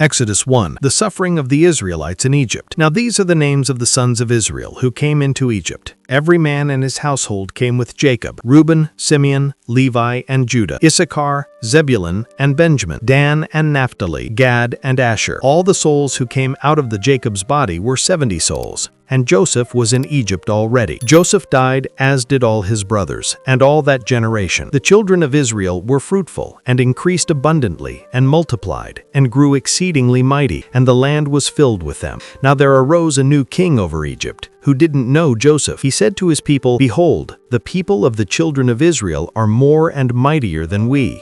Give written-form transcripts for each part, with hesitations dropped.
Exodus 1. The suffering of the Israelites in Egypt. Now these are the names of the sons of Israel who came into Egypt. Every man and his household came with Jacob: Reuben, Simeon, Levi, and Judah, Issachar, Zebulun, and Benjamin, Dan and Naphtali, Gad and Asher. All the souls who came out of the Jacob's body were 70 souls. And Joseph was in Egypt already. Joseph died, as did all his brothers, and all that generation. The children of Israel were fruitful, and increased abundantly, and multiplied, and grew exceedingly mighty, and the land was filled with them. Now there arose a new king over Egypt, who didn't know Joseph. He said to his people, "Behold, the people of the children of Israel are more and mightier than we.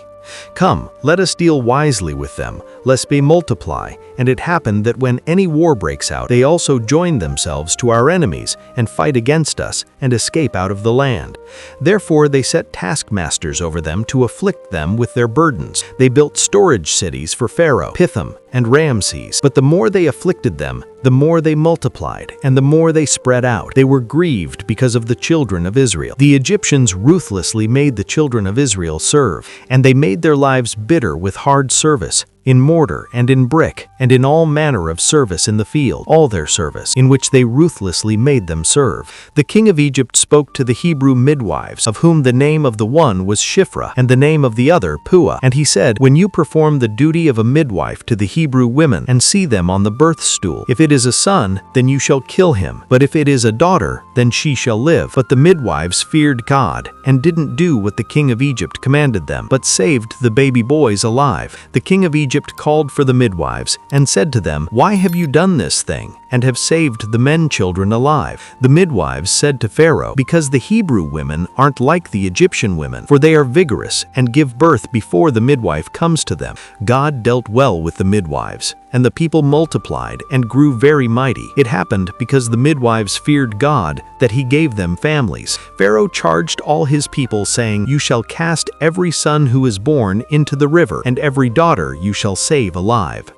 Come, let us deal wisely with them, lest they multiply." And it happened that when any war breaks out, they also join themselves to our enemies, and fight against us, and escape out of the land. Therefore they set taskmasters over them to afflict them with their burdens. They built storage cities for Pharaoh, Pithom, and Ramses. But the more they afflicted them, the more they multiplied, and the more they spread out. They were grieved because of the children of Israel. The Egyptians ruthlessly made the children of Israel serve, and they made their lives bitter with hard service, in mortar and in brick, and in all manner of service in the field, all their service, in which they ruthlessly made them serve. The king of Egypt spoke to the Hebrew midwives, of whom the name of the one was Shiphrah, and the name of the other Puah. And he said, "When you perform the duty of a midwife to the Hebrew women, and see them on the birth stool, if it is a son, then you shall kill him, but if it is a daughter, then she shall live." But the midwives feared God, and didn't do what the king of Egypt commanded them, but saved the baby boys alive. The king of Egypt called for the midwives, and said to them, "Why have you done this thing, and have saved the men children alive?" The midwives said to Pharaoh, "Because the Hebrew women aren't like the Egyptian women, for they are vigorous, and give birth before the midwife comes to them." God dealt well with the midwives, and the people multiplied and grew very mighty. It happened because the midwives feared God, that he gave them families. Pharaoh charged all his people, saying, "You shall cast every son who is born into the river, and every daughter you shall save alive."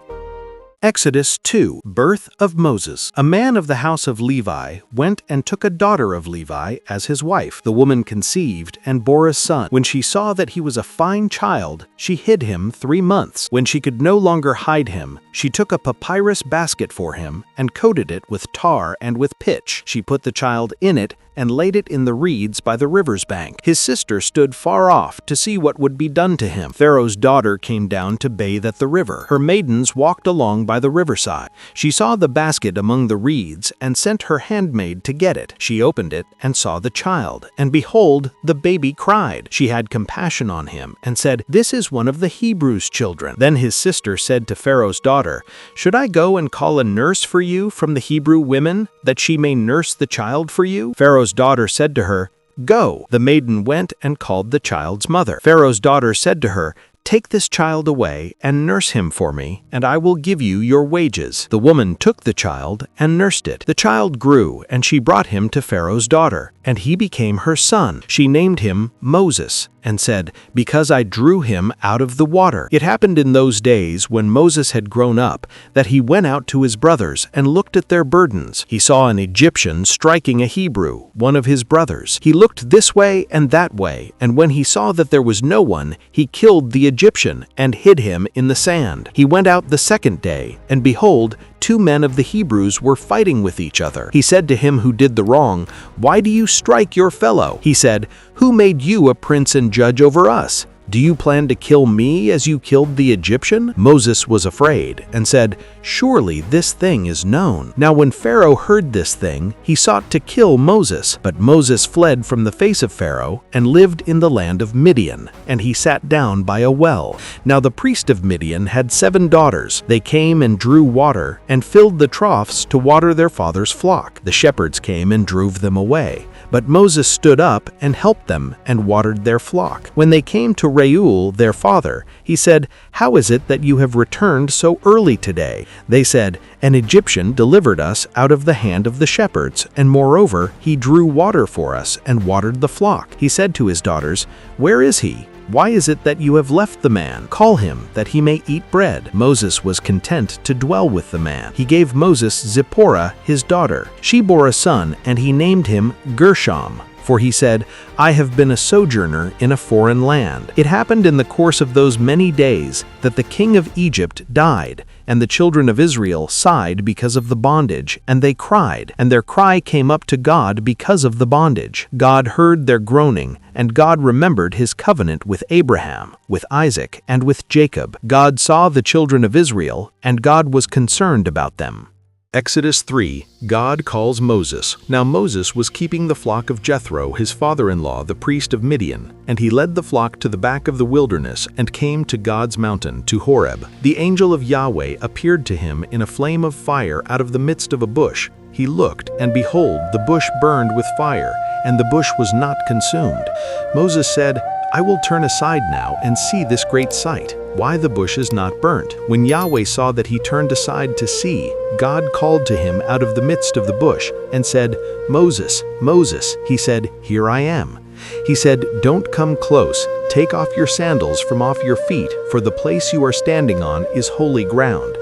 Exodus 2. Birth of Moses. A man of the house of Levi went and took a daughter of Levi as his wife. The woman conceived and bore a son. When she saw that he was a fine child, she hid him 3 months. When she could no longer hide him, she took a papyrus basket for him and coated it with tar and with pitch. She put the child in it and laid it in the reeds by the river's bank. His sister stood far off to see what would be done to him. Pharaoh's daughter came down to bathe at the river. Her maidens walked along by the riverside. She saw the basket among the reeds and sent her handmaid to get it. She opened it and saw the child, and behold, the baby cried. She had compassion on him and said, "This is one of the Hebrews' children." Then his sister said to Pharaoh's daughter, "Should I go and call a nurse for you from the Hebrew women, that she may nurse the child for you?" Pharaoh's daughter said to her, "Go." The maiden went and called the child's mother. Pharaoh's daughter said to her, "Take this child away and nurse him for me, and I will give you your wages." The woman took the child and nursed it. The child grew, and she brought him to Pharaoh's daughter, and he became her son. She named him Moses, and said, "Because I drew him out of the water." It happened in those days, when Moses had grown up, that he went out to his brothers and looked at their burdens. He saw an Egyptian striking a Hebrew, one of his brothers. He looked this way and that way, and when he saw that there was no one, he killed the Egyptian and hid him in the sand. He went out the second day, and behold, 2 men of the Hebrews were fighting with each other. He said to him who did the wrong, "Why do you strike your fellow?" He said, "Who made you a prince and judge over us? Do you plan to kill me as you killed the Egyptian?" Moses was afraid and said, "Surely this thing is known." Now when Pharaoh heard this thing, he sought to kill Moses. But Moses fled from the face of Pharaoh and lived in the land of Midian, and he sat down by a well. Now the priest of Midian had 7 daughters. They came and drew water and filled the troughs to water their father's flock. The shepherds came and drove them away. But Moses stood up and helped them and watered their flock. When they came to Reuel, their father, he said, "How is it that you have returned so early today?" They said, "An Egyptian delivered us out of the hand of the shepherds, and moreover, he drew water for us and watered the flock." He said to his daughters, "Where is he? Why is it that you have left the man? Call him, that he may eat bread." Moses was content to dwell with the man. He gave Moses Zipporah, his daughter. She bore a son, and he named him Gershom. for he said, "I have been a sojourner in a foreign land." It happened in the course of those many days that the king of Egypt died, and the children of Israel sighed because of the bondage, and they cried, and their cry came up to God because of the bondage. God heard their groaning, and God remembered his covenant with Abraham, with Isaac, and with Jacob. God saw the children of Israel, and God was concerned about them. Exodus 3. God calls Moses. Now Moses was keeping the flock of Jethro, his father-in-law, the priest of Midian, and he led the flock to the back of the wilderness and came to God's mountain, to Horeb. The angel of Yahweh appeared to him in a flame of fire out of the midst of a bush. He looked, and behold, the bush burned with fire, and the bush was not consumed. Moses said, "I will turn aside now and see this great sight, why the bush is not burnt." When Yahweh saw that he turned aside to see, God called to him out of the midst of the bush and said, "Moses, Moses." He said, "Here I am." He said, "Don't come close. Take off your sandals from off your feet, for the place you are standing on is holy ground."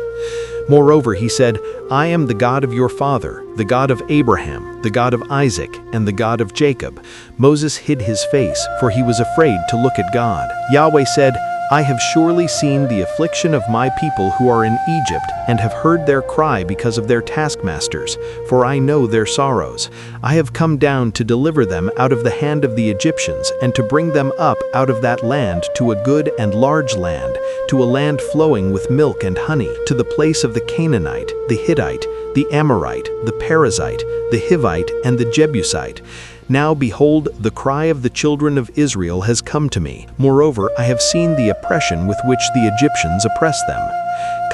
Moreover, he said, "I am the God of your father, the God of Abraham, the God of Isaac, and the God of Jacob." Moses hid his face, for he was afraid to look at God. Yahweh said, "I have surely seen the affliction of my people who are in Egypt, and have heard their cry because of their taskmasters, for I know their sorrows. I have come down to deliver them out of the hand of the Egyptians, and to bring them up out of that land to a good and large land, to a land flowing with milk and honey, to the place of the Canaanite, the Hittite, the Amorite, the Perizzite, the Hivite, and the Jebusite. Now behold, the cry of the children of Israel has come to me. Moreover, I have seen the oppression with which the Egyptians oppress them.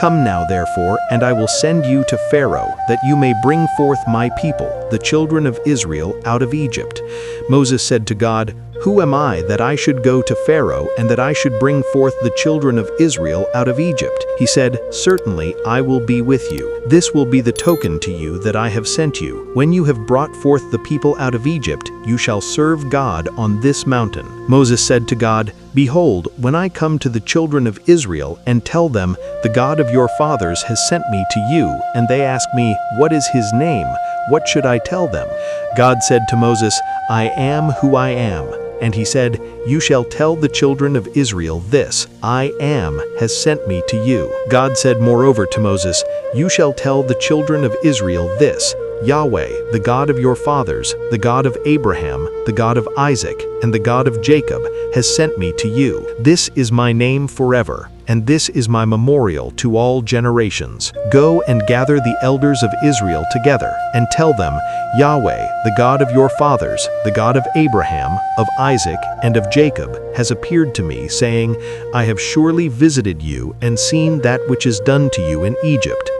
Come now, therefore, and I will send you to Pharaoh, that you may bring forth my people, the children of Israel, out of Egypt." Moses said to God, "Who am I that I should go to Pharaoh, and that I should bring forth the children of Israel out of Egypt?" He said, "Certainly I will be with you. This will be the token to you that I have sent you. When you have brought forth the people out of Egypt, you shall serve God on this mountain." Moses said to God, "Behold, when I come to the children of Israel and tell them, 'The God of your fathers has sent me to you,' and they ask me, 'What is his name?' what should I tell them?" God said to Moses, "I am who I am." And he said, "You shall tell the children of Israel this, 'I am has sent me to you.'" God said moreover to Moses, "You shall tell the children of Israel this, 'Yahweh, the God of your fathers, the God of Abraham, the God of Isaac, and the God of Jacob, has sent me to you. This is my name forever, and this is my memorial to all generations. Go and gather the elders of Israel together, and tell them, Yahweh, the God of your fathers, the God of Abraham, of Isaac, and of Jacob, has appeared to me, saying, I have surely visited you and seen that which is done to you in Egypt.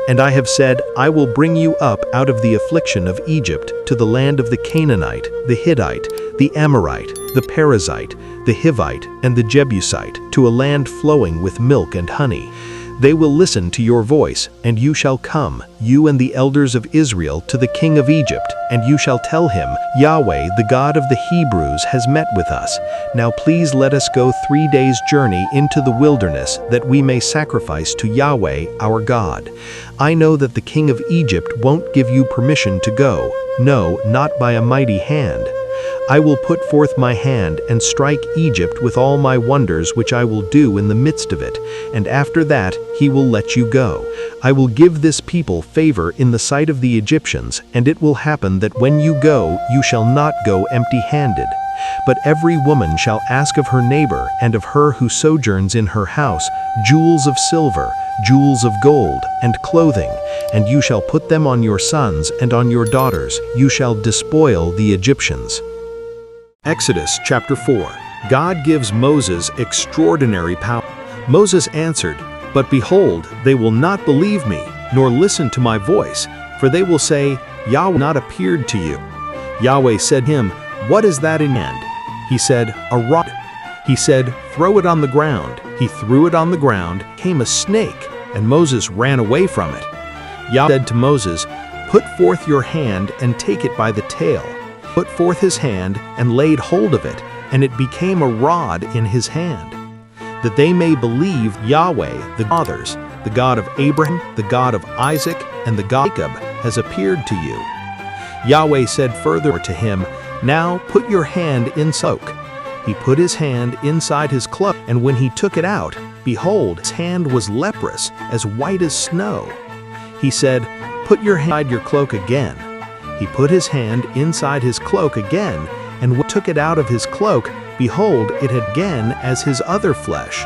And I have said, I will bring you up out of the affliction of Egypt to the land of the Canaanite, the Hittite, the Amorite, the Perizzite, the Hivite, and the Jebusite, to a land flowing with milk and honey. They will listen to your voice, and you shall come, you and the elders of Israel, to the king of Egypt, and you shall tell him, Yahweh, the God of the Hebrews, has met with us. Now please let us go 3 days' journey into the wilderness, that we may sacrifice to Yahweh, our God. I know that the king of Egypt won't give you permission to go, no, not by a mighty hand. I will put forth my hand and strike Egypt with all my wonders which I will do in the midst of it, and after that he will let you go. I will give this people favor in the sight of the Egyptians, and it will happen that when you go, you shall not go empty-handed. But every woman shall ask of her neighbor and of her who sojourns in her house jewels of silver, jewels of gold, and clothing, and you shall put them on your sons and on your daughters. You shall despoil the Egyptians. Exodus chapter 4. God gives Moses extraordinary power. Moses answered, But behold, they will not believe me, nor listen to my voice, for they will say, Yahweh not appeared to you. Yahweh said to him, What is that in hand? He said, A rod. He said, Throw it on the ground. He threw it on the ground, came a snake, and Moses ran away from it. Yahweh said to Moses, Put forth your hand and take it by the tail. Put forth his hand and laid hold of it, and it became a rod in his hand, that they may believe Yahweh, the fathers, the God of Abraham, the God of Isaac, and the God of Jacob, has appeared to you. Yahweh said further to him, Now put your hand in soak. He put his hand inside his cloak, and when he took it out, behold, his hand was leprous, as white as snow. He said, Put your hand inside your cloak again. He put his hand inside his cloak again, and when he took it out of his cloak, behold, it had again as his other flesh.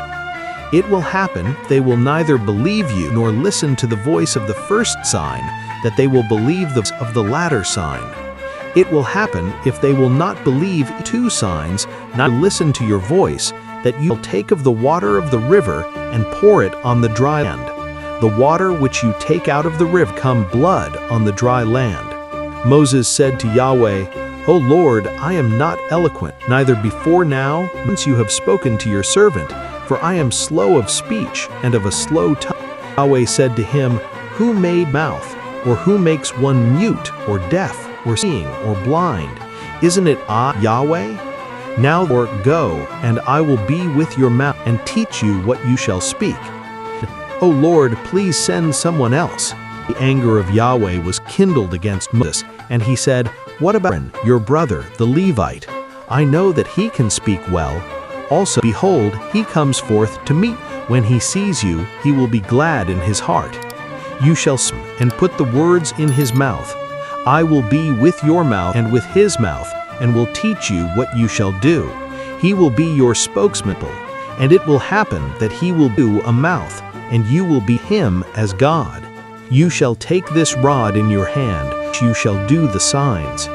It will happen, they will neither believe you nor listen to the voice of the first sign, that they will believe of the latter sign. It will happen, if they will not believe two signs, not listen to your voice, that you will take of the water of the river and pour it on the dry land. The water which you take out of the river become blood on the dry land. Moses said to Yahweh, O Lord, I am not eloquent, neither before now, since you have spoken to your servant, for I am slow of speech and of a slow tongue. Yahweh said to him, Who made mouth, or who makes one mute, or deaf, or seeing, or blind? Isn't it I, Yahweh? Now therefore go, and I will be with your mouth, and teach you what you shall speak. O Lord, please send someone else. The anger of Yahweh was kindled against Moses, and he said, What about Aaron, your brother, the Levite? I know that he can speak well. Also, behold, he comes forth to meet. When he sees you, he will be glad in his heart. You shall speak, and put the words in his mouth. I will be with your mouth and with his mouth, and will teach you what you shall do. He will be your spokesman, and it will happen that he will do a mouth, and you will be him as God. You shall take this rod in your hand, you shall do the signs.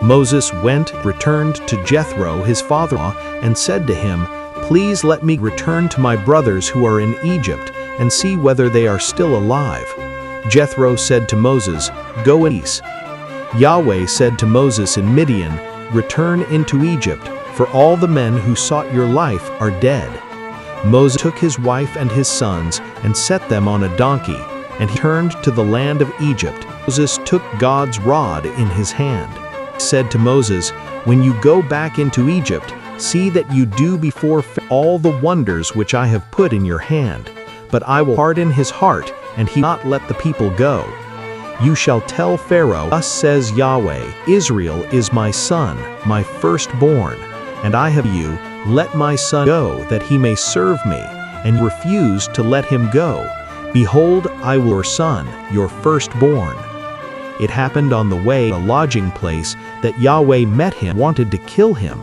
Moses returned to Jethro his father-in-law, and said to him, Please let me return to my brothers who are in Egypt, and see whether they are still alive. Jethro said to Moses, Go in peace. Yahweh said to Moses in Midian, Return into Egypt, for all the men who sought your life are dead. Moses took his wife and his sons, and set them on a donkey, and he turned to the land of Egypt. Moses took God's rod in his hand. He said to Moses, When you go back into Egypt, see that you do before Pharaoh all the wonders which I have put in your hand. But I will harden his heart, and he will not let the people go. You shall tell Pharaoh, Thus says Yahweh, Israel is my son, my firstborn, and I have you, let my son go, that he may serve me, and you refuse to let him go. Behold, I will your son, your firstborn. It happened on the way to a lodging place that Yahweh met him, wanted to kill him.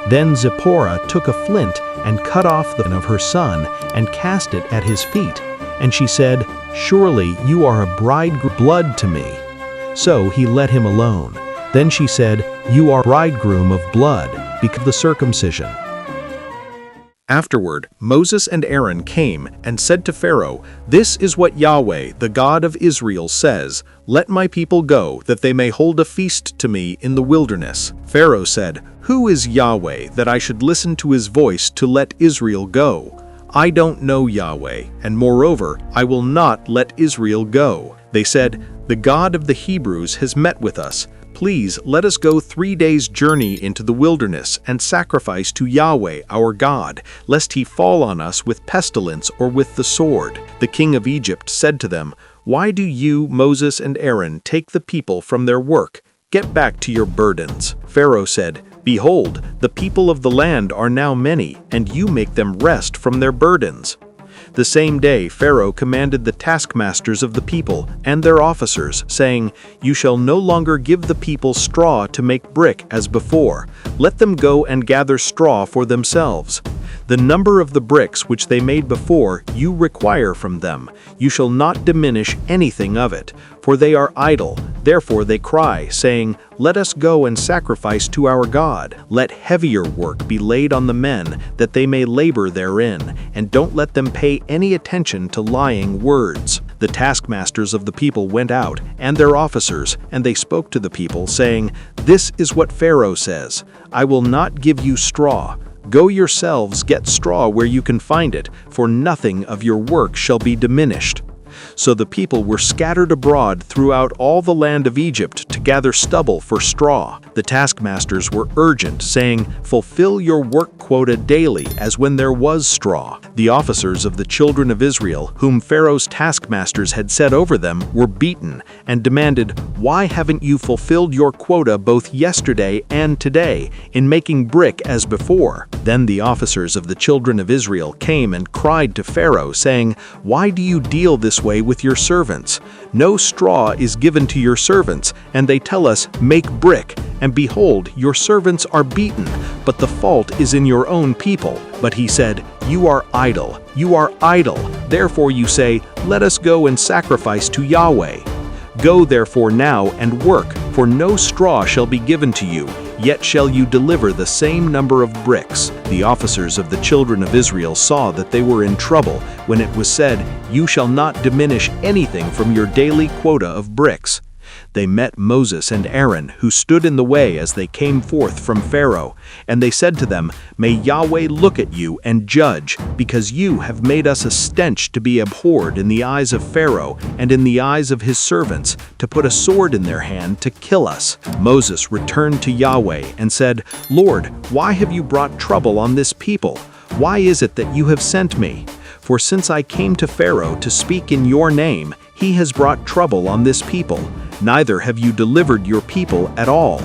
Then Zipporah took a flint and cut off the head of her son and cast it at his feet. And she said, Surely you are a bridegroom blood to me. So he let him alone. Then she said, You are bridegroom of blood, because of the circumcision. Afterward, Moses and Aaron came and said to Pharaoh, This is what Yahweh, the God of Israel, says, Let my people go, that they may hold a feast to me in the wilderness. Pharaoh said, Who is Yahweh, that I should listen to his voice to let Israel go? I don't know Yahweh, and moreover, I will not let Israel go. They said, The God of the Hebrews has met with us. Please let us go 3 days' journey into the wilderness and sacrifice to Yahweh our God, lest he fall on us with pestilence or with the sword. The king of Egypt said to them, Why do you, Moses and Aaron, take the people from their work? Get back to your burdens. Pharaoh said, Behold, the people of the land are now many, and you make them rest from their burdens. The same day Pharaoh commanded the taskmasters of the people and their officers, saying, You shall no longer give the people straw to make brick as before. Let them go and gather straw for themselves. The number of the bricks which they made before you require from them. You shall not diminish anything of it, for they are idle. Therefore they cry, saying, Let us go and sacrifice to our God. Let heavier work be laid on the men, that they may labor therein, and don't let them pay any attention to lying words. The taskmasters of the people went out, and their officers, and they spoke to the people, saying, This is what Pharaoh says, I will not give you straw. Go yourselves get straw where you can find it, for nothing of your work shall be diminished. So the people were scattered abroad throughout all the land of Egypt to gather stubble for straw. The taskmasters were urgent, saying, "Fulfill your work quota daily, as when there was straw." The officers of the children of Israel, whom Pharaoh's taskmasters had set over them, were beaten and demanded, "Why haven't you fulfilled your quota both yesterday and today in making brick as before?" Then the officers of the children of Israel came and cried to Pharaoh, saying, "Why do you deal this way with your servants? No straw is given to your servants, and they tell us, 'Make brick,' and behold, your servants are beaten, but the fault is in your own people." But he said, "You are idle, you are idle. Therefore you say, 'Let us go and sacrifice to Yahweh.' Go therefore now and work, for no straw shall be given to you, yet shall you deliver the same number of bricks." The officers of the children of Israel saw that they were in trouble when it was said, "You shall not diminish anything from your daily quota of bricks." They met Moses and Aaron, who stood in the way as they came forth from Pharaoh, and they said to them, "May Yahweh look at you and judge, because you have made us a stench to be abhorred in the eyes of Pharaoh and in the eyes of his servants, to put a sword in their hand to kill us." Moses returned to Yahweh and said, "Lord, why have you brought trouble on this people? Why is it that you have sent me? For since I came to Pharaoh to speak in your name, he has brought trouble on this people. Neither have you delivered your people at all."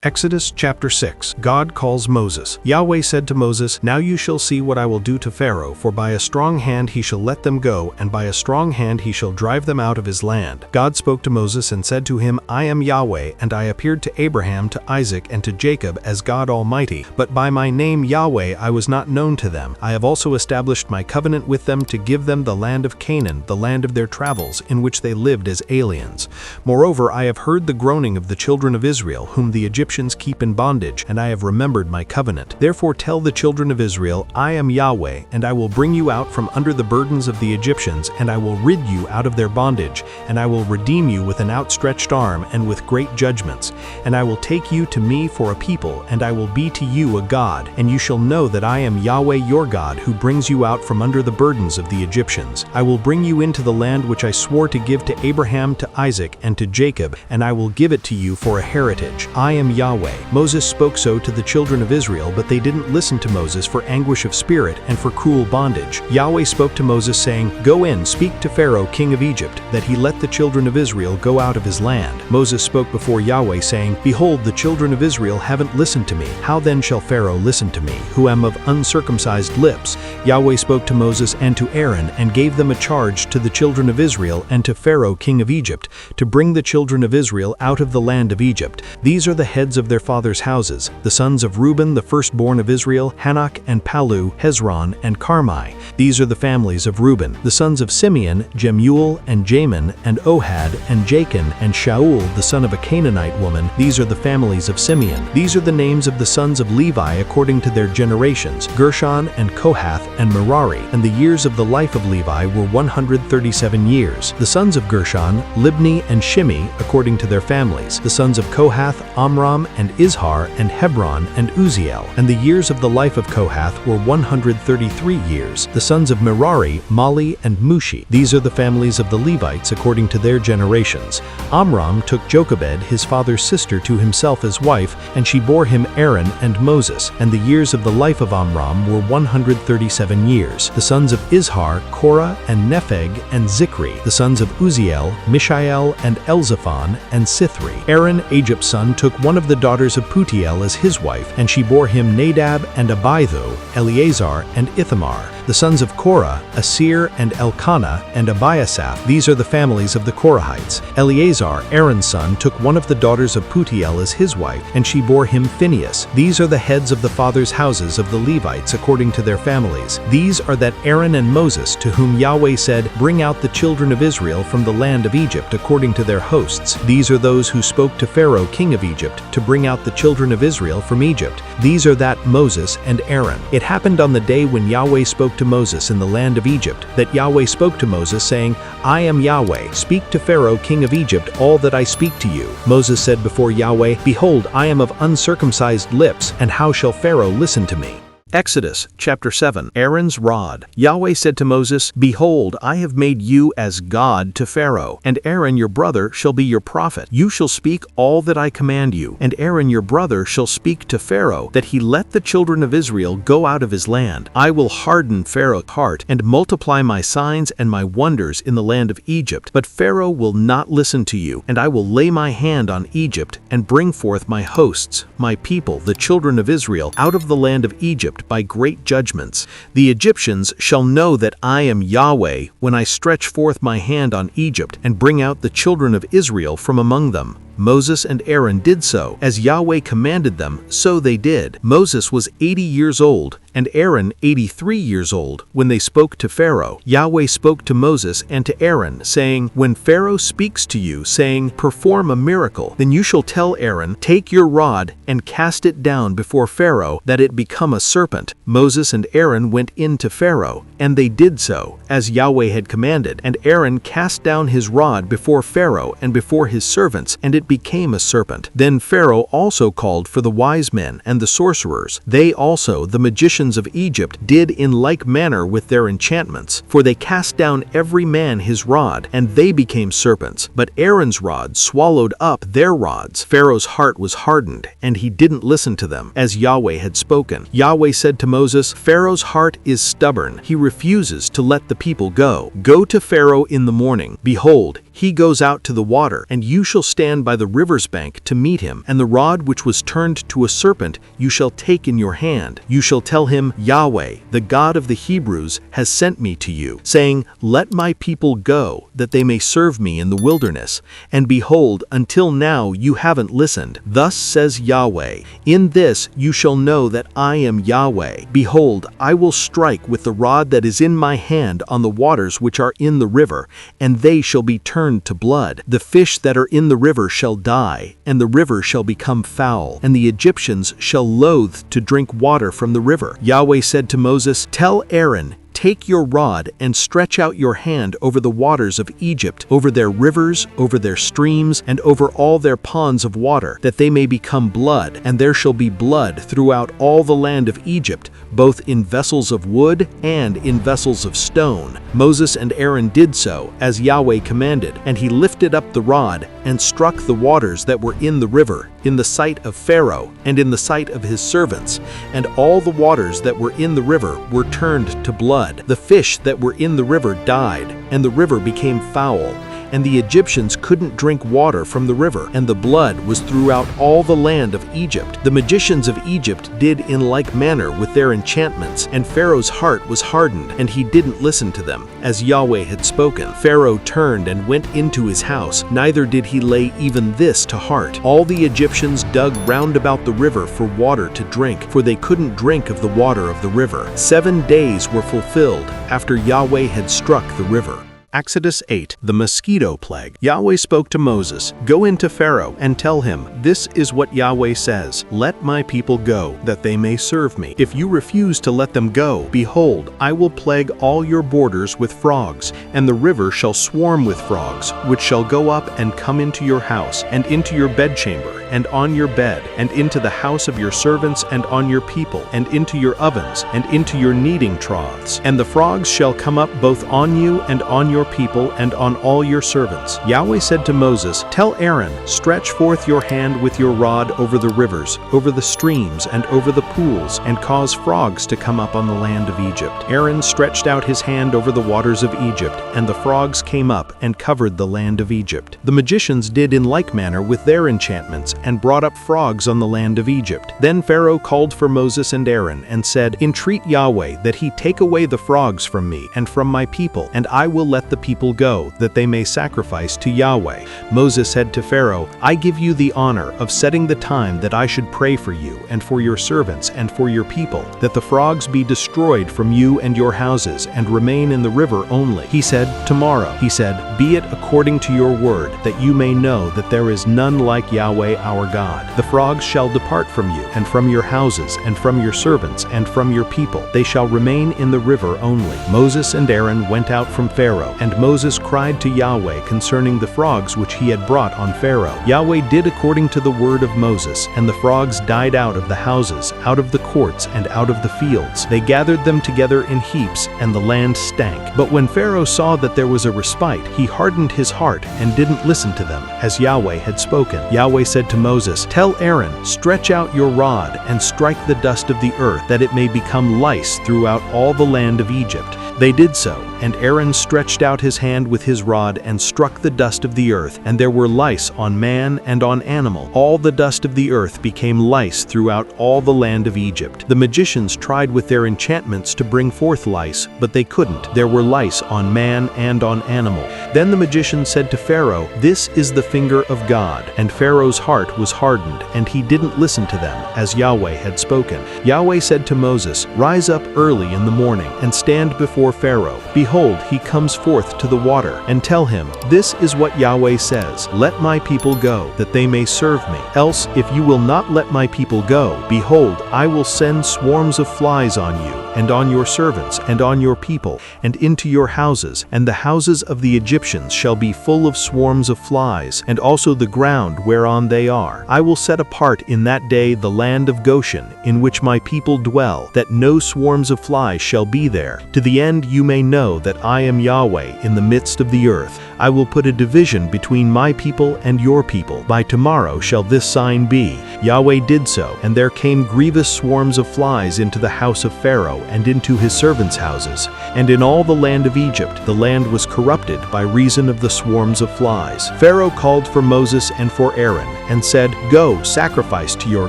Exodus chapter 6. God calls Moses. Yahweh said to Moses, "Now you shall see what I will do to Pharaoh, for by a strong hand he shall let them go, and by a strong hand he shall drive them out of his land." God spoke to Moses and said to him, "I am Yahweh, and I appeared to Abraham, to Isaac, and to Jacob as God Almighty. But by my name Yahweh I was not known to them. I have also established my covenant with them to give them the land of Canaan, the land of their travels, in which they lived as aliens. Moreover, I have heard the groaning of the children of Israel, whom the Egyptians keep in bondage, and I have remembered my covenant. Therefore tell the children of Israel, I am Yahweh, and I will bring you out from under the burdens of the Egyptians, and I will rid you out of their bondage, and I will redeem you with an outstretched arm and with great judgments. And I will take you to me for a people, and I will be to you a God, and you shall know that I am Yahweh your God, who brings you out from under the burdens of the Egyptians. I will bring you into the land which I swore to give to Abraham, to Isaac, and to Jacob, and I will give it to you for a heritage. I am Yahweh." Moses spoke so to the children of Israel, but they didn't listen to Moses for anguish of spirit and for cruel bondage. Yahweh spoke to Moses, saying, "Go in, speak to Pharaoh king of Egypt, that he let the children of Israel go out of his land." Moses spoke before Yahweh, saying, "Behold, the children of Israel haven't listened to me. How then shall Pharaoh listen to me, who am of uncircumcised lips?" Yahweh spoke to Moses and to Aaron, and gave them a charge to the children of Israel and to Pharaoh king of Egypt, to bring the children of Israel out of the land of Egypt. These are the heads of their fathers' houses, the sons of Reuben, the firstborn of Israel, Hanok and Palu, Hezron and Carmi. These are the families of Reuben. The sons of Simeon, Jemuel and Jamin and Ohad and Jachin and Shaul, the son of a Canaanite woman. These are the families of Simeon. These are the names of the sons of Levi according to their generations, Gershon and Kohath and Merari. And the years of the life of Levi were 137 years. The sons of Gershon, Libni and Shimi, according to their families. The sons of Kohath, Amram and Izhar and Hebron and Uziel. And the years of the life of Kohath were 133 years. The sons of Merari, Mali and Mushi. These are the families of the Levites according to their generations. Amram took Jochebed, his father's sister, to himself as wife, and she bore him Aaron and Moses. And the years of the life of Amram were 137 years. The sons of Izhar, Korah and Nepheg and Zikri. The sons of Uziel, Mishael and Elzaphan and Sithri. Aaron, Egypt's son, took one of the daughters of Putiel as his wife, and she bore him Nadab and Abihu, Eleazar and Ithamar. The sons of Korah, Asir and Elkanah and Abiasaph. These are the families of the Korahites. Eleazar, Aaron's son, took one of the daughters of Putiel as his wife, and she bore him Phinehas. These are the heads of the fathers' houses of the Levites according to their families. These are that Aaron and Moses, to whom Yahweh said, "Bring out the children of Israel from the land of Egypt according to their hosts." These are those who spoke to Pharaoh king of Egypt to bring out the children of Israel from Egypt. These are that Moses and Aaron. It happened on the day when Yahweh spoke to Moses in the land of Egypt, that Yahweh spoke to Moses, saying, "I am Yahweh, speak to Pharaoh king of Egypt all that I speak to you." Moses said before Yahweh, "Behold, I am of uncircumcised lips, and how shall Pharaoh listen to me?" Exodus chapter 7. Aaron's rod. Yahweh said to Moses, Behold, I have made you as God to Pharaoh, and Aaron your brother shall be your prophet. You shall speak all that I command you, and Aaron your brother shall speak to Pharaoh, that he let the children of Israel go out of his land. I will harden Pharaoh's heart, and multiply my signs and my wonders in the land of Egypt. But Pharaoh will not listen to you, and I will lay my hand on Egypt, and bring forth my hosts, my people, the children of Israel, out of the land of Egypt by great judgments. The Egyptians shall know that I am Yahweh when I stretch forth my hand on Egypt and bring out the children of Israel from among them. Moses and Aaron did so. As Yahweh commanded them, so they did. Moses was 80 years old, and Aaron 83 years old, when they spoke to Pharaoh. Yahweh spoke to Moses and to Aaron, saying, When Pharaoh speaks to you, saying, Perform a miracle, then you shall tell Aaron, Take your rod and cast it down before Pharaoh, that it become a serpent. Moses and Aaron went in to Pharaoh, and they did so, as Yahweh had commanded. And Aaron cast down his rod before Pharaoh and before his servants, and it became a serpent. Then Pharaoh also called for the wise men and the sorcerers. They also, the magicians of Egypt, did in like manner with their enchantments. For they cast down every man his rod, and they became serpents. But Aaron's rod swallowed up their rods. Pharaoh's heart was hardened, and he didn't listen to them, as Yahweh had spoken. Yahweh said to Moses, Pharaoh's heart is stubborn. He refuses to let the people go. Go to Pharaoh in the morning. Behold, he goes out to the water, and you shall stand by the river's bank to meet him, and the rod which was turned to a serpent you shall take in your hand. You shall tell him, Yahweh, the God of the Hebrews, has sent me to you, saying, Let my people go, that they may serve me in the wilderness. And behold, until now you haven't listened. Thus says Yahweh, In this you shall know that I am Yahweh. Behold, I will strike with the rod that is in my hand on the waters which are in the river, and they shall be turned to blood. The fish that are in the river shall die, and the river shall become foul, and the Egyptians shall loathe to drink water from the river. Yahweh said to Moses, Tell Aaron, Take your rod and stretch out your hand over the waters of Egypt, over their rivers, over their streams, and over all their ponds of water, that they may become blood, and there shall be blood throughout all the land of Egypt, both in vessels of wood and in vessels of stone. Moses and Aaron did so, as Yahweh commanded, and he lifted up the rod and struck the waters that were in the river, in the sight of Pharaoh and in the sight of his servants, and all the waters that were in the river were turned to blood. The fish that were in the river died, and the river became foul, and the Egyptians couldn't drink water from the river, and the blood was throughout all the land of Egypt. The magicians of Egypt did in like manner with their enchantments, and Pharaoh's heart was hardened, and he didn't listen to them, as Yahweh had spoken. Pharaoh turned and went into his house, neither did he lay even this to heart. All the Egyptians dug round about the river for water to drink, for they couldn't drink of the water of the river. 7 days were fulfilled after Yahweh had struck the river. Exodus 8. The mosquito plague. Yahweh spoke to Moses, Go into Pharaoh and tell him, This is what Yahweh says, Let my people go, that they may serve me. If you refuse to let them go, behold, I will plague all your borders with frogs, and the river shall swarm with frogs, which shall go up and come into your house, and into your bedchamber, and on your bed, and into the house of your servants, and on your people, and into your ovens, and into your kneading troughs. And the frogs shall come up both on you and on your people and on all your servants. Yahweh said to Moses, Tell Aaron, Stretch forth your hand with your rod over the rivers, over the streams, and over the pools, and cause frogs to come up on the land of Egypt. Aaron stretched out his hand over the waters of Egypt, and the frogs came up and covered the land of Egypt. The magicians did in like manner with their enchantments, and brought up frogs on the land of Egypt. Then Pharaoh called for Moses and Aaron, and said, Entreat Yahweh that he take away the frogs from me and from my people, and I will let the people go, that they may sacrifice to Yahweh. Moses said to Pharaoh, I give you the honor of setting the time that I should pray for you, and for your servants, and for your people, that the frogs be destroyed from you and your houses, and remain in the river only. He said, Tomorrow. He said, Be it according to your word, that you may know that there is none like Yahweh our God. The frogs shall depart from you, and from your houses, and from your servants, and from your people. They shall remain in the river only. Moses and Aaron went out from Pharaoh, and Moses cried to Yahweh concerning the frogs which he had brought on Pharaoh. Yahweh did according to the word of Moses, and the frogs died out of the houses, out of the courts, and out of the fields. They gathered them together in heaps, and the land stank. But when Pharaoh saw that there was a respite, he hardened his heart and didn't listen to them, as Yahweh had spoken. Yahweh said to Moses, "Tell Aaron, stretch out your rod and strike the dust of the earth, that it may become lice throughout all the land of Egypt." They did so, and Aaron stretched out his hand with his rod and struck the dust of the earth, and there were lice on man and on animal. All the dust of the earth became lice throughout all the land of Egypt. The magicians tried with their enchantments to bring forth lice, but they couldn't. There were lice on man and on animal. Then the magician said to Pharaoh, "This is the finger of God." And Pharaoh's heart was hardened, and he didn't listen to them, as Yahweh had spoken. Yahweh said to Moses, "Rise up early in the morning, and stand before Pharaoh. Behold, he comes forth to the water, and tell him, 'This is what Yahweh says, Let my people go, that they may serve me. Else, if you will not let my people go, behold, I will send swarms of flies on you, and on your servants, and on your people, and into your houses, and the houses of the Egyptians shall be full of swarms of flies, and also the ground whereon they are. I will set apart in that day the land of Goshen, in which my people dwell, that no swarms of flies shall be there, to the end you may know that I am Yahweh in the midst of the earth. I will put a division between my people and your people. By tomorrow shall this sign be." Yahweh did so, and there came grievous swarms of flies into the house of Pharaoh and into his servants' houses. And in all the land of Egypt the land was corrupted by reason of the swarms of flies. Pharaoh called for Moses and for Aaron, and said, "Go, sacrifice to your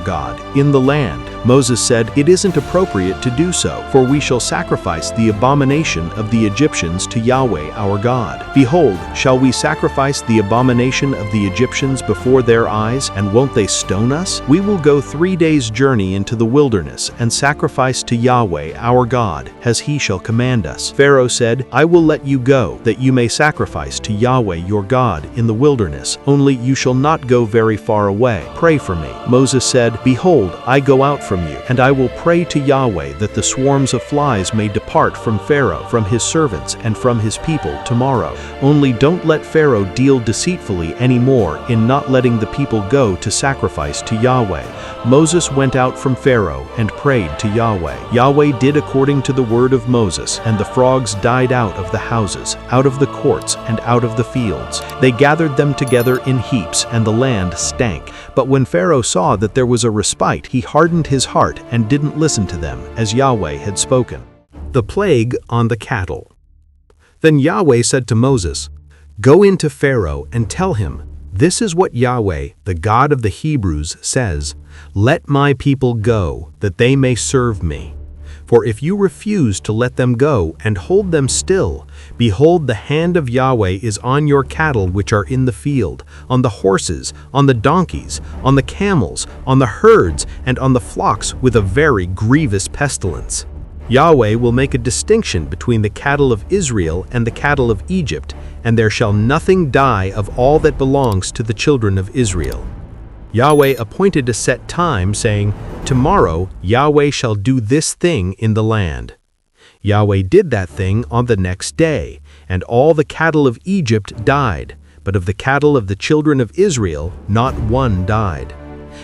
God in the land." Moses said, "It isn't appropriate to do so, for we shall sacrifice the abomination of the Egyptians to Yahweh our God. Behold, shall we sacrifice the abomination of the Egyptians before their eyes, and won't they stone us? We will go 3 days' journey into the wilderness, and sacrifice to Yahweh our God, as he shall command us." Pharaoh said, "I will let you go, that you may sacrifice to Yahweh your God in the wilderness, only you shall not go very far away. Pray for me." Moses said, "Behold, I go out from you, and I will pray to Yahweh that the swarms of flies may depart from Pharaoh, from his servants, and from his people tomorrow. Only don't let Pharaoh deal deceitfully any more in not letting the people go to sacrifice to Yahweh." Moses went out from Pharaoh and prayed to Yahweh. Yahweh did according to the word of Moses, and the frogs died out of the houses, out of the courts, and out of the fields. They gathered them together in heaps, and the land stank. But when Pharaoh saw that there was a respite, he hardened his heart and didn't listen to them, as Yahweh had spoken. The plague on the cattle. Then Yahweh said to Moses, "Go into Pharaoh and tell him, 'This is what Yahweh, the God of the Hebrews, says, Let my people go, that they may serve me. For if you refuse to let them go and hold them still, behold, the hand of Yahweh is on your cattle which are in the field, on the horses, on the donkeys, on the camels, on the herds, and on the flocks with a very grievous pestilence. Yahweh will make a distinction between the cattle of Israel and the cattle of Egypt, and there shall nothing die of all that belongs to the children of Israel.' Yahweh appointed a set time, saying, 'Tomorrow Yahweh shall do this thing in the land.' Yahweh did that thing on the next day, and all the cattle of Egypt died, but of the cattle of the children of Israel not one died.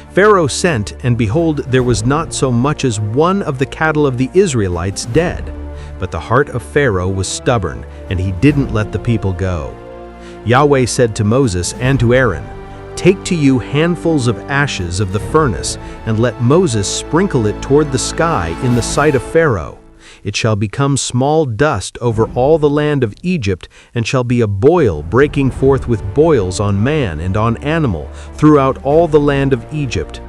Pharaoh sent, and behold, there was not so much as one of the cattle of the Israelites dead. But the heart of Pharaoh was stubborn, and he didn't let the people go. Yahweh said to Moses and to Aaron, 'Take to you handfuls of ashes of the furnace, and let Moses sprinkle it toward the sky in the sight of Pharaoh. It shall become small dust over all the land of Egypt, and shall be a boil breaking forth with boils on man and on animal throughout all the land of Egypt.'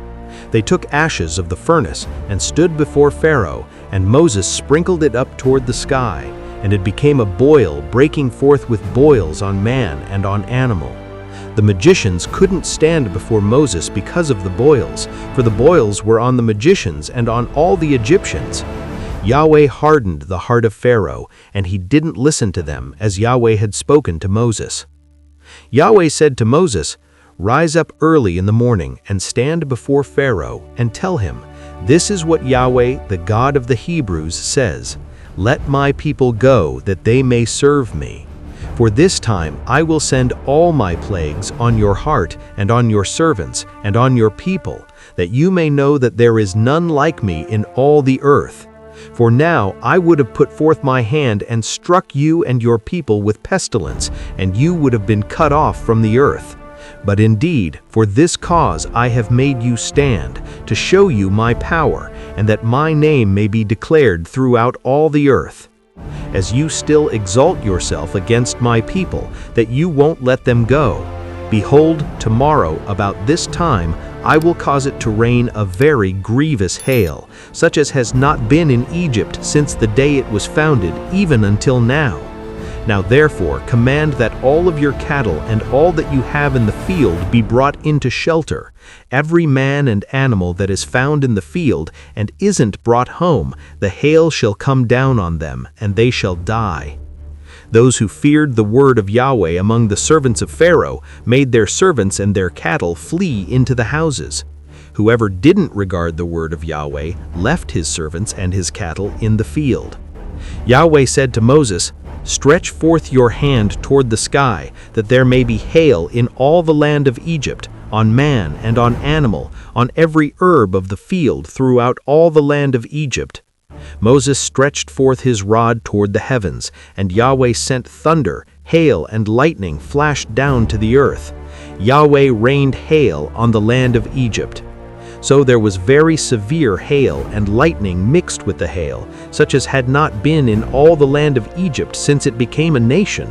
They took ashes of the furnace and stood before Pharaoh, and Moses sprinkled it up toward the sky, and it became a boil breaking forth with boils on man and on animal. The magicians couldn't stand before Moses because of the boils, for the boils were on the magicians and on all the Egyptians. Yahweh hardened the heart of Pharaoh, and he didn't listen to them, as Yahweh had spoken to Moses. Yahweh said to Moses, "Rise up early in the morning and stand before Pharaoh, and tell him, 'This is what Yahweh, the God of the Hebrews, says, Let my people go, that they may serve me. For this time I will send all my plagues on your heart and on your servants and on your people, that you may know that there is none like me in all the earth. For now I would have put forth my hand and struck you and your people with pestilence, and you would have been cut off from the earth. But indeed, for this cause I have made you stand, to show you my power, and that my name may be declared throughout all the earth. As you still exalt yourself against my people, that you won't let them go, behold, tomorrow about this time I will cause it to rain a very grievous hail, such as has not been in Egypt since the day it was founded, even until now. Now therefore command that all of your cattle and all that you have in the field be brought into shelter. Every man and animal that is found in the field and isn't brought home, the hail shall come down on them, and they shall die. Those who feared the word of Yahweh among the servants of Pharaoh made their servants and their cattle flee into the houses. Whoever didn't regard the word of Yahweh left his servants and his cattle in the field. Yahweh said to Moses, "Stretch forth your hand toward the sky, that there may be hail in all the land of Egypt, on man and on animal, on every herb of the field throughout all the land of Egypt." Moses stretched forth his rod toward the heavens, and Yahweh sent thunder, hail, and lightning flashed down to the earth. Yahweh rained hail on the land of Egypt. So there was very severe hail and lightning mixed with the hail, such as had not been in all the land of Egypt since it became a nation.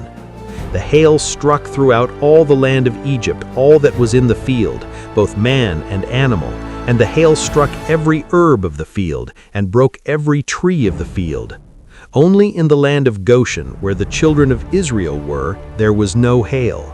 The hail struck throughout all the land of Egypt all that was in the field, both man and animal, and the hail struck every herb of the field, and broke every tree of the field. Only in the land of Goshen, where the children of Israel were, there was no hail.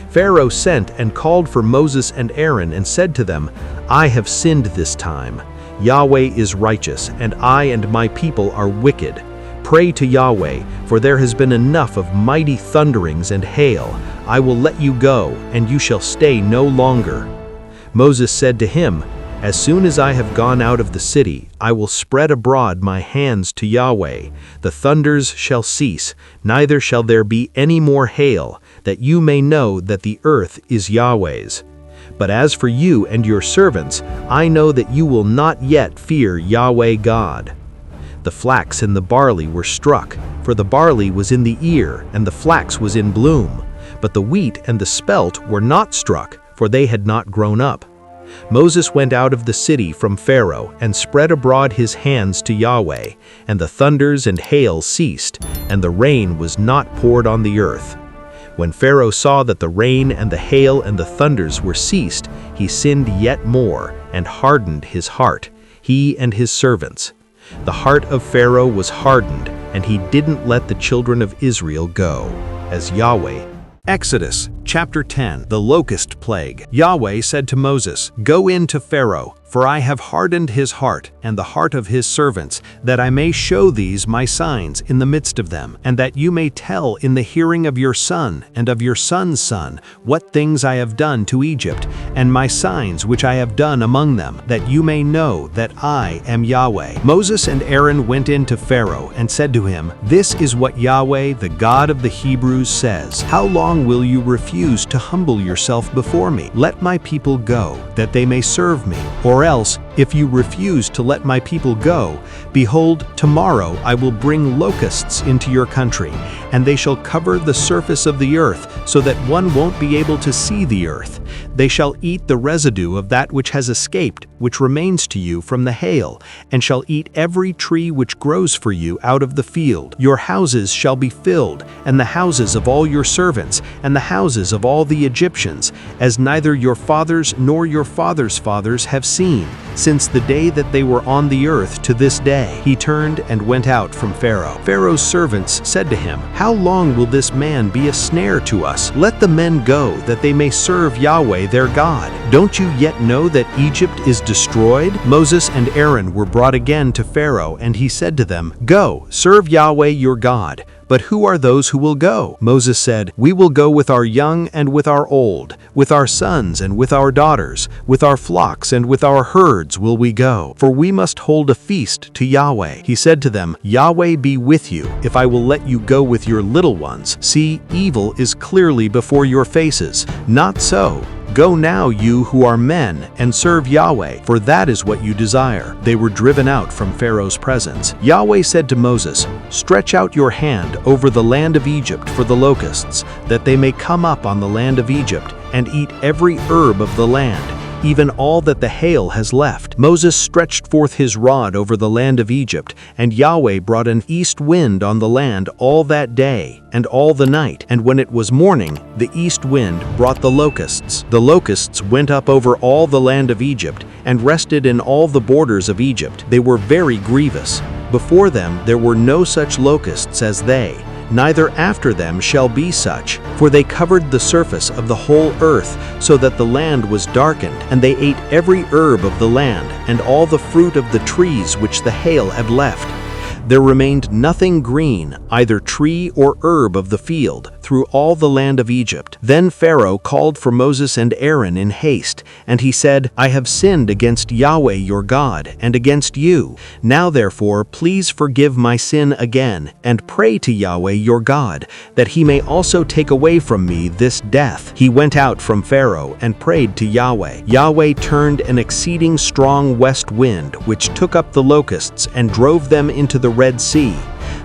Pharaoh sent and called for Moses and Aaron and said to them, "I have sinned this time. Yahweh is righteous, and I and my people are wicked. Pray to Yahweh, for there has been enough of mighty thunderings and hail. I will let you go, and you shall stay no longer." Moses said to him, "As soon as I have gone out of the city, I will spread abroad my hands to Yahweh. The thunders shall cease, neither shall there be any more hail, that you may know that the earth is Yahweh's. But as for you and your servants, I know that you will not yet fear Yahweh God." The flax and the barley were struck, for the barley was in the ear, and the flax was in bloom. But the wheat and the spelt were not struck, for they had not grown up. Moses went out of the city from Pharaoh and spread abroad his hands to Yahweh, and the thunders and hail ceased, and the rain was not poured on the earth. When Pharaoh saw that the rain and the hail and the thunders were ceased, he sinned yet more and hardened his heart, he and his servants. The heart of Pharaoh was hardened, and he didn't let the children of Israel go, as Yahweh. Exodus chapter 10, the locust plague. Yahweh said to Moses, "Go in to Pharaoh, for I have hardened his heart and the heart of his servants, that I may show these my signs in the midst of them, and that you may tell in the hearing of your son and of your son's son what things I have done to Egypt, and my signs which I have done among them, that you may know that I am Yahweh." Moses and Aaron went in to Pharaoh and said to him, "This is what Yahweh, the God of the Hebrews, says. How long will you refuse to humble yourself before me? Let my people go, that they may serve me. Or else, if you refuse to let my people go, behold, tomorrow I will bring locusts into your country, and they shall cover the surface of the earth, so that one won't be able to see the earth. They shall eat the residue of that which has escaped, which remains to you from the hail, and shall eat every tree which grows for you out of the field. Your houses shall be filled, and the houses of all your servants, and the houses of all the Egyptians, as neither your fathers nor your fathers' fathers have seen, since the day that they were on the earth to this day." He turned and went out from Pharaoh. Pharaoh's servants said to him, "How long will this man be a snare to us? Let the men go, that they may serve Yahweh their God. Don't you yet know that Egypt is destroyed?" Moses and Aaron were brought again to Pharaoh, and he said to them, "Go, serve Yahweh your God. "But who are those who will go?" Moses said, "We will go with our young and with our old, with our sons and with our daughters, with our flocks and with our herds will we go, for we must hold a feast to Yahweh." He said to them, "Yahweh be with you, if I will let you go with your little ones. See, evil is clearly before your faces. Not so. Go now, you who are men, and serve Yahweh, for that is what you desire." They were driven out from Pharaoh's presence. Yahweh said to Moses, "Stretch out your hand over the land of Egypt for the locusts, that they may come up on the land of Egypt and eat every herb of the land, even all that the hail has left." Moses stretched forth his rod over the land of Egypt, and Yahweh brought an east wind on the land all that day and all the night. And when it was morning, the east wind brought the locusts. The locusts went up over all the land of Egypt and rested in all the borders of Egypt. They were very grievous. Before them there were no such locusts as they, neither after them shall be such, for they covered the surface of the whole earth, so that the land was darkened, and they ate every herb of the land, and all the fruit of the trees which the hail had left. There remained nothing green, either tree or herb of the field, through all the land of Egypt. Then Pharaoh called for Moses and Aaron in haste, and he said, "I have sinned against Yahweh your God, and against you. Now therefore please forgive my sin again, and pray to Yahweh your God, that he may also take away from me this death." He went out from Pharaoh and prayed to Yahweh. Yahweh turned an exceeding strong west wind, which took up the locusts and drove them into the Red Sea.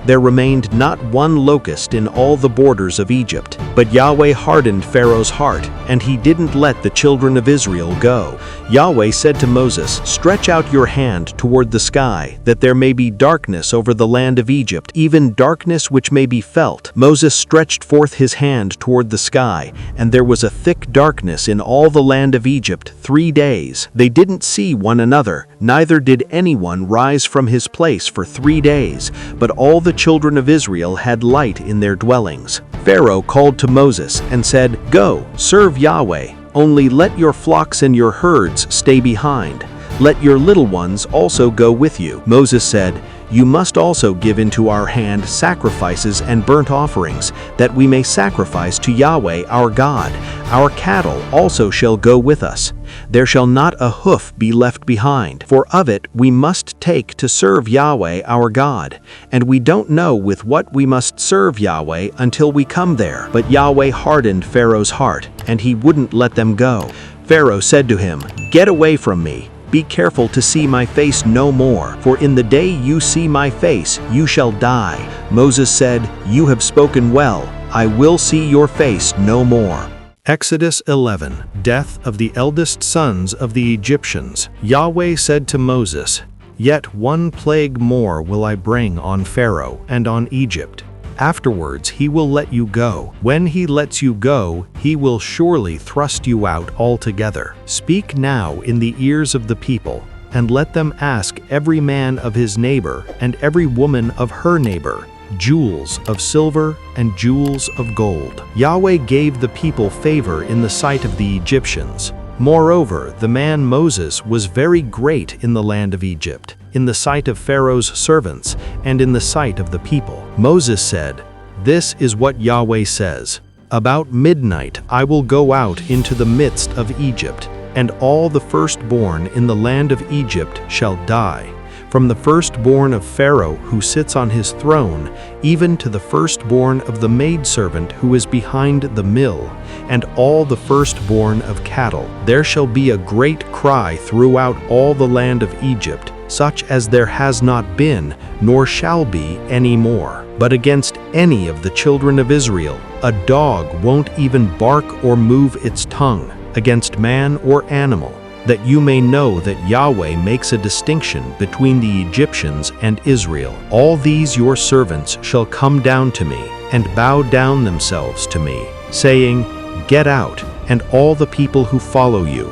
There remained not one locust in all the borders of Egypt. But Yahweh hardened Pharaoh's heart, and he didn't let the children of Israel go. Yahweh said to Moses, "Stretch out your hand toward the sky, that there may be darkness over the land of Egypt, even darkness which may be felt." Moses stretched forth his hand toward the sky, and there was a thick darkness in all the land of Egypt 3 days. They didn't see one another, neither did anyone rise from his place for 3 days, but all the children of Israel had light in their dwellings. Pharaoh called to Moses and said, "Go, serve Yahweh, only let your flocks and your herds stay behind. Let your little ones also go with you." Moses said, "You must also give into our hand sacrifices and burnt offerings, that we may sacrifice to Yahweh our God. Our cattle also shall go with us. There shall not a hoof be left behind, for of it we must take to serve Yahweh our God. And we don't know with what we must serve Yahweh until we come there." But Yahweh hardened Pharaoh's heart, and he wouldn't let them go. Pharaoh said to him, "Get away from me. Be careful to see my face no more, for in the day you see my face, you shall die." Moses said, "You have spoken well. I will see your face no more." Exodus 11. Death of the eldest sons of the Egyptians. Yahweh said to Moses, "Yet one plague more will I bring on Pharaoh and on Egypt. Afterwards he will let you go. When he lets you go, he will surely thrust you out altogether. Speak now in the ears of the people, and let them ask every man of his neighbor and every woman of her neighbor, jewels of silver and jewels of gold." Yahweh gave the people favor in the sight of the Egyptians. Moreover, the man Moses was very great in the land of Egypt, in the sight of Pharaoh's servants, and in the sight of the people. Moses said, "This is what Yahweh says, about midnight I will go out into the midst of Egypt, and all the firstborn in the land of Egypt shall die. From the firstborn of Pharaoh who sits on his throne, even to the firstborn of the maidservant who is behind the mill, and all the firstborn of cattle. There shall be a great cry throughout all the land of Egypt, such as there has not been, nor shall be any more. But against any of the children of Israel, a dog won't even bark or move its tongue, against man or animal, that you may know that Yahweh makes a distinction between the Egyptians and Israel. All these your servants shall come down to me, and bow down themselves to me, saying, 'Get out, and all the people who follow you,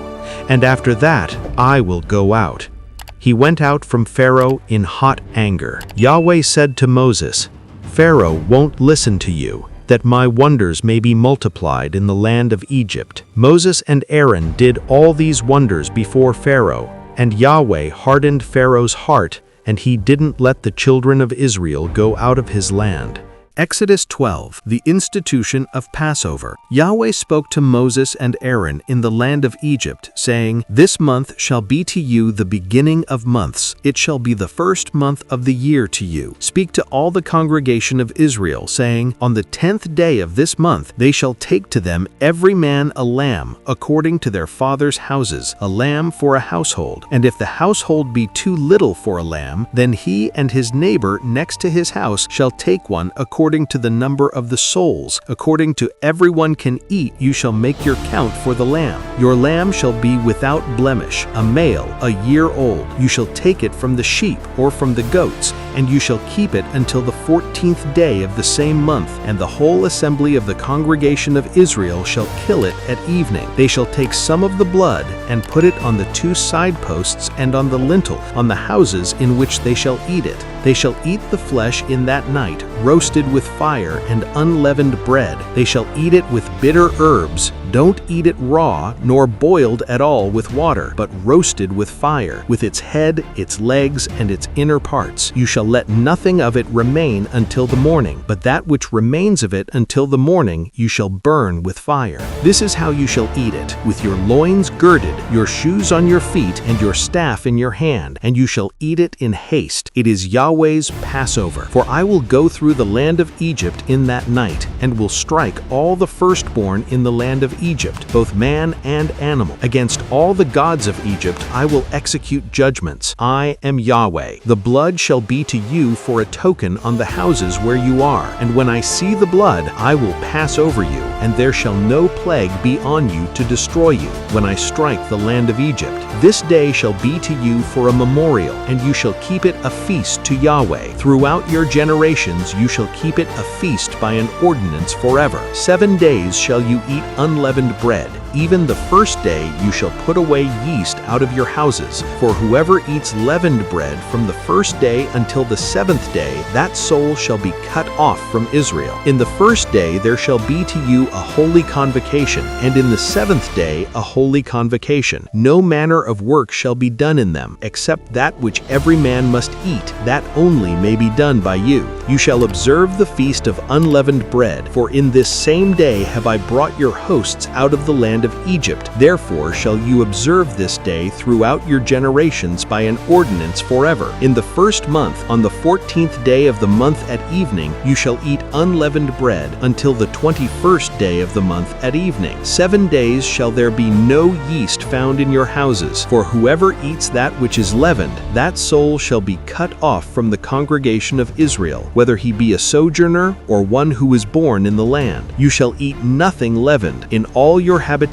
and after that I will go out.'" He went out from Pharaoh in hot anger. Yahweh said to Moses, "Pharaoh won't listen to you, that my wonders may be multiplied in the land of Egypt." Moses and Aaron did all these wonders before Pharaoh, and Yahweh hardened Pharaoh's heart, and he didn't let the children of Israel go out of his land. Exodus 12, the institution of Passover. Yahweh spoke to Moses and Aaron in the land of Egypt, saying, "This month shall be to you the beginning of months. It shall be the first month of the year to you. Speak to all the congregation of Israel, saying, On the 10th day of this month they shall take to them every man a lamb, according to their fathers' houses, a lamb for a household. And if the household be too little for a lamb, then he and his neighbor next to his house shall take one according to the number of the souls. According to everyone can eat, you shall make your count for the lamb. Your lamb shall be without blemish, a male, a year old. You shall take it from the sheep or from the goats, and you shall keep it until the 14th day of the same month, and the whole assembly of the congregation of Israel shall kill it at evening. They shall take some of the blood and put it on the two side posts and on the lintel, on the houses in which they shall eat it. They shall eat the flesh in that night, roasted with fire and unleavened bread. They shall eat it with bitter herbs. Don't eat it raw, nor boiled at all with water, but roasted with fire, with its head, its legs, and its inner parts. You shall let nothing of it remain until the morning, but that which remains of it until the morning you shall burn with fire. This is how you shall eat it, with your loins girded, your shoes on your feet, and your staff in your hand, and you shall eat it in haste. It is Yahweh's Passover. For I will go through the land of Egypt in that night, and will strike all the firstborn in the land of Egypt, both man and animal. Against all the gods of Egypt I will execute judgments. I am Yahweh. The blood shall be to you for a token on the houses where you are. And when I see the blood, I will pass over you, and there shall no plague be on you to destroy you, when I strike the land of Egypt. This day shall be to you for a memorial, and you shall keep it a feast to Yahweh. Throughout your generations you shall keep it a feast by an ordinance forever. 7 days shall you eat unleavened bread. Even the first day you shall put away yeast out of your houses. For whoever eats leavened bread from the first day until the 7th day, that soul shall be cut off from Israel. In the first day there shall be to you a holy convocation, and in the 7th day a holy convocation. No manner of work shall be done in them, except that which every man must eat, that only may be done by you. You shall observe the feast of unleavened bread, for in this same day have I brought your hosts out of the land of Egypt. Therefore shall you observe this day throughout your generations by an ordinance forever. In the first month, on the 14th day of the month at evening, you shall eat unleavened bread until the 21st day of the month at evening. 7 days shall there be no yeast found in your houses, for whoever eats that which is leavened, that soul shall be cut off from the congregation of Israel, whether he be a sojourner or one who is born in the land. You shall eat nothing leavened. In all your habitations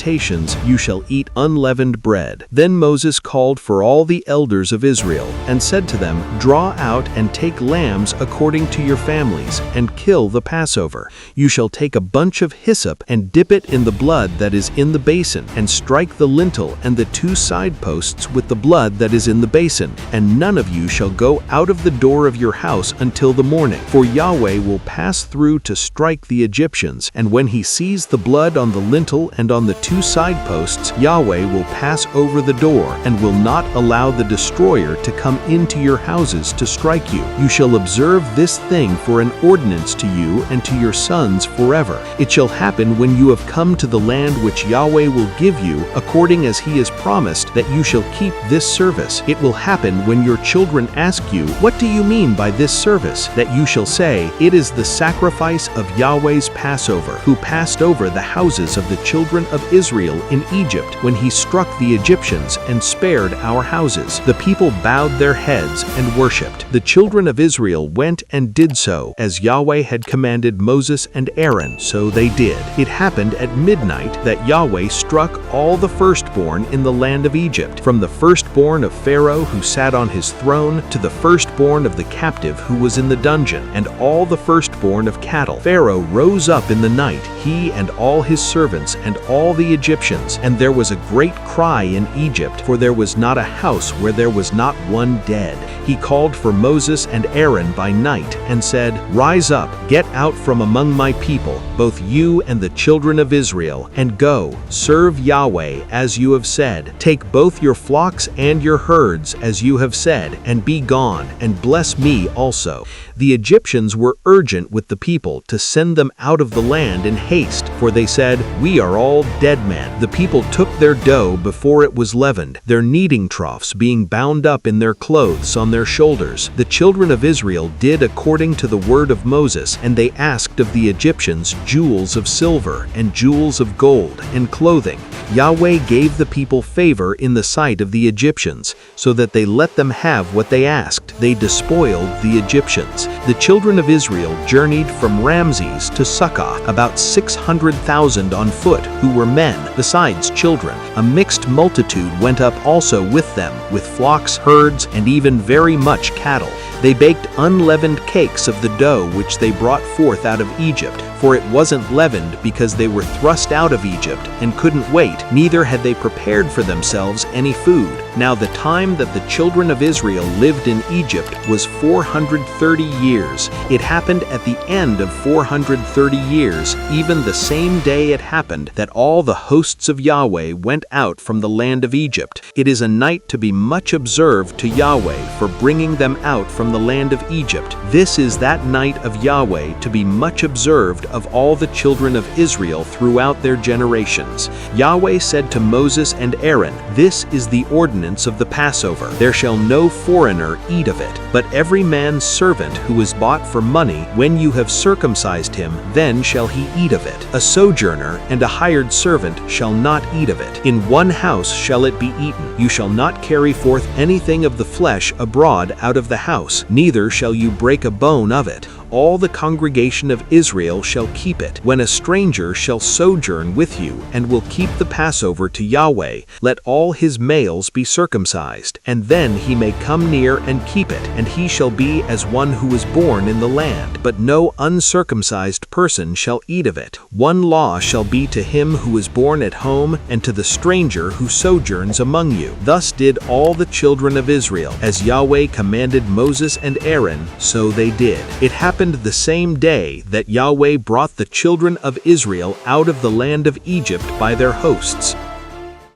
you shall eat unleavened bread. Then Moses called for all the elders of Israel, and said to them, Draw out and take lambs according to your families, and kill the Passover. You shall take a bunch of hyssop, and dip it in the blood that is in the basin, and strike the lintel and the two side posts with the blood that is in the basin. And none of you shall go out of the door of your house until the morning. For Yahweh will pass through to strike the Egyptians, and when he sees the blood on the lintel and on the two side posts, Yahweh will pass over the door, and will not allow the destroyer to come into your houses to strike you. You shall observe this thing for an ordinance to you and to your sons forever. It shall happen when you have come to the land which Yahweh will give you, according as he has promised, that you shall keep this service. It will happen when your children ask you, What do you mean by this service? That you shall say, It is the sacrifice of Yahweh's Passover, who passed over the houses of the children of Israel in Egypt when he struck the Egyptians and spared our houses. The people bowed their heads and worshipped. The children of Israel went and did so, as Yahweh had commanded Moses and Aaron, so they did. It happened at midnight that Yahweh struck all the firstborn in the land of Egypt, from the firstborn of Pharaoh who sat on his throne to the firstborn of the captive who was in the dungeon, and all the firstborn of cattle. Pharaoh rose up in the night, he and all his servants and all the Egyptians, and there was a great cry in Egypt, for there was not a house where there was not one dead. He called for Moses and Aaron by night and said, Rise up, get out from among my people, both you and the children of Israel, and go, serve Yahweh as you have said. Take both your flocks and your herds as you have said, and be gone, and bless me also. The Egyptians were urgent with the people to send them out of the land in haste, for they said, "We are all dead men." The people took their dough before it was leavened, their kneading troughs being bound up in their clothes on their shoulders. The children of Israel did according to the word of Moses, and they asked of the Egyptians jewels of silver and jewels of gold and clothing. Yahweh gave the people favor in the sight of the Egyptians, so that they let them have what they asked. They despoiled the Egyptians. The children of Israel journeyed from Ramses to Succoth, about 600,000 on foot, who were men, besides children. A mixed multitude went up also with them, with flocks, herds, and even very much cattle. They baked unleavened cakes of the dough which they brought forth out of Egypt, for it wasn't leavened because they were thrust out of Egypt and couldn't wait, neither had they prepared for themselves any food. Now the time that the children of Israel lived in Egypt was 430 years. It happened at the end of 430 years, even the same day it happened, that all the hosts of Yahweh went out from the land of Egypt. It is a night to be much observed to Yahweh for bringing them out from the land of Egypt. This is that night of Yahweh to be much observed of all the children of Israel throughout their generations. Yahweh said to Moses and Aaron, "This is the ordinance of the Passover. There shall no foreigner eat of it, but every man's servant who is bought for money, when you have circumcised him, then shall he eat of it. A sojourner and a hired servant shall not eat of it. In one house shall it be eaten. You shall not carry forth anything of the flesh abroad out of the house, neither shall you break a bone of it. All the congregation of Israel shall keep it. When a stranger shall sojourn with you, and will keep the Passover to Yahweh, let all his males be circumcised, and then he may come near and keep it, and he shall be as one who was born in the land. But no uncircumcised person shall eat of it. One law shall be to him who is born at home, and to the stranger who sojourns among you. Thus did all the children of Israel. As Yahweh commanded Moses and Aaron, so they did. It happened the same day that Yahweh brought the children of Israel out of the land of Egypt by their hosts.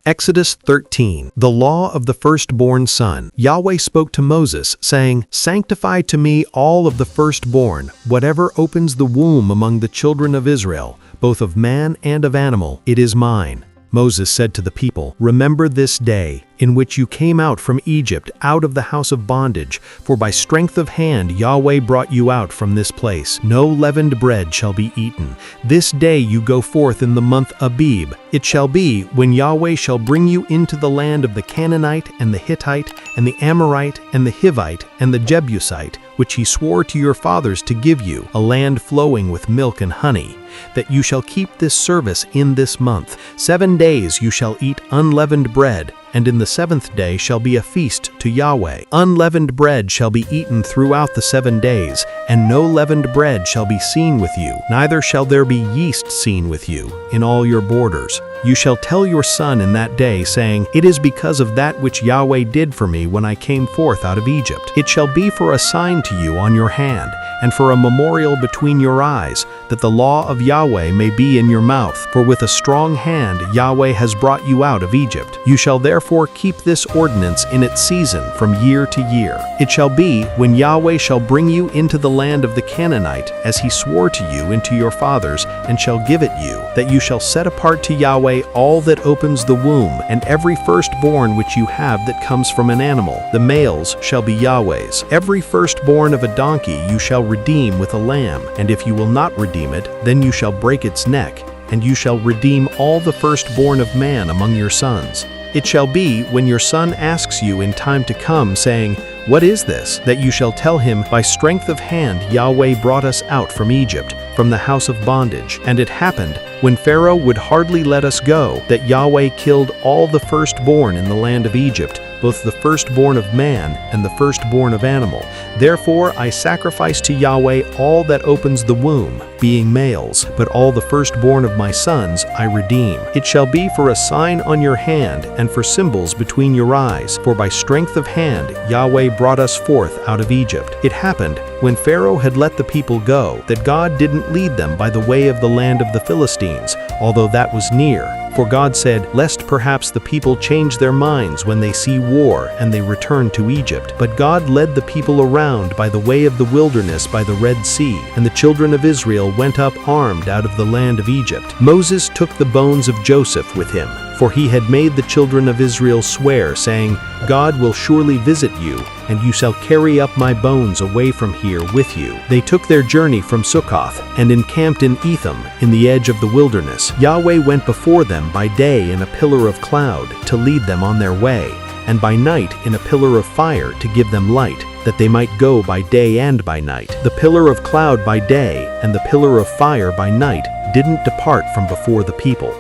Exodus 13. The law of the firstborn son. Yahweh spoke to Moses, saying, "Sanctify to me all of the firstborn, whatever opens the womb among the children of Israel, both of man and of animal, it is mine." Moses said to the people, "Remember this day, in which you came out from Egypt, out of the house of bondage, for by strength of hand Yahweh brought you out from this place. No leavened bread shall be eaten. This day you go forth in the month Abib. It shall be, when Yahweh shall bring you into the land of the Canaanite, and the Hittite, and the Amorite, and the Hivite, and the Jebusite, which he swore to your fathers to give you, a land flowing with milk and honey, that you shall keep this service in this month. 7 days you shall eat unleavened bread, and in the 7th day shall be a feast to Yahweh. Unleavened bread shall be eaten throughout the 7 days, and no leavened bread shall be seen with you, neither shall there be yeast seen with you in all your borders. You shall tell your son in that day, saying, It is because of that which Yahweh did for me when I came forth out of Egypt. It shall be for a sign to you on your hand, and for a memorial between your eyes, that the law of Yahweh may be in your mouth. For with a strong hand Yahweh has brought you out of Egypt. You shall therefore keep this ordinance in its season from year to year. It shall be, when Yahweh shall bring you into the land of the Canaanite, as he swore to you and to your fathers, and shall give it you, that you shall set apart to Yahweh all that opens the womb, and every firstborn which you have that comes from an animal. The males shall be Yahweh's. Every firstborn of a donkey you shall redeem with a lamb, and if you will not redeem it, then you shall break its neck, and you shall redeem all the firstborn of man among your sons. It shall be, when your son asks you in time to come, saying, What is this? That you shall tell him, By strength of hand Yahweh brought us out from Egypt, from the house of bondage. And it happened, when Pharaoh would hardly let us go, that Yahweh killed all the firstborn in the land of Egypt, both the firstborn of man and the firstborn of animal. Therefore I sacrifice to Yahweh all that opens the womb, being males, but all the firstborn of my sons I redeem. It shall be for a sign on your hand, and for symbols between your eyes, for by strength of hand Yahweh brought us forth out of Egypt. It happened, when Pharaoh had let the people go, that God didn't lead them by the way of the land of the Philistines, although that was near. For God said, lest perhaps the people change their minds when they see war and they return to Egypt. But God led the people around by the way of the wilderness by the Red Sea, and the children of Israel went up armed out of the land of Egypt. Moses took the bones of Joseph with him, for he had made the children of Israel swear, saying, God will surely visit you, and you shall carry up my bones away from here with you. They took their journey from Sukkoth and encamped in Etham, in the edge of the wilderness. Yahweh went before them by day in a pillar of cloud to lead them on their way, and by night in a pillar of fire to give them light, that they might go by day and by night. The pillar of cloud by day and the pillar of fire by night didn't depart from before the people.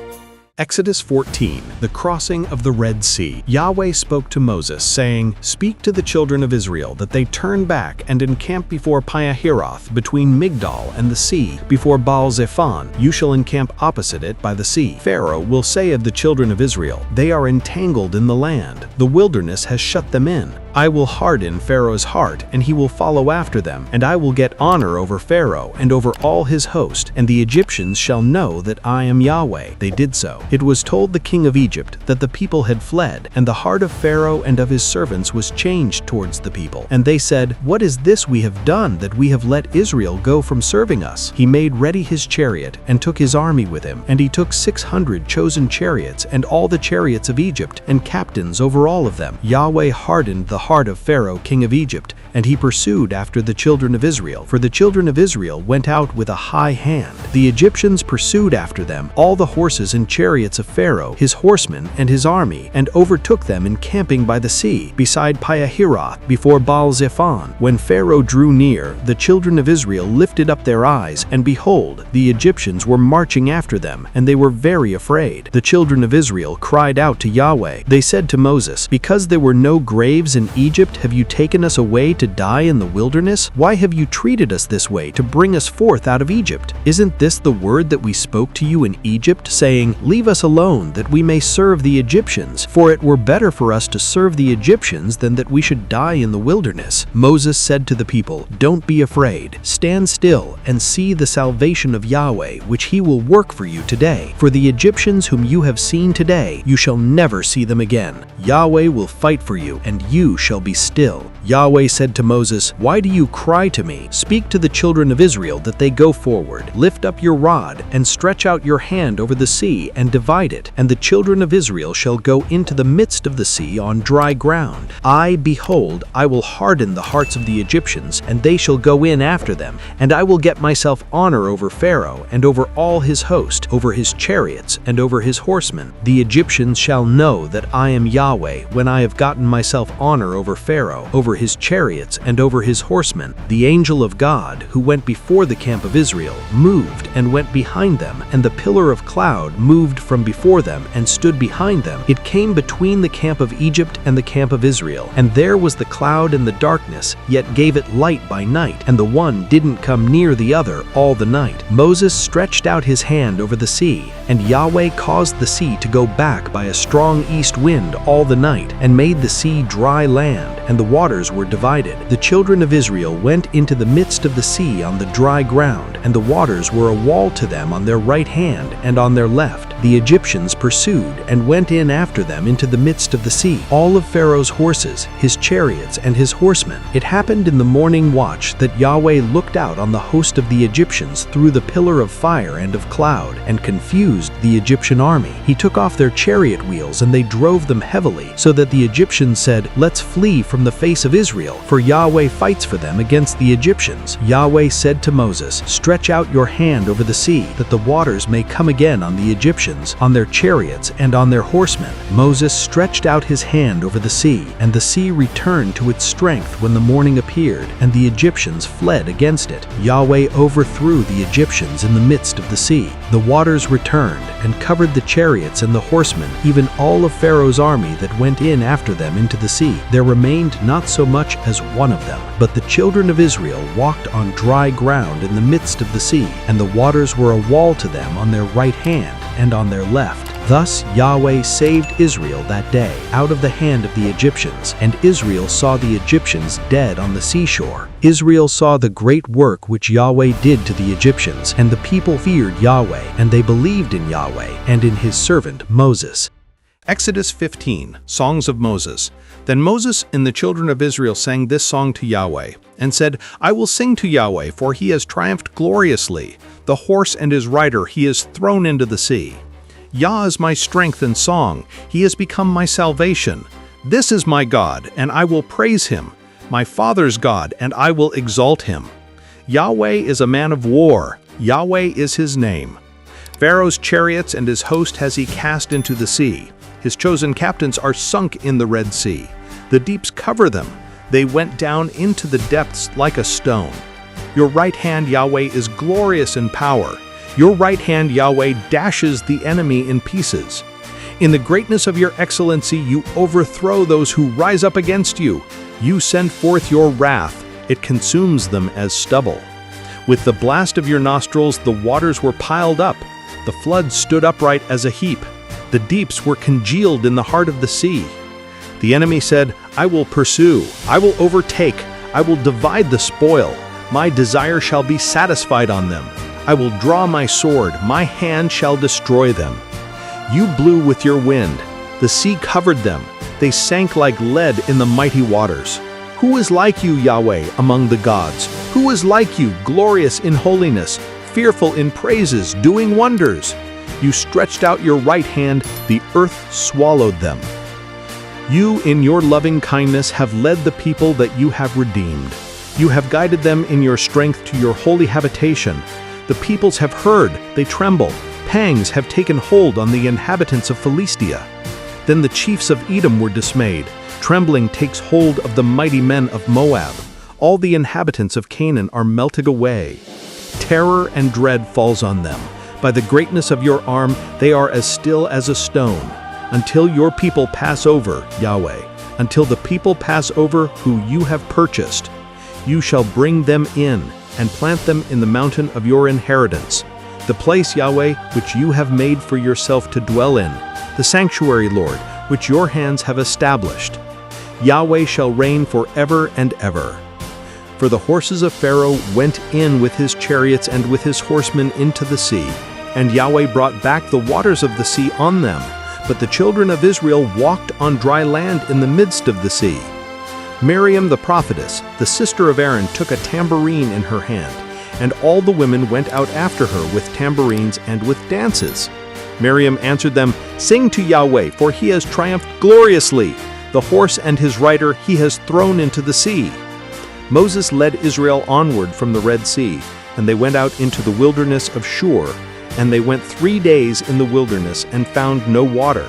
Exodus 14, the crossing of the Red Sea. Yahweh spoke to Moses, saying, Speak to the children of Israel that they turn back and encamp before Pihahiroth, between Migdol and the sea, before Baal-zephon. You shall encamp opposite it by the sea. Pharaoh will say of the children of Israel, They are entangled in the land. The wilderness has shut them in. I will harden Pharaoh's heart, and he will follow after them, and I will get honor over Pharaoh and over all his host, and the Egyptians shall know that I am Yahweh. They did so. It was told the king of Egypt that the people had fled, and the heart of Pharaoh and of his servants was changed towards the people. And they said, What is this we have done, that we have let Israel go from serving us? He made ready his chariot, and took his army with him, and he took 600 chosen chariots, and all the chariots of Egypt, and captains over all of them. Yahweh hardened the heart of Pharaoh king of Egypt, and he pursued after the children of Israel, for the children of Israel went out with a high hand. The Egyptians pursued after them all the horses and chariots of Pharaoh, his horsemen, and his army, and overtook them encamping by the sea, beside Pihahiroth, before Baal-zephon. When Pharaoh drew near, the children of Israel lifted up their eyes, and behold, the Egyptians were marching after them, and they were very afraid. The children of Israel cried out to Yahweh. They said to Moses, Because there were no graves in Egypt, have you taken us away to die in the wilderness? Why have you treated us this way to bring us forth out of Egypt? Isn't this the word that we spoke to you in Egypt, saying, Leave us alone, that we may serve the Egyptians? For it were better for us to serve the Egyptians than that we should die in the wilderness. Moses said to the people, Don't be afraid. Stand still and see the salvation of Yahweh, which he will work for you today. For the Egyptians whom you have seen today, you shall never see them again. Yahweh will fight for you, and you shall be still. Yahweh said to Moses, Why do you cry to me? Speak to the children of Israel that they go forward. Lift up your rod, and stretch out your hand over the sea, and divide it. And the children of Israel shall go into the midst of the sea on dry ground. Behold, I will harden the hearts of the Egyptians, and they shall go in after them. And I will get myself honor over Pharaoh, and over all his host, over his chariots, and over his horsemen. The Egyptians shall know that I am Yahweh, when I have gotten myself honor over Pharaoh, over his chariots, and over his horsemen. The angel of God, who went before the camp of Israel, moved and went behind them, and the pillar of cloud moved from before them and stood behind them. It came between the camp of Egypt and the camp of Israel, and there was the cloud and the darkness, yet gave it light by night, and the one didn't come near the other all the night. Moses stretched out his hand over the sea, and Yahweh caused the sea to go back by a strong east wind all the night, and made the sea dry land, and the waters were divided. The children of Israel went into the midst of the sea on the dry ground, and the waters were a wall to them on their right hand and on their left. The Egyptians pursued and went in after them into the midst of the sea, all of Pharaoh's horses, his chariots, and his horsemen. It happened in the morning watch that Yahweh looked out on the host of the Egyptians through the pillar of fire and of cloud, and confused the Egyptian army. He took off their chariot wheels, and they drove them heavily, so that the Egyptians said, Let's flee from the face of Israel, for Yahweh fights for them against the Egyptians. Yahweh said to Moses, Stretch out your hand over the sea, that the waters may come again on the Egyptians, on their chariots, and on their horsemen. Moses stretched out his hand over the sea, and the sea returned to its strength when the morning appeared, and the Egyptians fled against it. Yahweh overthrew the Egyptians in the midst of the sea. The waters returned, and covered the chariots and the horsemen, even all of Pharaoh's army that went in after them into the sea. There remained not so much as one of them. But the children of Israel walked on dry ground in the midst of the sea, and the waters were a wall to them on their right hand and on their left. Thus Yahweh saved Israel that day out of the hand of the Egyptians, and Israel saw the Egyptians dead on the seashore. Israel saw the great work which Yahweh did to the Egyptians, and the people feared Yahweh, and they believed in Yahweh and in his servant Moses. Exodus 15, Songs of Moses. Then Moses and the children of Israel sang this song to Yahweh, and said, I will sing to Yahweh, for he has triumphed gloriously. The horse and his rider he has thrown into the sea. Yah is my strength and song. He has become my salvation. This is my God, and I will praise him. My father's God, and I will exalt him. Yahweh is a man of war. Yahweh is his name. Pharaoh's chariots and his host has he cast into the sea. His chosen captains are sunk in the Red Sea. The deeps cover them. They went down into the depths like a stone. Your right hand, Yahweh, is glorious in power. Your right hand, Yahweh, dashes the enemy in pieces. In the greatness of your excellency, you overthrow those who rise up against you. You send forth your wrath. It consumes them as stubble. With the blast of your nostrils, the waters were piled up. The floods stood upright as a heap. The deeps were congealed in the heart of the sea. The enemy said, I will pursue, I will overtake, I will divide the spoil. My desire shall be satisfied on them. I will draw my sword, my hand shall destroy them. You blew with your wind. The sea covered them. They sank like lead in the mighty waters. Who is like you, Yahweh, among the gods? Who is like you, glorious in holiness, fearful in praises, doing wonders? You stretched out your right hand, the earth swallowed them. You, in your loving kindness, have led the people that you have redeemed. You have guided them in your strength to your holy habitation. The peoples have heard, they tremble. Pangs have taken hold on the inhabitants of Philistia. Then the chiefs of Edom were dismayed. Trembling takes hold of the mighty men of Moab. All the inhabitants of Canaan are melted away. Terror and dread falls on them. By the greatness of your arm, they are as still as a stone. Until your people pass over, Yahweh, until the people pass over who you have purchased, you shall bring them in and plant them in the mountain of your inheritance, the place, Yahweh, which you have made for yourself to dwell in, the sanctuary, Lord, which your hands have established. Yahweh shall reign forever and ever. For the horses of Pharaoh went in with his chariots and with his horsemen into the sea, and Yahweh brought back the waters of the sea on them, but the children of Israel walked on dry land in the midst of the sea. Miriam the prophetess, the sister of Aaron, took a tambourine in her hand, and all the women went out after her with tambourines and with dances. Miriam answered them, Sing to Yahweh, for he has triumphed gloriously. The horse and his rider he has thrown into the sea. Moses led Israel onward from the Red Sea, and they went out into the wilderness of Shur, and they went 3 days in the wilderness and found no water.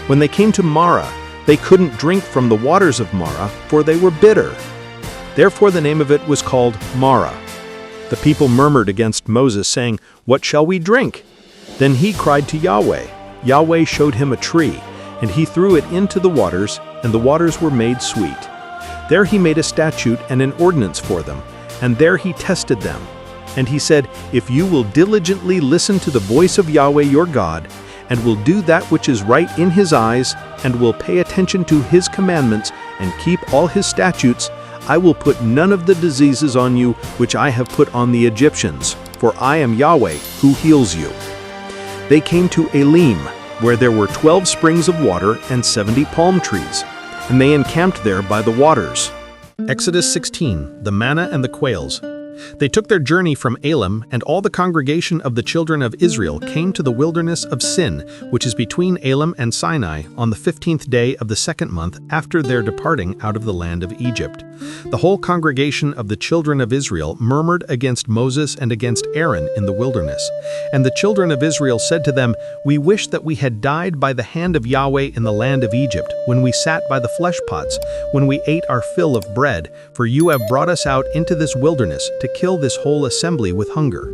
When they came to Marah, they couldn't drink from the waters of Marah, for they were bitter. Therefore the name of it was called Marah. The people murmured against Moses, saying, What shall we drink? Then he cried to Yahweh. Yahweh showed him a tree, and he threw it into the waters, and the waters were made sweet. There he made a statute and an ordinance for them, and there he tested them. And he said, If you will diligently listen to the voice of Yahweh your God, and will do that which is right in his eyes, and will pay attention to his commandments, and keep all his statutes, I will put none of the diseases on you which I have put on the Egyptians, for I am Yahweh who heals you. They came to Elim, where there were 12 springs of water and 70 palm trees, and they encamped there by the waters. Exodus 16, the manna and the quails. They took their journey from Elim, and all the congregation of the children of Israel came to the wilderness of Sin, which is between Elim and Sinai, on the 15th day of the 2nd month after their departing out of the land of Egypt. The whole congregation of the children of Israel murmured against Moses and against Aaron in the wilderness. And the children of Israel said to them, We wish that we had died by the hand of Yahweh in the land of Egypt, when we sat by the flesh pots, when we ate our fill of bread, for you have brought us out into this wilderness to kill this whole assembly with hunger.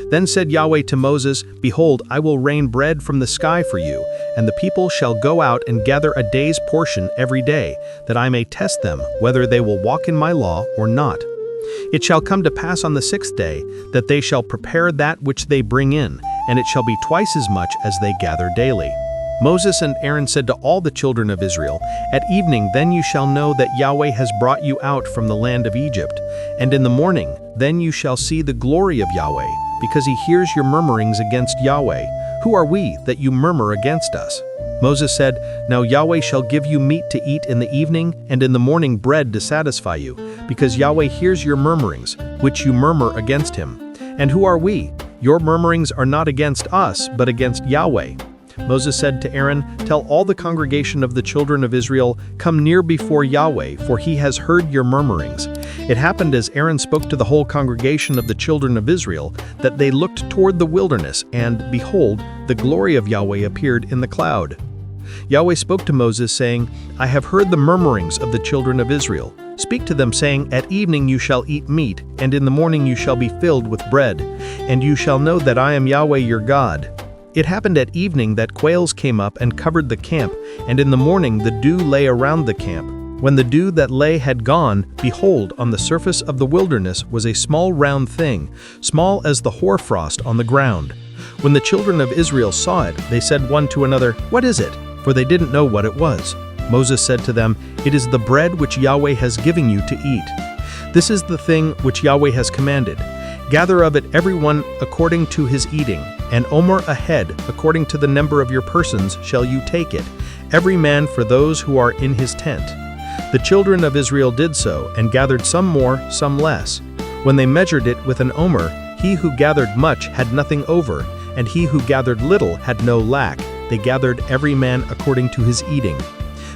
Then said Yahweh to Moses, Behold, I will rain bread from the sky for you, and the people shall go out and gather a day's portion every day, that I may test them, whether they will walk in my law or not. It shall come to pass on the 6th day, that they shall prepare that which they bring in, and it shall be twice as much as they gather daily. Moses and Aaron said to all the children of Israel, "At evening then you shall know that Yahweh has brought you out from the land of Egypt, and in the morning then you shall see the glory of Yahweh, because he hears your murmurings against Yahweh. Who are we that you murmur against us?" Moses said, "Now Yahweh shall give you meat to eat in the evening, and in the morning bread to satisfy you, because Yahweh hears your murmurings, which you murmur against him. And who are we? Your murmurings are not against us, but against Yahweh." Moses said to Aaron, "Tell all the congregation of the children of Israel, 'Come near before Yahweh, for he has heard your murmurings.'" It happened as Aaron spoke to the whole congregation of the children of Israel, that they looked toward the wilderness, and, behold, the glory of Yahweh appeared in the cloud. Yahweh spoke to Moses, saying, "I have heard the murmurings of the children of Israel. Speak to them, saying, 'At evening you shall eat meat, and in the morning you shall be filled with bread, and you shall know that I am Yahweh your God.'" It happened at evening that quails came up and covered the camp, and in the morning the dew lay around the camp. When the dew that lay had gone, behold, on the surface of the wilderness was a small round thing, small as the hoarfrost on the ground. When the children of Israel saw it, they said one to another, "What is it?" For they didn't know what it was. Moses said to them, "It is the bread which Yahweh has given you to eat. This is the thing which Yahweh has commanded. Gather of it every one according to his eating, an omer a head, according to the number of your persons shall you take it, every man for those who are in his tent." The children of Israel did so, and gathered some more, some less. When they measured it with an omer, he who gathered much had nothing over, and he who gathered little had no lack. They gathered every man according to his eating.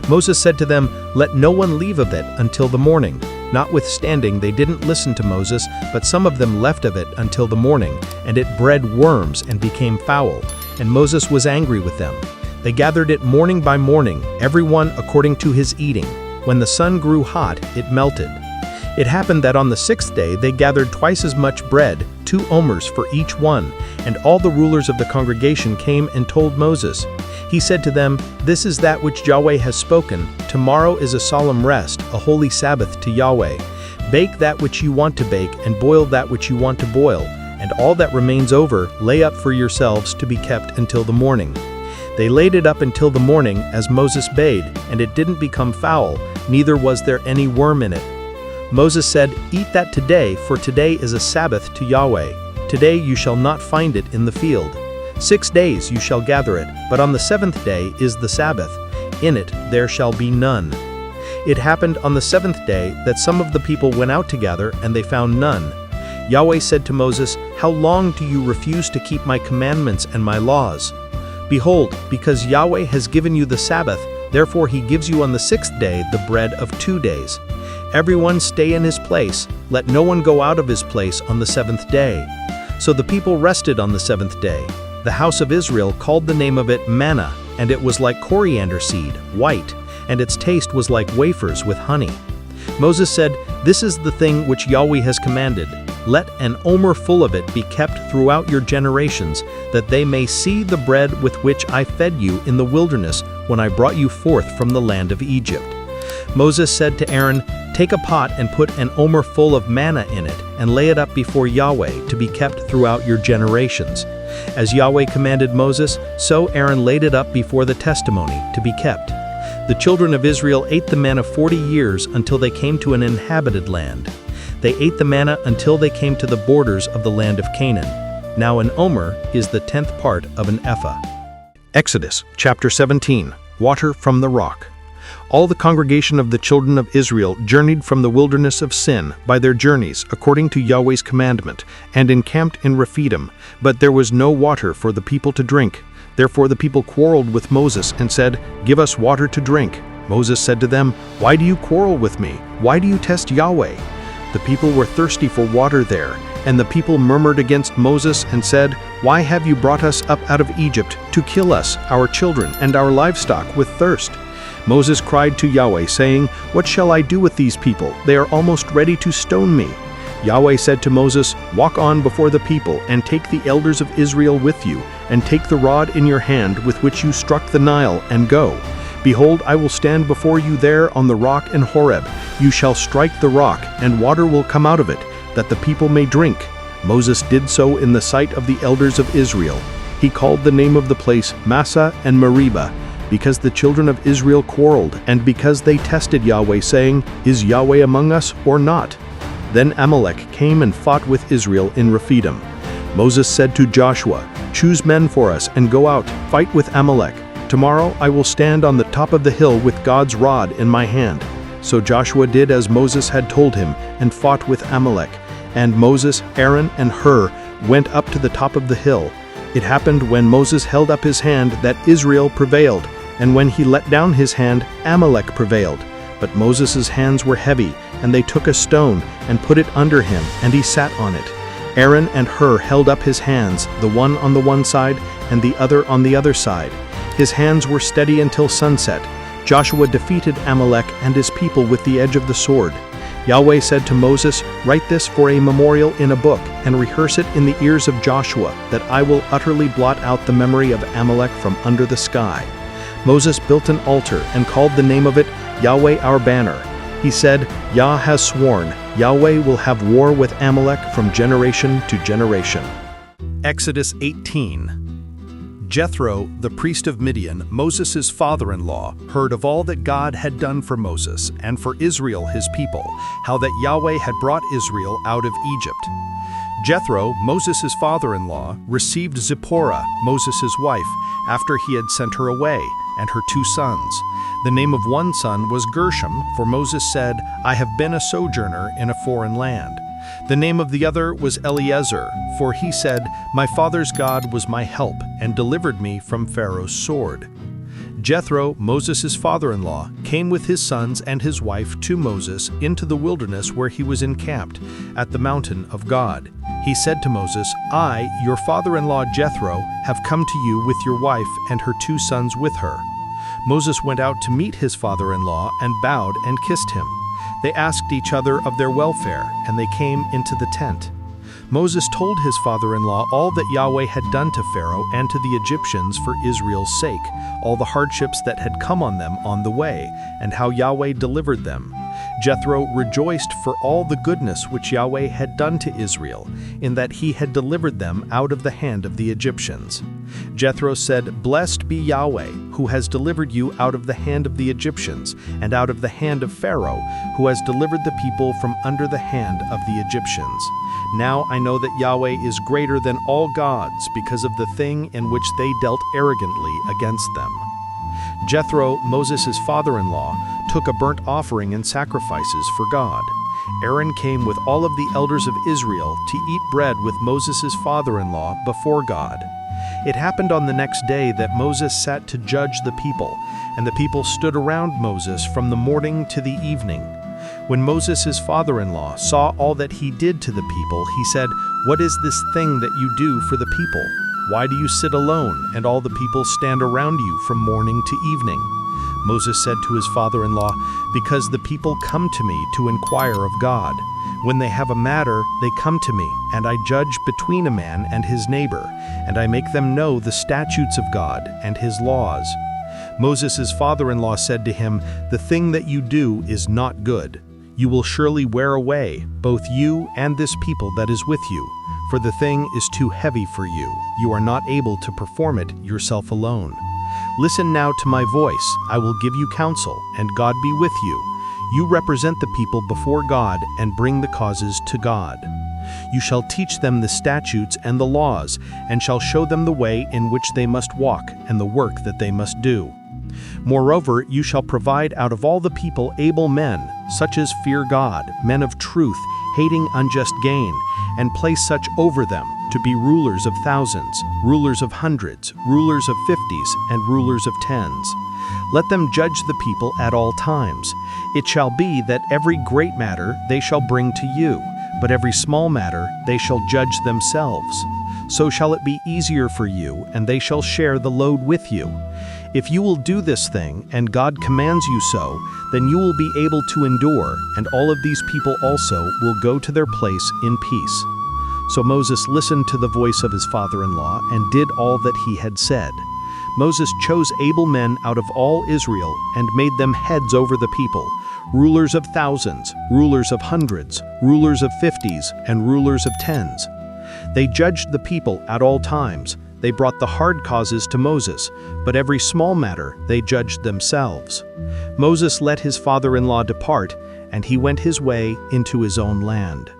Moses said to them, "Let no one leave of it until the morning." Notwithstanding, they didn't listen to Moses, but some of them left of it until the morning, and it bred worms and became foul. And Moses was angry with them. They gathered it morning by morning, every one according to his eating. When the sun grew hot, it melted. It happened that on the 6th day they gathered twice as much bread, 2 omers for each one, and all the rulers of the congregation came and told Moses. He said to them, "This is that which Yahweh has spoken. Tomorrow is a solemn rest, a holy Sabbath to Yahweh. Bake that which you want to bake, and boil that which you want to boil, and all that remains over lay up for yourselves to be kept until the morning." They laid it up until the morning, as Moses bade, and it didn't become foul, neither was there any worm in it. Moses said, "Eat that today, for today is a Sabbath to Yahweh. Today you shall not find it in the field. 6 days you shall gather it, but on the 7th day is the Sabbath. In it there shall be none." It happened on the 7th day that some of the people went out to gather, and they found none. Yahweh said to Moses, "How long do you refuse to keep my commandments and my laws? Behold, because Yahweh has given you the Sabbath, therefore he gives you on the 6th day the bread of 2 days. Everyone stay in his place, let no one go out of his place on the 7th day." So the people rested on the 7th day. The house of Israel called the name of it manna, and it was like coriander seed, white, and its taste was like wafers with honey. Moses said, "This is the thing which Yahweh has commanded. Let an omer full of it be kept throughout your generations, that they may see the bread with which I fed you in the wilderness when I brought you forth from the land of Egypt." Moses said to Aaron, "Take a pot and put an omer full of manna in it, and lay it up before Yahweh to be kept throughout your generations." As Yahweh commanded Moses, so Aaron laid it up before the testimony to be kept. The children of Israel ate the manna 40 years until they came to an inhabited land. They ate the manna until they came to the borders of the land of Canaan. Now an omer is the 10th part of an ephah. Exodus chapter 17. Water from the rock. All the congregation of the children of Israel journeyed from the wilderness of Sin by their journeys according to Yahweh's commandment, and encamped in Rephidim, but there was no water for the people to drink. Therefore the people quarreled with Moses and said, "Give us water to drink." Moses said to them, "Why do you quarrel with me? Why do you test Yahweh?" The people were thirsty for water there, and the people murmured against Moses and said, "Why have you brought us up out of Egypt to kill us, our children, and our livestock with thirst?" Moses cried to Yahweh, saying, "What shall I do with these people? They are almost ready to stone me." Yahweh said to Moses, "Walk on before the people, and take the elders of Israel with you, and take the rod in your hand with which you struck the Nile, and go. Behold, I will stand before you there on the rock in Horeb. You shall strike the rock, and water will come out of it, that the people may drink." Moses did so in the sight of the elders of Israel. He called the name of the place Massah and Meribah, because the children of Israel quarreled, and because they tested Yahweh, saying, "Is Yahweh among us or not?" Then Amalek came and fought with Israel in Rephidim. Moses said to Joshua, "Choose men for us and go out, fight with Amalek. Tomorrow I will stand on the top of the hill with God's rod in my hand." So Joshua did as Moses had told him and fought with Amalek. And Moses, Aaron, and Hur went up to the top of the hill. It happened when Moses held up his hand that Israel prevailed, and when he let down his hand, Amalek prevailed. But Moses' hands were heavy, and they took a stone and put it under him, and he sat on it. Aaron and Hur held up his hands, the one on the one side and the other on the other side. His hands were steady until sunset. Joshua defeated Amalek and his people with the edge of the sword. Yahweh said to Moses, "Write this for a memorial in a book, and rehearse it in the ears of Joshua, that I will utterly blot out the memory of Amalek from under the sky." Moses built an altar and called the name of it Yahweh our banner. He said, "Yah has sworn, Yahweh will have war with Amalek from generation to generation." Exodus 18. Jethro, the priest of Midian, Moses' father-in-law, heard of all that God had done for Moses and for Israel his people, how that Yahweh had brought Israel out of Egypt. Jethro, Moses' father-in-law, received Zipporah, Moses' wife, after he had sent her away, and her 2 sons. The name of one son was Gershom, for Moses said, "I have been a sojourner in a foreign land." The name of the other was Eliezer, for he said, "My father's God was my help and delivered me from Pharaoh's sword." Jethro, Moses' father-in-law, came with his sons and his wife to Moses into the wilderness where he was encamped, at the mountain of God. He said to Moses, "I, your father-in-law Jethro, have come to you with your wife and her 2 sons with her." Moses went out to meet his father-in-law and bowed and kissed him. They asked each other of their welfare, and they came into the tent. Moses told his father-in-law all that Yahweh had done to Pharaoh and to the Egyptians for Israel's sake, all the hardships that had come on them on the way, and how Yahweh delivered them. Jethro rejoiced for all the goodness which Yahweh had done to Israel, in that he had delivered them out of the hand of the Egyptians. Jethro said, "Blessed be Yahweh, who has delivered you out of the hand of the Egyptians, and out of the hand of Pharaoh, who has delivered the people from under the hand of the Egyptians. Now I know that Yahweh is greater than all gods because of the thing in which they dealt arrogantly against them." Jethro, Moses' father-in-law, took a burnt offering and sacrifices for God. Aaron came with all of the elders of Israel to eat bread with Moses' father-in-law before God. It happened on the next day that Moses sat to judge the people, and the people stood around Moses from the morning to the evening. When Moses' father-in-law saw all that he did to the people, he said, "What is this thing that you do for the people? Why do you sit alone, and all the people stand around you from morning to evening?" Moses said to his father-in-law, "Because the people come to me to inquire of God. When they have a matter, they come to me, and I judge between a man and his neighbor, and I make them know the statutes of God and his laws." Moses' father-in-law said to him, "The thing that you do is not good. You will surely wear away, both you and this people that is with you, for the thing is too heavy for you. You are not able to perform it yourself alone. Listen now to my voice. I will give you counsel, and God be with you. You represent the people before God and bring the causes to God. You shall teach them the statutes and the laws, and shall show them the way in which they must walk and the work that they must do. Moreover, you shall provide out of all the people able men, such as fear God, men of truth, hating unjust gain, and place such over them, to be rulers of thousands, rulers of hundreds, rulers of 50s, and rulers of 10s. Let them judge the people at all times. It shall be that every great matter they shall bring to you, but every small matter they shall judge themselves. So shall it be easier for you, and they shall share the load with you. If you will do this thing, and God commands you so, then you will be able to endure, and all of these people also will go to their place in peace." So Moses listened to the voice of his father-in-law and did all that he had said. Moses chose able men out of all Israel and made them heads over the people, rulers of thousands, rulers of hundreds, rulers of 50s, and rulers of 10s. They judged the people at all times. they brought the hard causes to Moses, but every small matter they judged themselves. Moses let his father-in-law depart, and he went his way into his own land.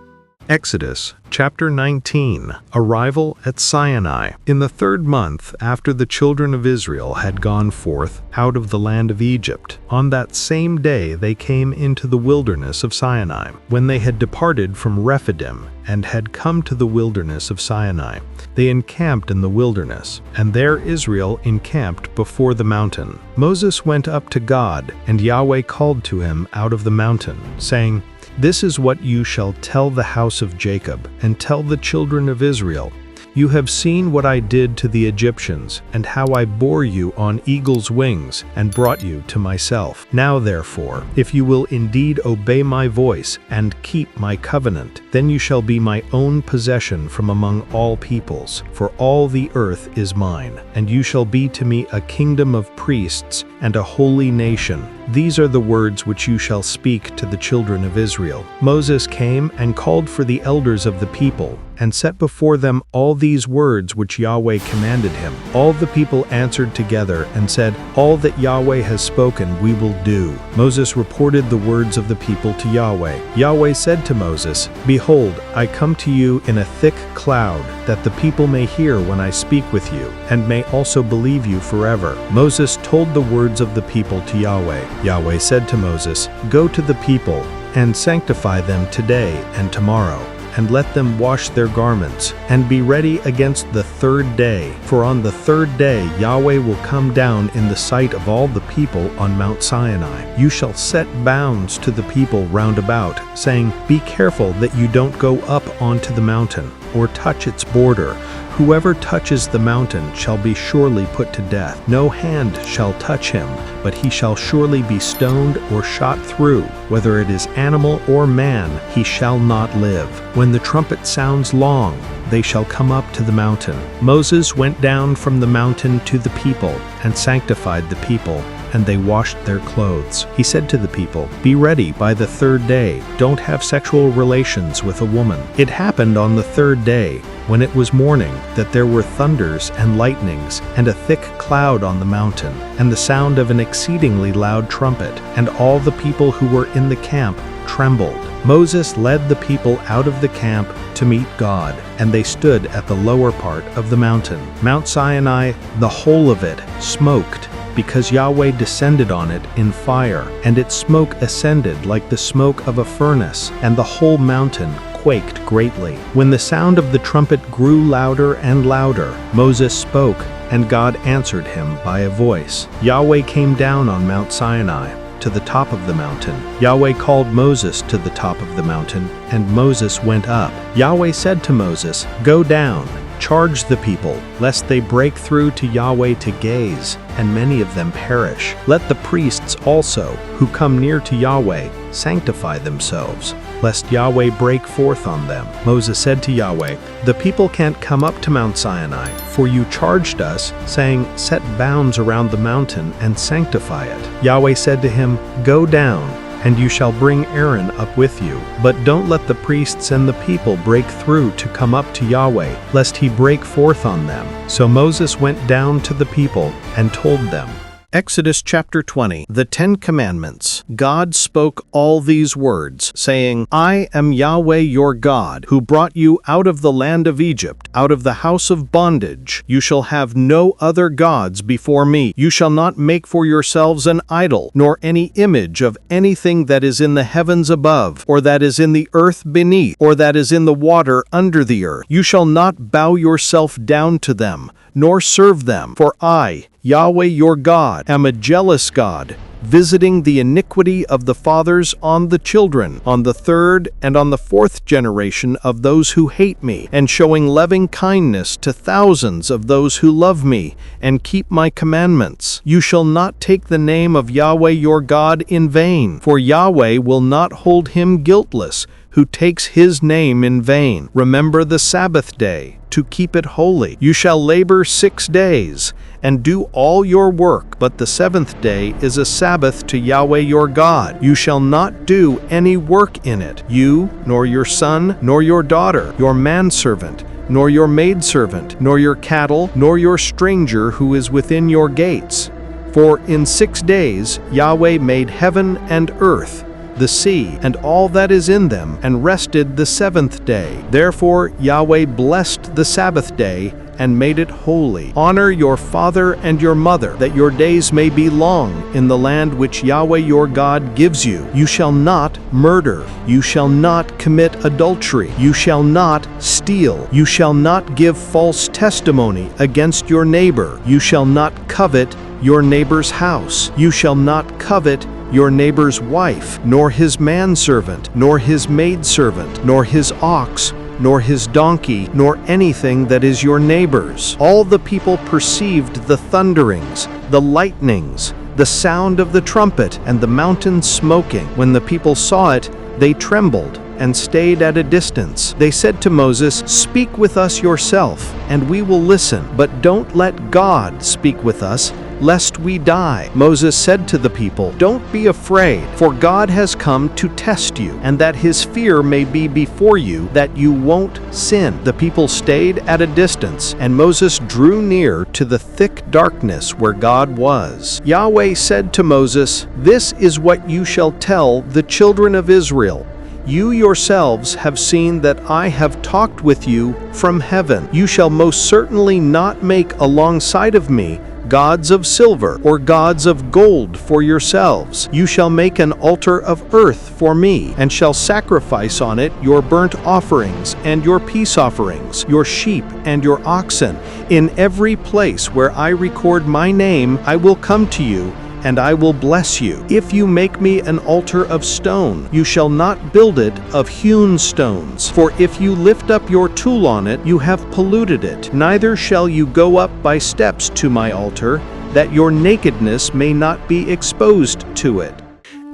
Exodus chapter 19. Arrival at Sinai. In the 3rd month after the children of Israel had gone forth out of the land of Egypt, on that same day they came into the wilderness of Sinai. When they had departed from Rephidim and had come to the wilderness of Sinai, they encamped in the wilderness, and there Israel encamped before the mountain. Moses went up to God, and Yahweh called to him out of the mountain, saying, "This is what you shall tell the house of Jacob, and tell the children of Israel. You have seen what I did to the Egyptians, and how I bore you on eagle's wings, and brought you to myself. Now therefore, if you will indeed obey my voice, and keep my covenant, then you shall be my own possession from among all peoples, for all the earth is mine, and you shall be to me a kingdom of priests, and a holy nation. These are the words which you shall speak to the children of Israel." Moses came and called for the elders of the people, and set before them all these words which Yahweh commanded him. All the people answered together and said, "All that Yahweh has spoken we will do." Moses reported the words of the people to Yahweh. Yahweh said to Moses, "Behold, I come to you in a thick cloud, that the people may hear when I speak with you, and may also believe you forever." Moses told the words of the people to Yahweh. Yahweh said to Moses, "Go to the people, and sanctify them today and tomorrow, and let them wash their garments, and be ready against the 3rd day. For on the 3rd day Yahweh will come down in the sight of all the people on Mount Sinai. You shall set bounds to the people round about, saying, Be careful that you don't go up onto the mountain, or touch its border. Whoever touches the mountain shall be surely put to death. No hand shall touch him, but he shall surely be stoned or shot through. Whether it is animal or man, he shall not live. When the trumpet sounds long, they shall come up to the mountain." Moses went down from the mountain to the people, and sanctified the people, and they washed their clothes. He said to the people, "Be ready by the 3rd day. Don't have sexual relations with a woman." It happened on the 3rd day, when it was morning, that there were thunders and lightnings, and a thick cloud on the mountain, and the sound of an exceedingly loud trumpet, and all the people who were in the camp trembled. Moses led the people out of the camp to meet God, and they stood at the lower part of the mountain. Mount Sinai, the whole of it, smoked, because Yahweh descended on it in fire, and its smoke ascended like the smoke of a furnace, and the whole mountain quaked greatly. When the sound of the trumpet grew louder and louder, Moses spoke, and God answered him by a voice. Yahweh came down on Mount Sinai, to the top of the mountain. Yahweh called Moses to the top of the mountain, and Moses went up. Yahweh said to Moses, "Go down, charge the people, lest they break through to Yahweh to gaze, and many of them perish. Let the priests also, who come near to Yahweh, sanctify themselves, lest Yahweh break forth on them." Moses said to Yahweh, "The people can't come up to Mount Sinai, for you charged us, saying, 'Set bounds around the mountain and sanctify it.'" Yahweh said to him, "Go down, and you shall bring Aaron up with you. But don't let the priests and the people break through to come up to Yahweh, lest he break forth on them." So Moses went down to the people and told them. Exodus chapter 20. The 10 Commandments. God spoke all these words, saying, "I am Yahweh your God, who brought you out of the land of Egypt, out of the house of bondage. You shall have no other gods before me. You shall not make for yourselves an idol, nor any image of anything that is in the heavens above, or that is in the earth beneath, or that is in the water under the earth. You shall not bow yourself down to them, nor serve them. For I, Yahweh your God, am a jealous God, visiting the iniquity of the fathers on the children, on the 3rd and on the 4th generation of those who hate me, and showing loving kindness to thousands of those who love me and keep my commandments. You shall not take the name of Yahweh your God in vain, for Yahweh will not hold him guiltless who takes his name in vain. Remember the Sabbath day, to keep it holy. You shall labor 6 days, and do all your work, but the 7th day is a Sabbath to Yahweh your God. You shall not do any work in it, you, nor your son, nor your daughter, your manservant, nor your maidservant, nor your cattle, nor your stranger who is within your gates. For in 6 days Yahweh made heaven and earth, the sea, and all that is in them, and rested the 7th day. Therefore Yahweh blessed the Sabbath day and made it holy. Honor your father and your mother, that your days may be long in the land which Yahweh your God gives you. You shall not murder. You shall not commit adultery. You shall not steal. You shall not give false testimony against your neighbor. You shall not covet your neighbor's house. You shall not covet your neighbor's wife, nor his manservant, nor his maidservant, nor his ox, nor his donkey, nor anything that is your neighbor's. All the people perceived the thunderings, the lightnings, the sound of the trumpet, and the mountain smoking. When the people saw it, they trembled and stayed at a distance. They said to Moses, "Speak with us yourself, and we will listen, but don't let God speak with us, lest we die." Moses said to the people, "Don't be afraid, for God has come to test you, and that his fear may be before you, that you won't sin." The people stayed at a distance, and Moses drew near to the thick darkness where God was. Yahweh said to Moses, "This is what you shall tell the children of Israel. You yourselves have seen that I have talked with you from heaven. You shall most certainly not make alongside of me gods of silver or gods of gold for yourselves. You shall make an altar of earth for me, and shall sacrifice on it your burnt offerings and your peace offerings, your sheep and your oxen. In every place where I record my name, I will come to you, and I will bless you. If you make me an altar of stone, you shall not build it of hewn stones. For if you lift up your tool on it, you have polluted it. Neither shall you go up by steps to my altar, that your nakedness may not be exposed to it."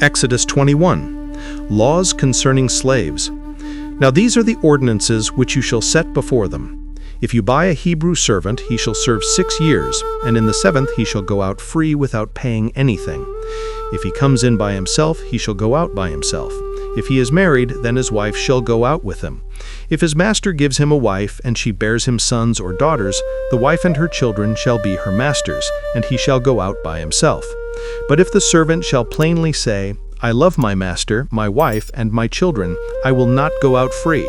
Exodus 21. Laws concerning slaves. Now these are the ordinances which you shall set before them. If you buy a Hebrew servant, he shall serve 6 years, and in the 7th he shall go out free without paying anything. If he comes in by himself, he shall go out by himself. If he is married, then his wife shall go out with him. If his master gives him a wife, and she bears him sons or daughters, the wife and her children shall be her master's, and he shall go out by himself. But if the servant shall plainly say, "I love my master, my wife, and my children, I will not go out free,"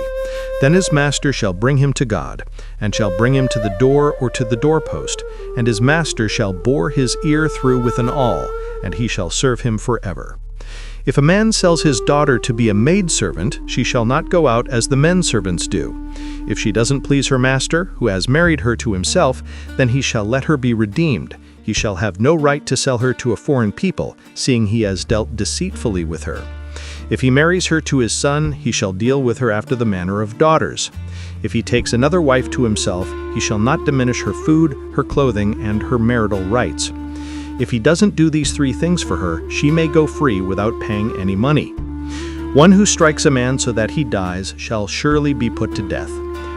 then his master shall bring him to God, and shall bring him to the door or to the doorpost, and his master shall bore his ear through with an awl, and he shall serve him forever. If a man sells his daughter to be a maidservant, she shall not go out as the men servants do. If she doesn't please her master, who has married her to himself, then he shall let her be redeemed. He shall have no right to sell her to a foreign people, seeing he has dealt deceitfully with her. If he marries her to his son, he shall deal with her after the manner of daughters. If he takes another wife to himself, he shall not diminish her food, her clothing, and her marital rights. If he doesn't do these 3 things for her, she may go free without paying any money. One who strikes a man so that he dies shall surely be put to death,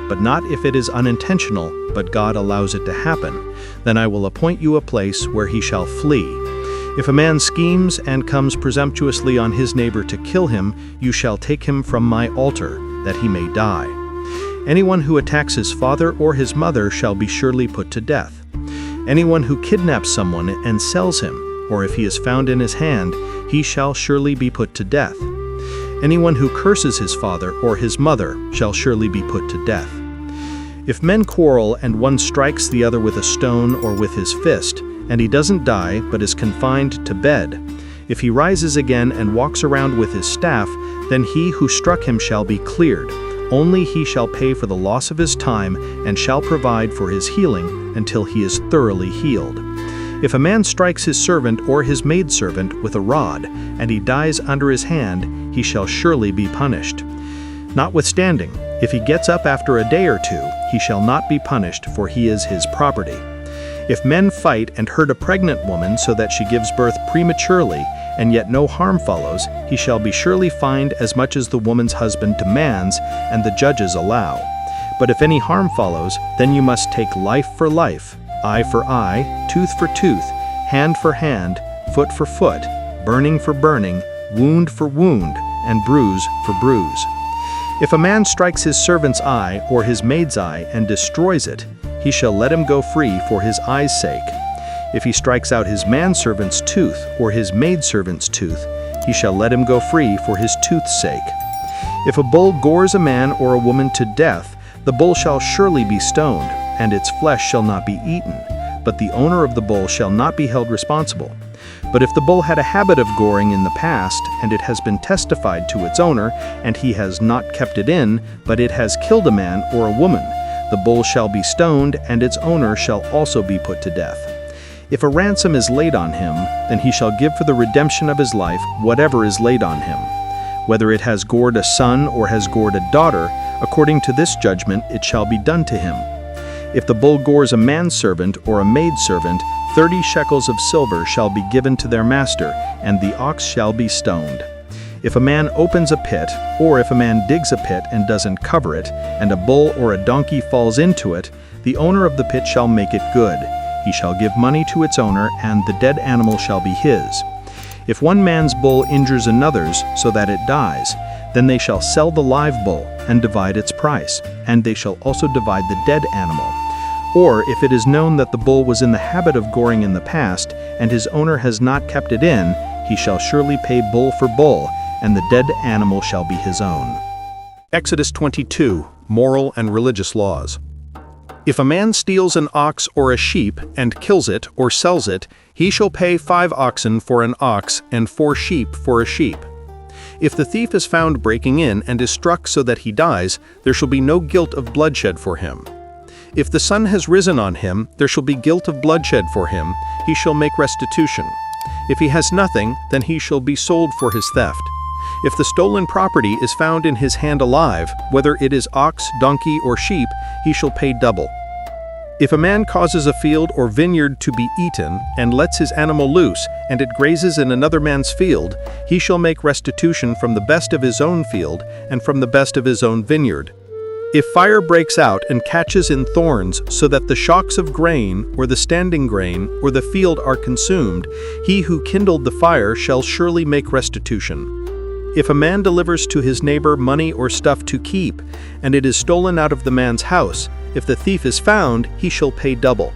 but not if it is unintentional, but God allows it to happen. Then I will appoint you a place where he shall flee. If a man schemes and comes presumptuously on his neighbor to kill him, you shall take him from my altar, that he may die. Anyone who attacks his father or his mother shall be surely put to death. Anyone who kidnaps someone and sells him, or if he is found in his hand, he shall surely be put to death. Anyone who curses his father or his mother shall surely be put to death. If men quarrel and one strikes the other with a stone or with his fist, and he doesn't die but is confined to bed, if he rises again and walks around with his staff, then he who struck him shall be cleared. Only he shall pay for the loss of his time and shall provide for his healing until he is thoroughly healed. If a man strikes his servant or his maidservant with a rod, and he dies under his hand, he shall surely be punished. Notwithstanding, if he gets up after a day or 2, he shall not be punished, for he is his property. If men fight and hurt a pregnant woman so that she gives birth prematurely, and yet no harm follows, he shall be surely fined as much as the woman's husband demands and the judges allow. But if any harm follows, then you must take life for life, eye for eye, tooth for tooth, hand for hand, foot for foot, burning for burning, wound for wound, and bruise for bruise. If a man strikes his servant's eye or his maid's eye and destroys it, he shall let him go free for his eye's sake. If he strikes out his manservant's tooth or his maidservant's tooth, he shall let him go free for his tooth's sake. If a bull gores a man or a woman to death, the bull shall surely be stoned, and its flesh shall not be eaten, but the owner of the bull shall not be held responsible. But if the bull had a habit of goring in the past, and it has been testified to its owner, and he has not kept it in, but it has killed a man or a woman, the bull shall be stoned, and its owner shall also be put to death. If a ransom is laid on him, then he shall give for the redemption of his life whatever is laid on him. Whether it has gored a son or has gored a daughter, according to this judgment it shall be done to him. If the bull gores a manservant or a maidservant, 30 shekels of silver shall be given to their master, and the ox shall be stoned. If a man opens a pit, or if a man digs a pit and doesn't cover it, and a bull or a donkey falls into it, the owner of the pit shall make it good. He shall give money to its owner, and the dead animal shall be his. If one man's bull injures another's so that it dies, then they shall sell the live bull and divide its price, and they shall also divide the dead animal. Or if it is known that the bull was in the habit of goring in the past, and his owner has not kept it in, he shall surely pay bull for bull, and the dead animal shall be his own. Exodus 22, Moral and Religious Laws. If a man steals an ox or a sheep and kills it or sells it, he shall pay 5 oxen for an ox and 4 sheep for a sheep. If the thief is found breaking in and is struck so that he dies, there shall be no guilt of bloodshed for him. If the sun has risen on him, there shall be guilt of bloodshed for him, he shall make restitution. If he has nothing, then he shall be sold for his theft. If the stolen property is found in his hand alive, whether it is ox, donkey, or sheep, he shall pay double. If a man causes a field or vineyard to be eaten, and lets his animal loose, and it grazes in another man's field, he shall make restitution from the best of his own field, and from the best of his own vineyard. If fire breaks out and catches in thorns, so that the shocks of grain, or the standing grain, or the field are consumed, he who kindled the fire shall surely make restitution. If a man delivers to his neighbor money or stuff to keep, and it is stolen out of the man's house, if the thief is found, he shall pay double.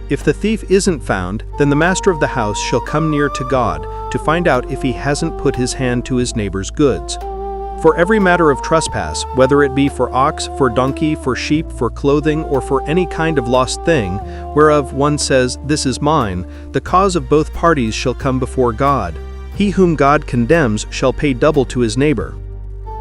If the thief isn't found, then the master of the house shall come near to God to find out if he hasn't put his hand to his neighbor's goods. For every matter of trespass, whether it be for ox, for donkey, for sheep, for clothing, or for any kind of lost thing, whereof one says, "This is mine," the cause of both parties shall come before God. He whom God condemns shall pay double to his neighbor.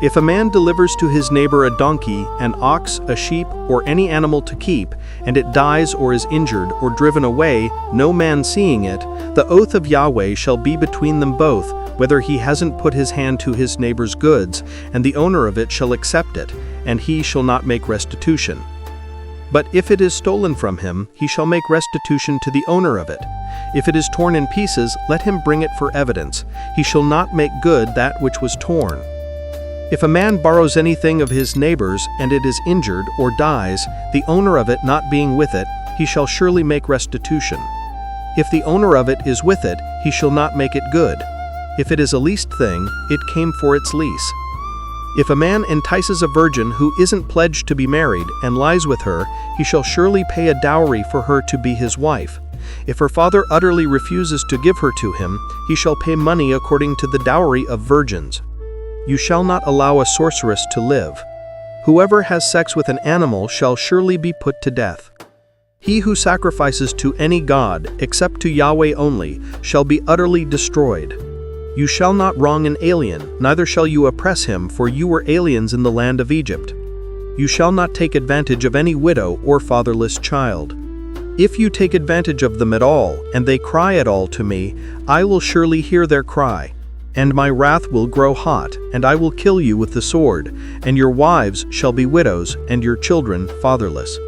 If a man delivers to his neighbor a donkey, an ox, a sheep, or any animal to keep, and it dies or is injured or driven away, no man seeing it, the oath of Yahweh shall be between them both, whether he hasn't put his hand to his neighbor's goods, and the owner of it shall accept it, and he shall not make restitution. But if it is stolen from him, he shall make restitution to the owner of it. If it is torn in pieces, let him bring it for evidence. He shall not make good that which was torn. If a man borrows anything of his neighbor's, and it is injured or dies, the owner of it not being with it, he shall surely make restitution. If the owner of it is with it, he shall not make it good. If it is a leased thing, it came for its lease. If a man entices a virgin who isn't pledged to be married and lies with her, he shall surely pay a dowry for her to be his wife. If her father utterly refuses to give her to him, he shall pay money according to the dowry of virgins. You shall not allow a sorceress to live. Whoever has sex with an animal shall surely be put to death. He who sacrifices to any god, except to Yahweh only, shall be utterly destroyed. You shall not wrong an alien, neither shall you oppress him, for you were aliens in the land of Egypt. You shall not take advantage of any widow or fatherless child. If you take advantage of them at all, and they cry at all to me, I will surely hear their cry. And my wrath will grow hot, and I will kill you with the sword, and your wives shall be widows, and your children fatherless.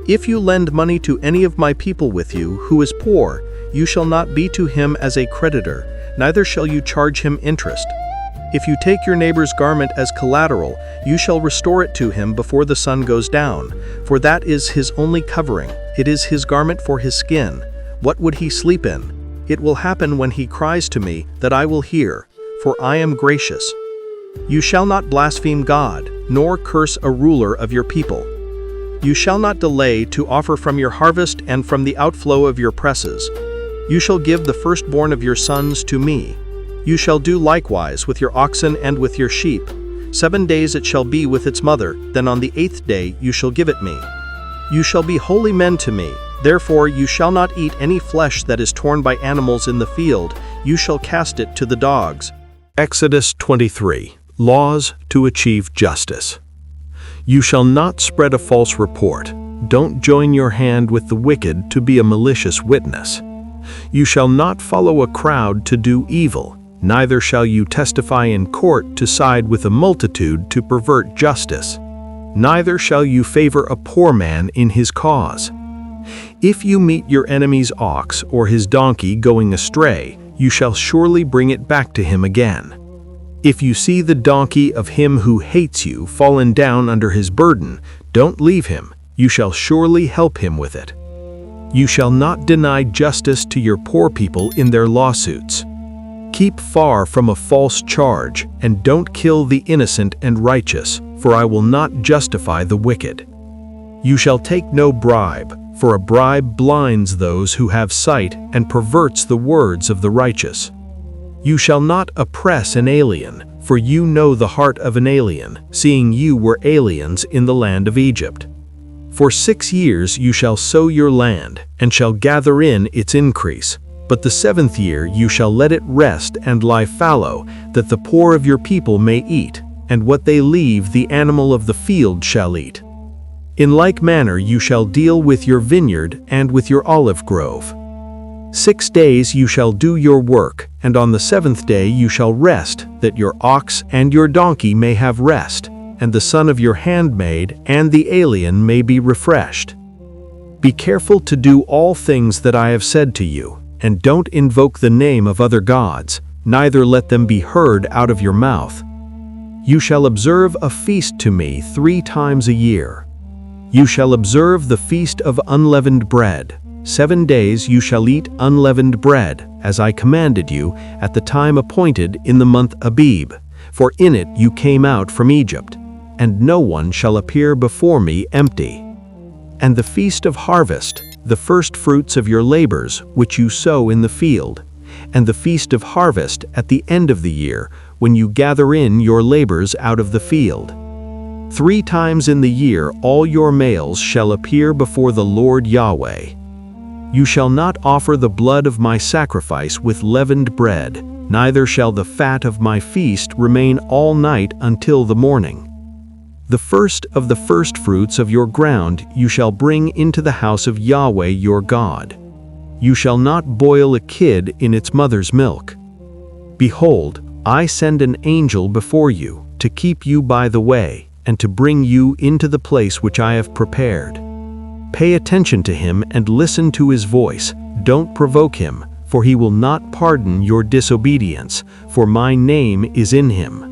If you lend money to any of my people with you, who is poor, you shall not be to him as a creditor, neither shall you charge him interest. If you take your neighbor's garment as collateral, you shall restore it to him before the sun goes down, for that is his only covering, it is his garment for his skin. What would he sleep in? It will happen when he cries to me that I will hear, for I am gracious. You shall not blaspheme God, nor curse a ruler of your people. You shall not delay to offer from your harvest and from the outflow of your presses. You shall give the firstborn of your sons to me. You shall do likewise with your oxen and with your sheep. 7 days it shall be with its mother, then on the 8th day you shall give it me. You shall be holy men to me. Therefore you shall not eat any flesh that is torn by animals in the field. You shall cast it to the dogs. Exodus 23. Laws to achieve justice. You shall not spread a false report. Don't join your hand with the wicked to be a malicious witness. You shall not follow a crowd to do evil, neither shall you testify in court to side with a multitude to pervert justice. Neither shall you favor a poor man in his cause. If you meet your enemy's ox or his donkey going astray, you shall surely bring it back to him again. If you see the donkey of him who hates you fallen down under his burden, don't leave him, you shall surely help him with it. You shall not deny justice to your poor people in their lawsuits. Keep far from a false charge, and don't kill the innocent and righteous, for I will not justify the wicked. You shall take no bribe, for a bribe blinds those who have sight and perverts the words of the righteous. You shall not oppress an alien, for you know the heart of an alien, seeing you were aliens in the land of Egypt. For 6 years you shall sow your land, and shall gather in its increase. But the 7th year you shall let it rest and lie fallow, that the poor of your people may eat, and what they leave the animal of the field shall eat. In like manner you shall deal with your vineyard and with your olive grove. 6 days you shall do your work, and on the 7th day you shall rest, that your ox and your donkey may have rest, and the son of your handmaid and the alien may be refreshed. Be careful to do all things that I have said to you, and don't invoke the name of other gods, neither let them be heard out of your mouth. You shall observe a feast to me 3 times a year. You shall observe the feast of unleavened bread. 7 days you shall eat unleavened bread, as I commanded you, at the time appointed in the month Abib, for in it you came out from Egypt, and no one shall appear before me empty. And the feast of harvest, the first fruits of your labors, which you sow in the field, and the feast of harvest at the end of the year, when you gather in your labors out of the field. 3 times in the year all your males shall appear before the Lord Yahweh. You shall not offer the blood of my sacrifice with leavened bread, neither shall the fat of my feast remain all night until the morning. The first of the firstfruits of your ground you shall bring into the house of Yahweh your God. You shall not boil a kid in its mother's milk. Behold, I send an angel before you, to keep you by the way, and to bring you into the place which I have prepared. Pay attention to him and listen to his voice. Don't provoke him, for he will not pardon your disobedience, for my name is in him.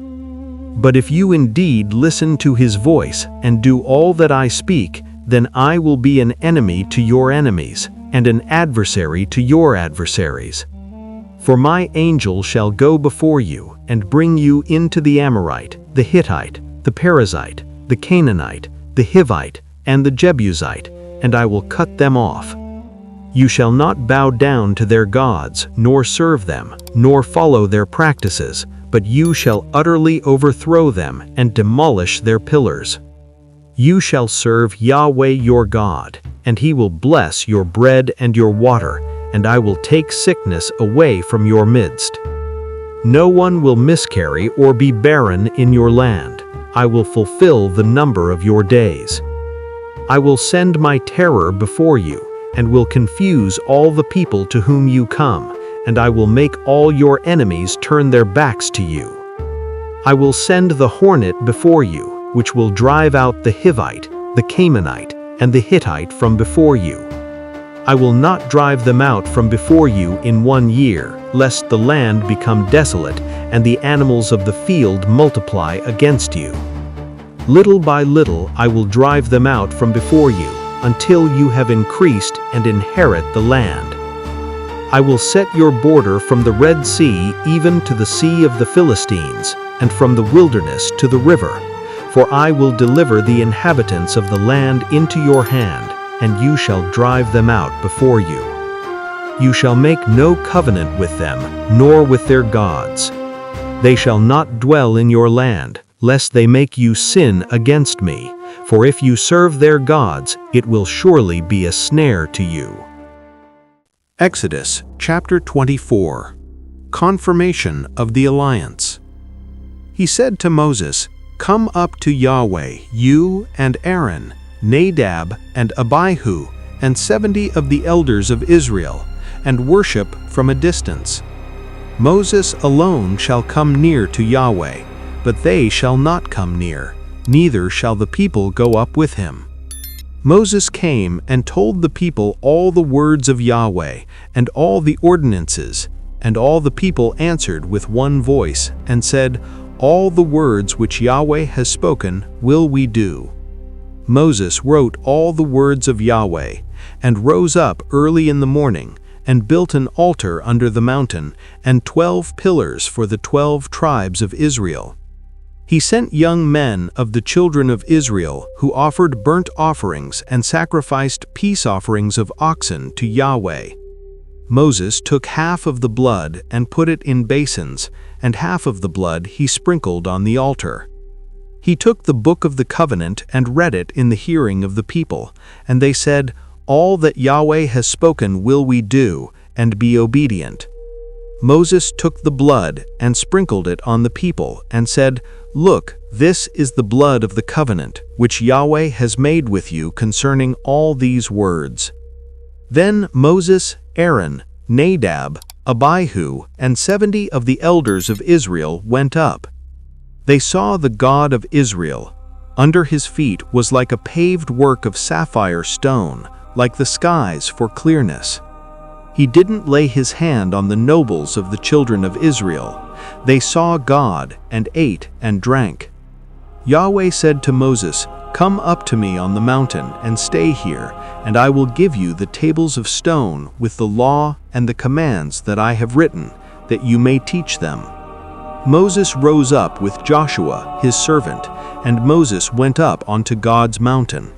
But if you indeed listen to his voice and do all that I speak, then I will be an enemy to your enemies, and an adversary to your adversaries. For my angel shall go before you, and bring you into the Amorite, the Hittite, the Perizzite, the Canaanite, the Hivite, and the Jebusite, and I will cut them off. You shall not bow down to their gods, nor serve them, nor follow their practices, but you shall utterly overthrow them and demolish their pillars. You shall serve Yahweh your God, and he will bless your bread and your water, and I will take sickness away from your midst. No one will miscarry or be barren in your land. I will fulfill the number of your days. I will send my terror before you, and will confuse all the people to whom you come, and I will make all your enemies turn their backs to you. I will send the hornet before you, which will drive out the Hivite, the Canaanite, and the Hittite from before you. I will not drive them out from before you in 1 year, lest the land become desolate, and the animals of the field multiply against you. Little by little I will drive them out from before you, until you have increased and inherit the land. I will set your border from the Red Sea even to the Sea of the Philistines, and from the wilderness to the river. For I will deliver the inhabitants of the land into your hand, and you shall drive them out before you. You shall make no covenant with them, nor with their gods. They shall not dwell in your land, lest they make you sin against me. For if you serve their gods, it will surely be a snare to you. Exodus chapter 24. Confirmation of the alliance. He said to Moses, "Come up to Yahweh, you and Aaron, Nadab and Abihu, and 70 of the elders of Israel, and worship from a distance. Moses alone shall come near to Yahweh, but they shall not come near, neither shall the people go up with him." Moses came and told the people all the words of Yahweh, and all the ordinances, and all the people answered with one voice, and said, "All the words which Yahweh has spoken will we do." Moses wrote all the words of Yahweh, and rose up early in the morning, and built an altar under the mountain, and 12 pillars for the 12 tribes of Israel. He sent young men of the children of Israel who offered burnt offerings and sacrificed peace offerings of oxen to Yahweh. Moses took half of the blood and put it in basins, and half of the blood he sprinkled on the altar. He took the book of the covenant and read it in the hearing of the people, and they said, "All that Yahweh has spoken will we do, and be obedient." Moses took the blood and sprinkled it on the people, and said, "Look, this is the blood of the covenant, which Yahweh has made with you concerning all these words." Then Moses, Aaron, Nadab, Abihu, and 70 of the elders of Israel went up. They saw the God of Israel. Under his feet was like a paved work of sapphire stone, like the skies for clearness. He didn't lay his hand on the nobles of the children of Israel. They saw God and ate and drank. Yahweh said to Moses, "Come up to me on the mountain and stay here, and I will give you the tables of stone with the law and the commands that I have written, that you may teach them." Moses rose up with Joshua, his servant, and Moses went up onto God's mountain.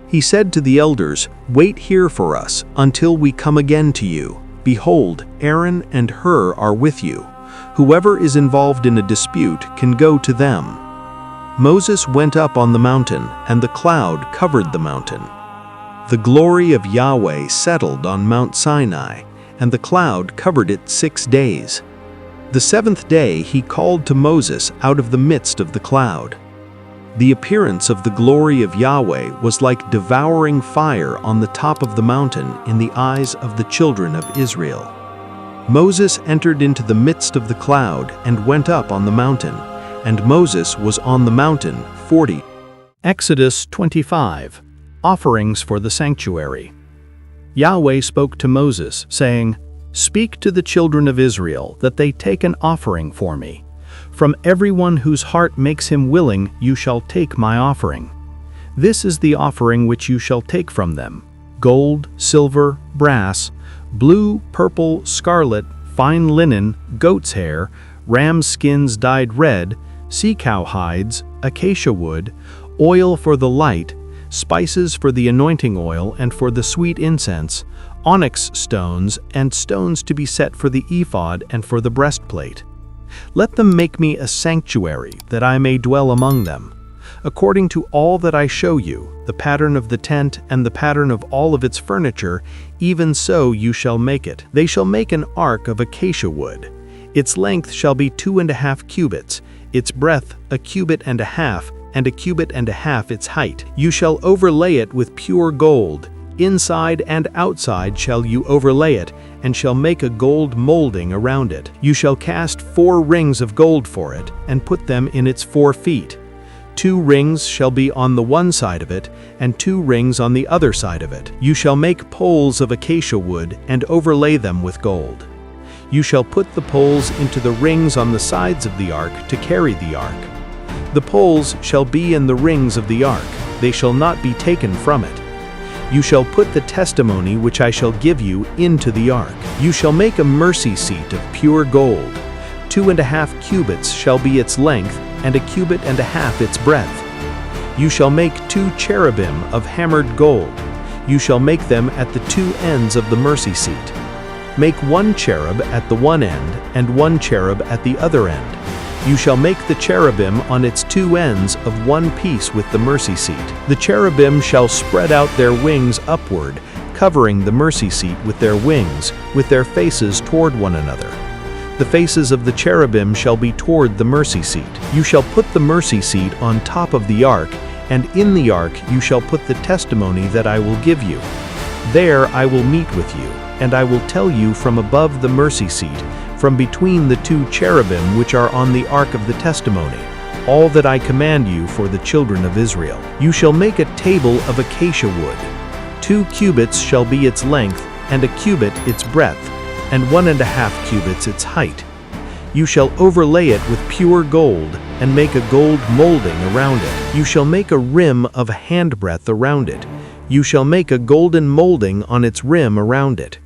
He said to the elders, "Wait here for us until we come again to you. Behold, Aaron and Hur are with you. Whoever is involved in a dispute can go to them." Moses went up on the mountain, and the cloud covered the mountain. The glory of Yahweh settled on Mount Sinai, and the cloud covered it 6 days. The 7th day he called to Moses out of the midst of the cloud. The appearance of the glory of Yahweh was like devouring fire on the top of the mountain in the eyes of the children of Israel. Moses entered into the midst of the cloud and went up on the mountain, and Moses was on the mountain 40. Exodus 25. Offerings for the sanctuary. Yahweh spoke to Moses, saying, "Speak to the children of Israel that they take an offering for me. From everyone whose heart makes him willing, you shall take my offering. This is the offering which you shall take from them: gold, silver, brass, blue, purple, scarlet, fine linen, goat's hair, ram's skins dyed red, sea-cow hides, acacia wood, oil for the light, spices for the anointing oil and for the sweet incense, onyx stones, and stones to be set for the ephod and for the breastplate. Let them make me a sanctuary, that I may dwell among them. According to all that I show you, the pattern of the tent and the pattern of all of its furniture, even so you shall make it. They shall make an ark of acacia wood. Its length shall be 2.5 cubits, its breadth 1.5 cubits, and 1.5 cubits its height. You shall overlay it with pure gold. Inside and outside shall you overlay it, and shall make a gold molding around it. You shall cast 4 rings of gold for it, and put them in its 4 feet. 2 rings shall be on the one side of it, and 2 rings on the other side of it. You shall make poles of acacia wood, and overlay them with gold. You shall put the poles into the rings on the sides of the ark to carry the ark. The poles shall be in the rings of the ark, they shall not be taken from it. You shall put the testimony which I shall give you into the ark. You shall make a mercy seat of pure gold. 2.5 cubits shall be its length, and 1.5 cubits its breadth. You shall make 2 cherubim of hammered gold. You shall make them at the 2 ends of the mercy seat. Make 1 cherub at the one end, and 1 cherub at the other end. You shall make the cherubim on its 2 ends of one piece with the mercy seat. The cherubim shall spread out their wings upward, covering the mercy seat with their wings, with their faces toward one another. The faces of the cherubim shall be toward the mercy seat. You shall put the mercy seat on top of the ark, and in the ark you shall put the testimony that I will give you. There I will meet with you, and I will tell you from above the mercy seat, from between the 2 cherubim which are on the ark of the testimony, all that I command you for the children of Israel. You shall make a table of acacia wood. 2 cubits shall be its length, and 1 cubit its breadth, and 1.5 cubits its height. You shall overlay it with pure gold, and make a gold molding around it. You shall make a rim of a handbreadth around it. You shall make a golden molding on its rim around it.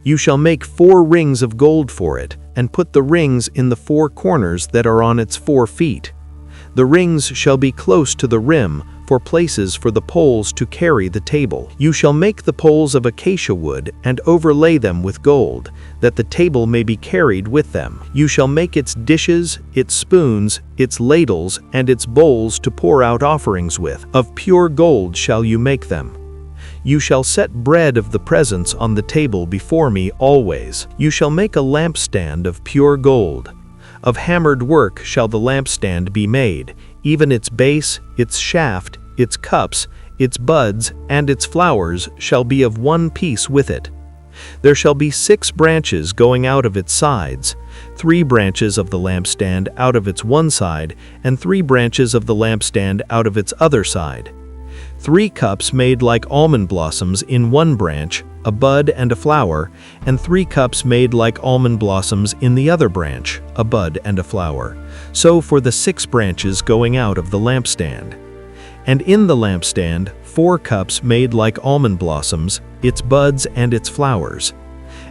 You shall make 4 rings of gold for it, and put the rings in the 4 corners that are on its 4 feet. The rings shall be close to the rim, for places for the poles to carry the table. You shall make the poles of acacia wood, and overlay them with gold, that the table may be carried with them. You shall make its dishes, its spoons, its ladles, and its bowls to pour out offerings with. Of pure gold shall you make them. You shall set bread of the presence on the table before me always. You shall make a lampstand of pure gold. Of hammered work shall the lampstand be made, even its base, its shaft, its cups, its buds, and its flowers shall be of one piece with it. There shall be 6 branches going out of its sides, 3 branches of the lampstand out of its one side, and 3 branches of the lampstand out of its other side. 3 cups made like almond blossoms in one branch, a bud and a flower, and 3 cups made like almond blossoms in the other branch, a bud and a flower. So for the 6 branches going out of the lampstand. And in the lampstand 4 cups made like almond blossoms, its buds and its flowers.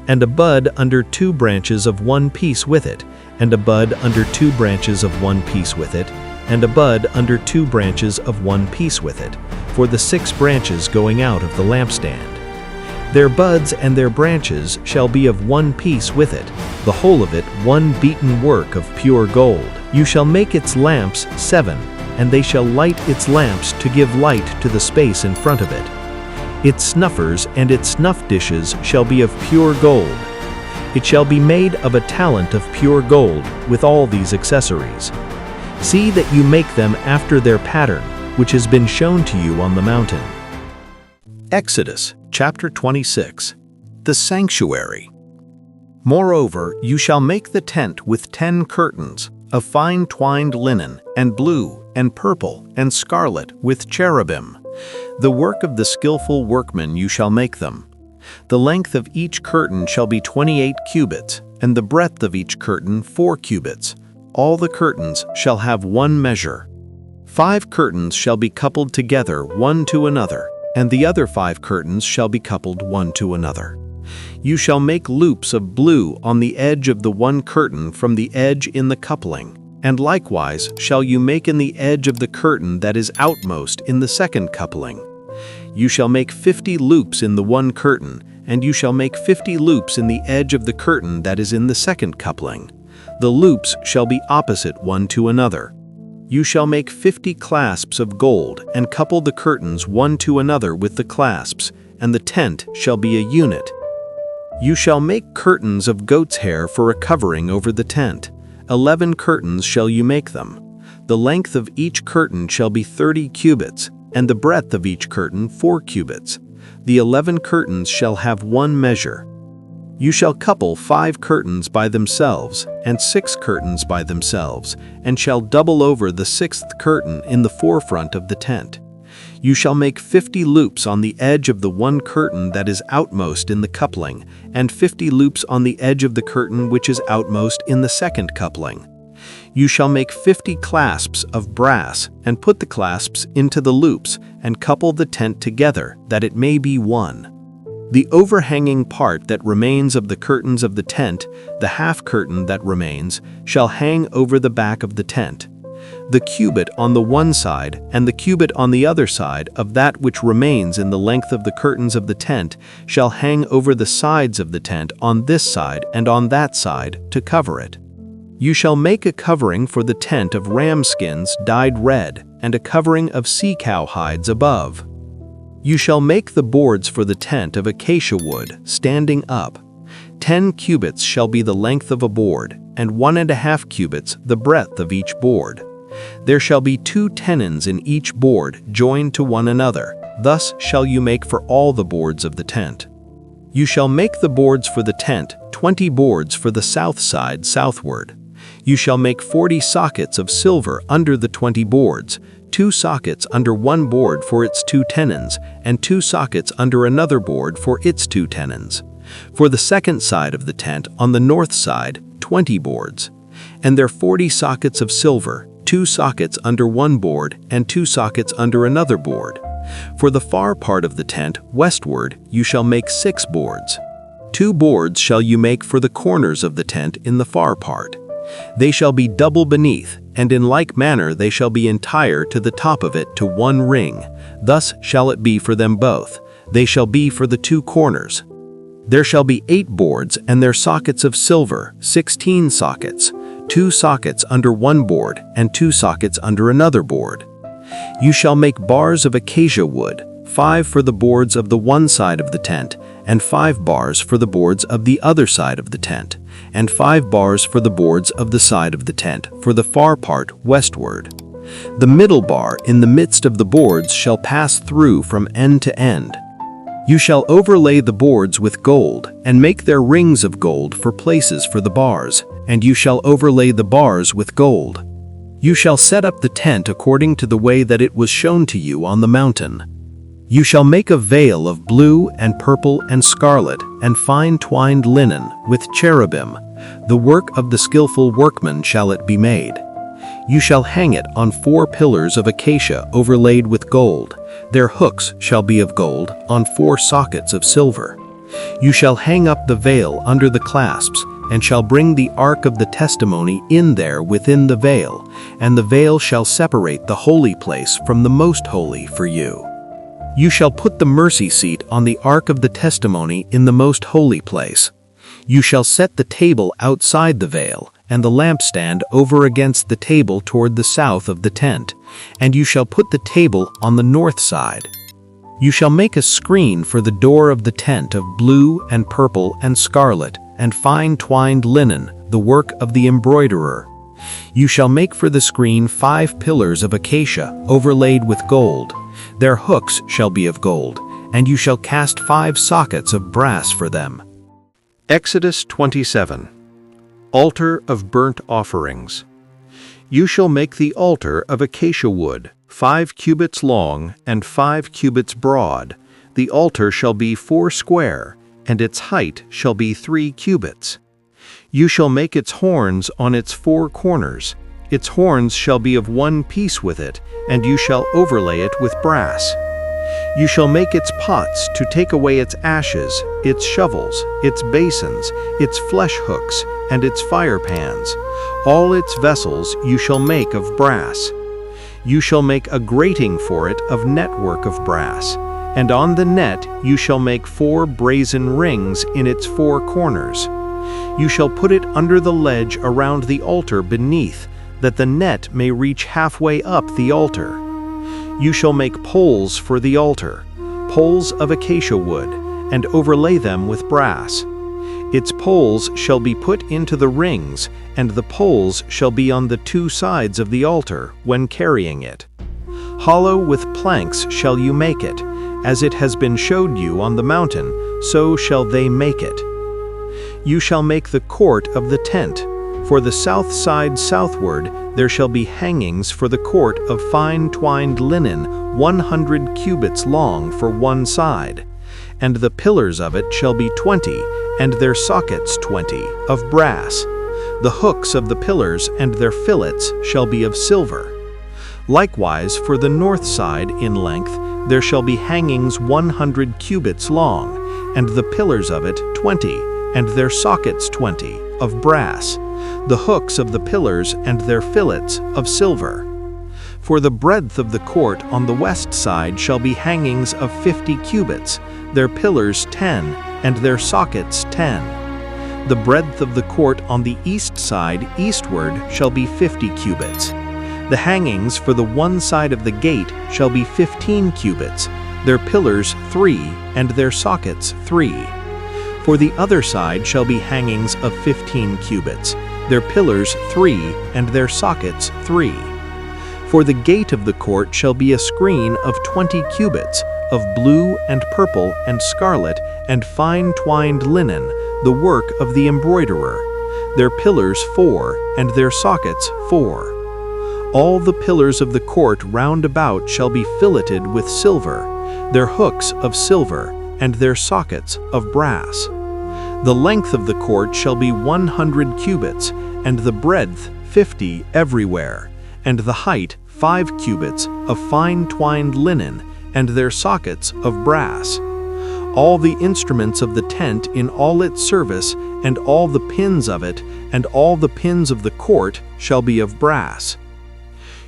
And a bud under 2 branches of one piece with it, and a bud under 2 branches of one piece with it, and a bud under 2 branches of one piece with it, for the 6 branches going out of the lampstand. Their buds and their branches shall be of one piece with it, the whole of it one beaten work of pure gold. You shall make its lamps 7, and they shall light its lamps to give light to the space in front of it. Its snuffers and its snuff dishes shall be of pure gold. It shall be made of a talent of pure gold, with all these accessories. See that you make them after their pattern, which has been shown to you on the mountain. Exodus chapter 26. The Sanctuary. Moreover, you shall make the tent with 10 curtains, of fine twined linen, and blue, and purple, and scarlet, with cherubim. The work of the skillful workman you shall make them. The length of each curtain shall be 28 cubits, and the breadth of each curtain 4 cubits. All the curtains shall have one measure. 5 curtains shall be coupled together one to another, and the other 5 curtains shall be coupled one to another. You shall make loops of blue on the edge of the one curtain from the edge in the coupling, and likewise shall you make in the edge of the curtain that is outmost in the second coupling. You shall make 50 loops in the one curtain, and you shall make 50 loops in the edge of the curtain that is in the second coupling. The loops shall be opposite one to another. You shall make 50 clasps of gold, and couple the curtains one to another with the clasps, and the tent shall be a unit. You shall make curtains of goat's hair for a covering over the tent. 11 curtains shall you make them. The length of each curtain shall be 30 cubits, and the breadth of each curtain 4 cubits. The 11 curtains shall have one measure. You shall couple 5 curtains by themselves, and 6 curtains by themselves, and shall double over the 6th curtain in the forefront of the tent. You shall make 50 loops on the edge of the one curtain that is outmost in the coupling, and 50 loops on the edge of the curtain which is outmost in the second coupling. You shall make 50 clasps of brass, and put the clasps into the loops, and couple the tent together, that it may be one. The overhanging part that remains of the curtains of the tent, the half curtain that remains, shall hang over the back of the tent. The cubit on the one side and the cubit on the other side of that which remains in the length of the curtains of the tent shall hang over the sides of the tent on this side and on that side to cover it. You shall make a covering for the tent of ram skins dyed red, and a covering of sea-cow hides above. You shall make the boards for the tent of acacia wood, standing up. 10 cubits shall be the length of a board, and 1.5 cubits the breadth of each board. There shall be 2 tenons in each board joined to one another. Thus shall you make for all the boards of the tent. You shall make the boards for the tent, 20 boards for the south side southward. You shall make 40 sockets of silver under the 20 boards, 2 sockets under one board for its 2 tenons, and 2 sockets under another board for its 2 tenons. For the second side of the tent, on the north side, 20 boards. And their 40 sockets of silver, 2 sockets under one board, and 2 sockets under another board. For the far part of the tent, westward, you shall make 6 boards. 2 boards shall you make for the corners of the tent in the far part. They shall be double beneath, and in like manner they shall be entire to the top of it to one ring. Thus shall it be for them both. They shall be for the 2 corners. There shall be 8 boards, and their sockets of silver, 16 sockets, 2 sockets under one board, and 2 sockets under another board. You shall make bars of acacia wood, 5 for the boards of the one side of the tent, and 5 bars for the boards of the other side of the tent, and 5 bars for the boards of the side of the tent, for the far part westward. The middle bar in the midst of the boards shall pass through from end to end. You shall overlay the boards with gold, and make their rings of gold for places for the bars, and you shall overlay the bars with gold. You shall set up the tent according to the way that it was shown to you on the mountain. You shall make a veil of blue and purple and scarlet and fine twined linen with cherubim. The work of the skillful workman shall it be made. You shall hang it on 4 pillars of acacia overlaid with gold. Their hooks shall be of gold on 4 sockets of silver. You shall hang up the veil under the clasps, and shall bring the ark of the testimony in there within the veil, and the veil shall separate the holy place from the most holy for you. You shall put the mercy seat on the ark of the testimony in the most holy place. You shall set the table outside the veil, and the lampstand over against the table toward the south of the tent, and you shall put the table on the north side. You shall make a screen for the door of the tent of blue and purple and scarlet, and fine twined linen, the work of the embroiderer. You shall make for the screen 5 pillars of acacia overlaid with gold. Their hooks shall be of gold, and you shall cast 5 sockets of brass for them. Exodus 27. Altar of burnt offerings. You shall make the altar of acacia wood, 5 cubits long and 5 cubits broad. The altar shall be 4 square, and its height shall be 3 cubits. You shall make its horns on its 4 corners. Its horns shall be of one piece with it, and you shall overlay it with brass. You shall make its pots to take away its ashes, its shovels, its basins, its flesh hooks, and its fire pans. All its vessels you shall make of brass. You shall make a grating for it of network of brass, and on the net you shall make 4 brazen rings in its 4 corners. You shall put it under the ledge around the altar beneath, that the net may reach halfway up the altar. You shall make poles for the altar, poles of acacia wood, and overlay them with brass. Its poles shall be put into the rings, and the poles shall be on the 2 sides of the altar when carrying it. Hollow with planks shall you make it, as it has been showed you on the mountain, so shall they make it. You shall make the court of the tent. For the south side southward there shall be hangings for the court of fine twined linen 100 cubits long for one side, and the pillars of it shall be 20, and their sockets 20, of brass. The hooks of the pillars and their fillets shall be of silver. Likewise, for the north side in length, there shall be hangings 100 cubits long, and the pillars of it 20, and their sockets 20, of brass. The hooks of the pillars and their fillets of silver. For the breadth of the court on the west side shall be hangings of 50 cubits, their pillars 10, and their sockets 10. The breadth of the court on the east side eastward shall be 50 cubits. The hangings for the one side of the gate shall be 15 cubits, their pillars 3, and their sockets 3. For the other side shall be hangings of 15 cubits, their pillars 3, and their sockets 3. For the gate of the court shall be a screen of 20 cubits, of blue and purple and scarlet and fine twined linen, the work of the embroiderer. Their pillars 4, and their sockets 4. All the pillars of the court round about shall be filleted with silver, their hooks of silver, and their sockets of brass. The length of the court shall be 100 cubits, and the breadth 50 everywhere, and the height 5 cubits of fine twined linen, and their sockets of brass. All the instruments of the tent in all its service, and all the pins of it, and all the pins of the court shall be of brass.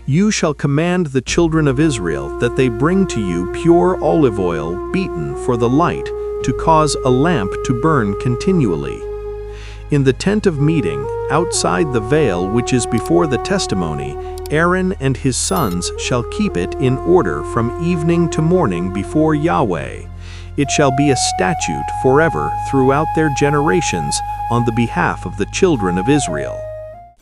You shall command the children of Israel that they bring to you pure olive oil beaten for the light, to cause a lamp to burn continually. In the tent of meeting, outside the veil which is before the testimony, Aaron and his sons shall keep it in order from evening to morning before Yahweh. It shall be a statute forever throughout their generations on the behalf of the children of Israel.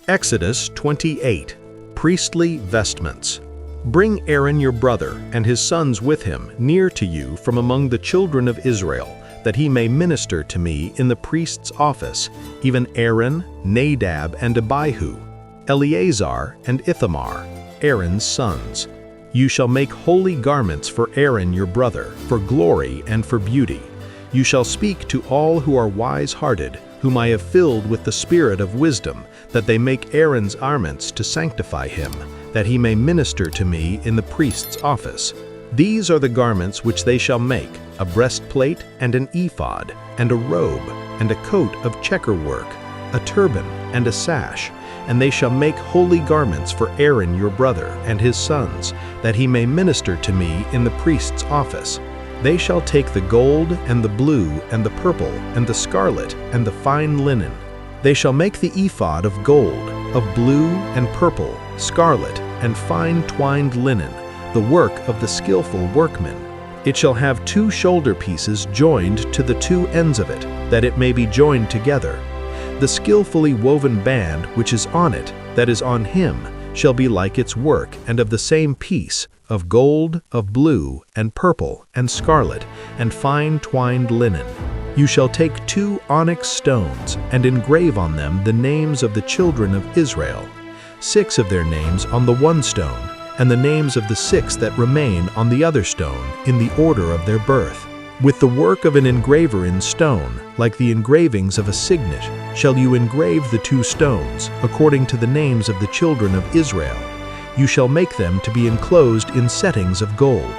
Exodus 28. Priestly vestments. Bring Aaron your brother and his sons with him near to you from among the children of Israel, that he may minister to me in the priest's office, even Aaron, Nadab, and Abihu, Eleazar and Ithamar, Aaron's sons. You shall make holy garments for Aaron your brother, for glory and for beauty. You shall speak to all who are wise-hearted, whom I have filled with the spirit of wisdom, that they make Aaron's garments to sanctify him, that he may minister to me in the priest's office. These are the garments which they shall make: a breastplate and an ephod, and a robe, and a coat of checker work, a turban and a sash. And they shall make holy garments for Aaron your brother and his sons, that he may minister to me in the priest's office. They shall take the gold and the blue and the purple and the scarlet and the fine linen. They shall make the ephod of gold, of blue and purple, scarlet, and fine twined linen, the work of the skillful workman. It shall have 2 shoulder pieces joined to the 2 ends of it, that it may be joined together. The skillfully woven band which is on it, that is on him, shall be like its work, and of the same piece, of gold, of blue, and purple, and scarlet, and fine twined linen. You shall take 2 onyx stones, and engrave on them the names of the children of Israel, 6 of their names on the one stone, and the names of the 6 that remain on the other stone, in the order of their birth. With the work of an engraver in stone, like the engravings of a signet, shall you engrave the 2 stones, according to the names of the children of Israel. You shall make them to be enclosed in settings of gold.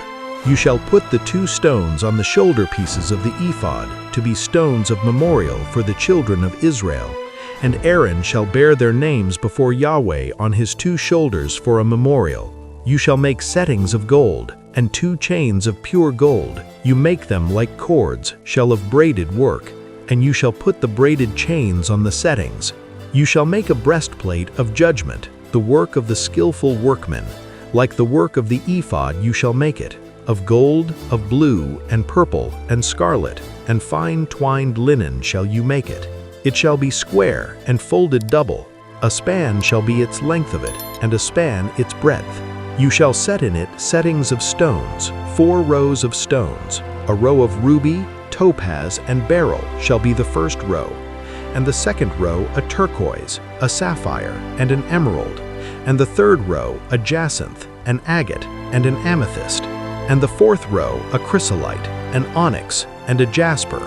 You shall put the 2 stones on the shoulder pieces of the ephod, to be stones of memorial for the children of Israel. And Aaron shall bear their names before Yahweh on his 2 shoulders for a memorial. You shall make settings of gold, and 2 chains of pure gold. You make them like cords, shall of braided work, and you shall put the braided chains on the settings. You shall make a breastplate of judgment, the work of the skillful workman. Like the work of the ephod you shall make it, of gold, of blue, and purple, and scarlet, and fine twined linen shall you make it. It shall be square and folded double. A span shall be its length of it, and a span its breadth. You shall set in it settings of stones, 4 rows of stones. A row of ruby, topaz, and beryl shall be the first row, and the second row a turquoise, a sapphire, and an emerald, and the third row a jacinth, an agate, and an amethyst, and the 4th row a chrysolite, an onyx, and a jasper.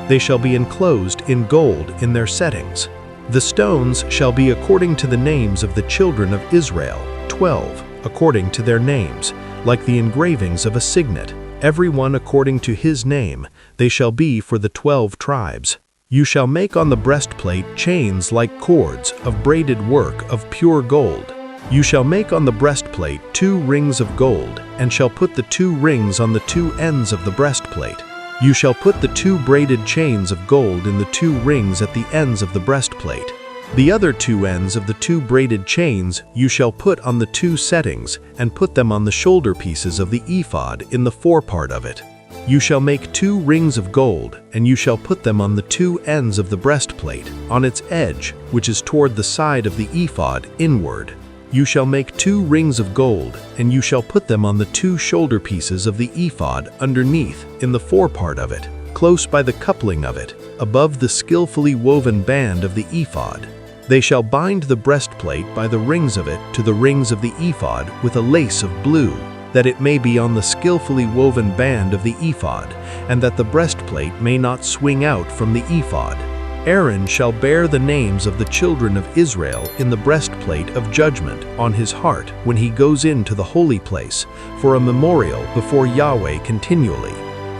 They shall be enclosed in gold in their settings. The stones shall be according to the names of the children of Israel, 12, according to their names, like the engravings of a signet, every one according to his name, they shall be for the 12 tribes. You shall make on the breastplate chains like cords of braided work of pure gold. You shall make on the breastplate 2 rings of gold, and shall put the 2 rings on the 2 ends of the breastplate. You shall put the 2 braided chains of gold in the 2 rings at the ends of the breastplate. The other 2 ends of the 2 braided chains you shall put on the 2 settings, and put them on the shoulder pieces of the ephod in the forepart of it. You shall make 2 rings of gold, and you shall put them on the 2 ends of the breastplate, on its edge, which is toward the side of the ephod inward. You shall make 2 rings of gold, and you shall put them on the 2 shoulder pieces of the ephod underneath, in the forepart of it, close by the coupling of it, above the skillfully woven band of the ephod. They shall bind the breastplate by the rings of it to the rings of the ephod with a lace of blue, that it may be on the skillfully woven band of the ephod, and that the breastplate may not swing out from the ephod. Aaron shall bear the names of the children of Israel in the breastplate of judgment on his heart when he goes into the holy place, for a memorial before Yahweh continually.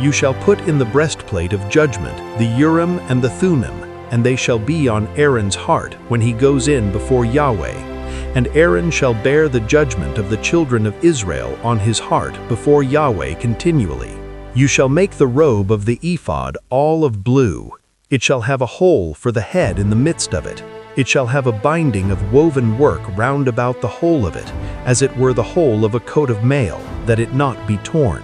You shall put in the breastplate of judgment the Urim and the Thummim, and they shall be on Aaron's heart when he goes in before Yahweh. And Aaron shall bear the judgment of the children of Israel on his heart before Yahweh continually. You shall make the robe of the ephod all of blue. It shall have a hole for the head in the midst of it. It shall have a binding of woven work round about the whole of it, as it were the whole of a coat of mail, that it not be torn.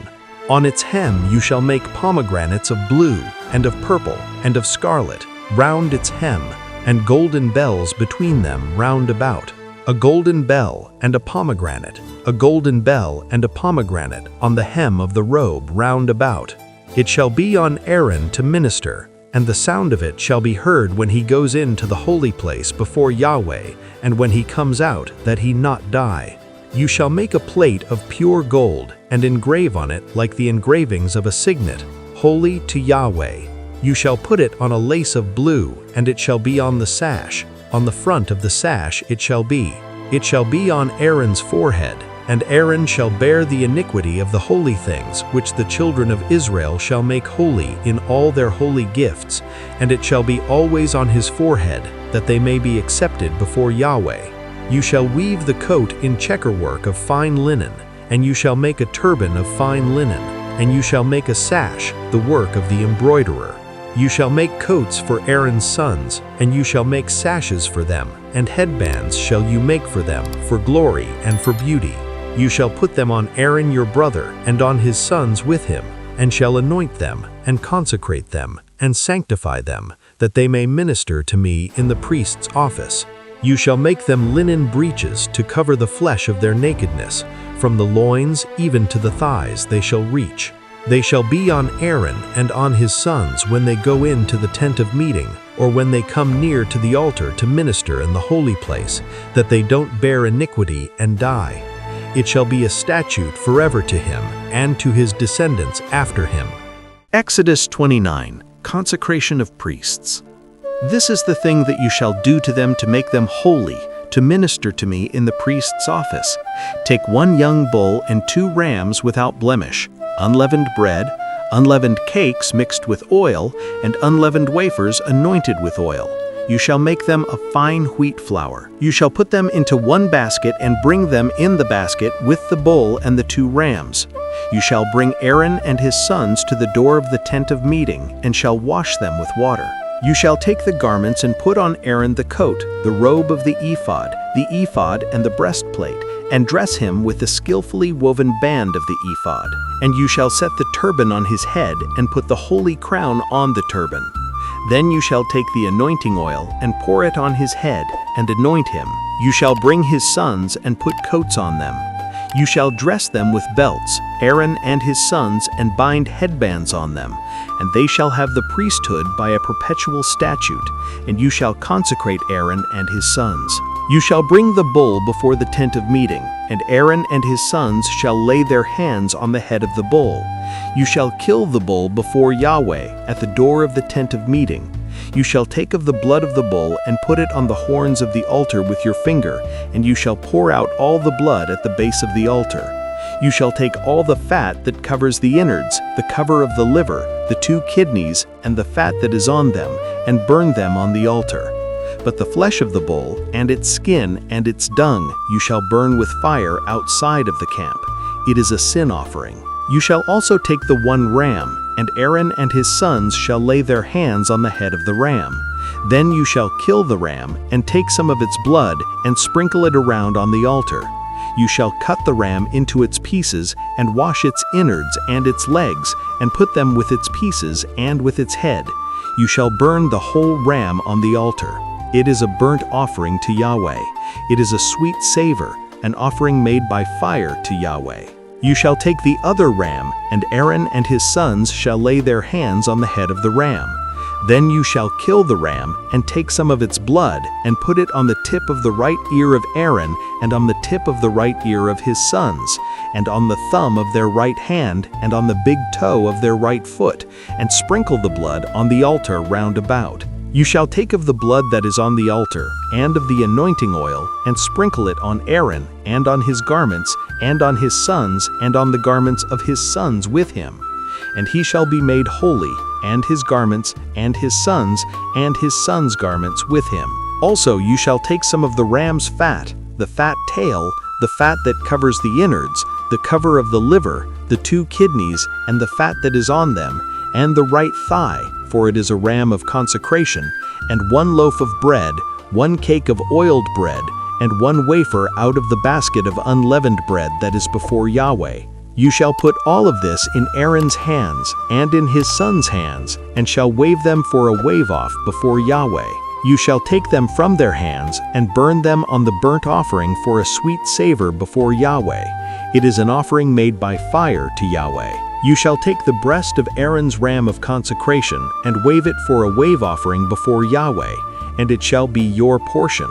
On its hem you shall make pomegranates of blue, and of purple, and of scarlet, round its hem, and golden bells between them round about. A golden bell and a pomegranate, a golden bell and a pomegranate on the hem of the robe round about. It shall be on Aaron to minister, and the sound of it shall be heard when he goes into the holy place before Yahweh, and when he comes out, that he not die. You shall make a plate of pure gold, and engrave on it like the engravings of a signet, holy to Yahweh. You shall put it on a lace of blue, and it shall be on the sash. On the front of the sash it shall be. It shall be on Aaron's forehead, and Aaron shall bear the iniquity of the holy things which the children of Israel shall make holy in all their holy gifts, and it shall be always on his forehead, that they may be accepted before Yahweh. You shall weave the coat in checkerwork of fine linen, and you shall make a turban of fine linen, and you shall make a sash, the work of the embroiderer. You shall make coats for Aaron's sons, and you shall make sashes for them, and headbands shall you make for them, for glory and for beauty. You shall put them on Aaron your brother, and on his sons with him, and shall anoint them, and consecrate them, and sanctify them, that they may minister to me in the priest's office. You shall make them linen breeches to cover the flesh of their nakedness. From the loins even to the thighs they shall reach. They shall be on Aaron and on his sons when they go into the tent of meeting, or when they come near to the altar to minister in the holy place, that they don't bear iniquity and die. It shall be a statute forever to him, and to his descendants after him. Exodus 29, Consecration of Priests. This is the thing that you shall do to them to make them holy, to minister to me in the priest's office. Take 1 young bull and 2 rams without blemish, unleavened bread, unleavened cakes mixed with oil, and unleavened wafers anointed with oil. You shall make them of fine wheat flour. You shall put them into 1 basket and bring them in the basket with the bull and the 2 rams. You shall bring Aaron and his sons to the door of the tent of meeting, and shall wash them with water. You shall take the garments and put on Aaron the coat, the robe of the ephod and the breastplate, and dress him with the skillfully woven band of the ephod. And you shall set the turban on his head, and put the holy crown on the turban. Then you shall take the anointing oil, and pour it on his head, and anoint him. You shall bring his sons, and put coats on them. You shall dress them with belts, Aaron and his sons, and bind headbands on them. And they shall have the priesthood by a perpetual statute, and you shall consecrate Aaron and his sons. You shall bring the bull before the tent of meeting, and Aaron and his sons shall lay their hands on the head of the bull. You shall kill the bull before Yahweh at the door of the tent of meeting. You shall take of the blood of the bull and put it on the horns of the altar with your finger, and you shall pour out all the blood at the base of the altar. You shall take all the fat that covers the innards, the cover of the liver, the 2 kidneys, and the fat that is on them, and burn them on the altar. But the flesh of the bull, and its skin, and its dung, you shall burn with fire outside of the camp. It is a sin offering. You shall also take the 1 ram, and Aaron and his sons shall lay their hands on the head of the ram. Then you shall kill the ram, and take some of its blood, and sprinkle it around on the altar. You shall cut the ram into its pieces, and wash its innards and its legs, and put them with its pieces and with its head. You shall burn the whole ram on the altar. It is a burnt offering to Yahweh. It is a sweet savor, an offering made by fire to Yahweh. You shall take the other ram, and Aaron and his sons shall lay their hands on the head of the ram. Then you shall kill the ram, and take some of its blood, and put it on the tip of the right ear of Aaron, and on the tip of the right ear of his sons, and on the thumb of their right hand, and on the big toe of their right foot, and sprinkle the blood on the altar round about. You shall take of the blood that is on the altar, and of the anointing oil, and sprinkle it on Aaron, and on his garments, and on his sons, and on the garments of his sons with him. And he shall be made holy, and his garments, and his sons garments with him. Also you shall take some of the ram's fat, the fat tail, the fat that covers the innards, the cover of the liver, the 2 kidneys, and the fat that is on them, and the right thigh, for it is a ram of consecration, and 1 loaf of bread, 1 cake of oiled bread, and 1 wafer out of the basket of unleavened bread that is before Yahweh. You shall put all of this in Aaron's hands, and in his sons' hands, and shall wave them for a wave-off before Yahweh. You shall take them from their hands, and burn them on the burnt offering for a sweet savor before Yahweh. It is an offering made by fire to Yahweh. You shall take the breast of Aaron's ram of consecration, and wave it for a wave offering before Yahweh, and it shall be your portion.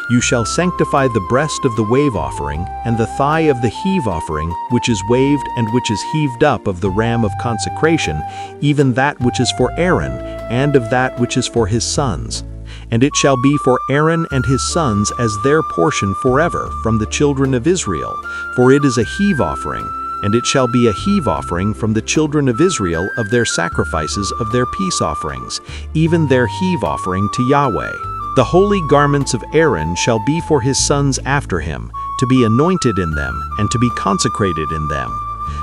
You shall sanctify the breast of the wave offering, and the thigh of the heave offering, which is waved and which is heaved up of the ram of consecration, even that which is for Aaron, and of that which is for his sons. And it shall be for Aaron and his sons as their portion forever from the children of Israel, for it is a heave offering. And it shall be a heave offering from the children of Israel of their sacrifices of their peace offerings, even their heave offering to Yahweh. The holy garments of Aaron shall be for his sons after him, to be anointed in them, and to be consecrated in them.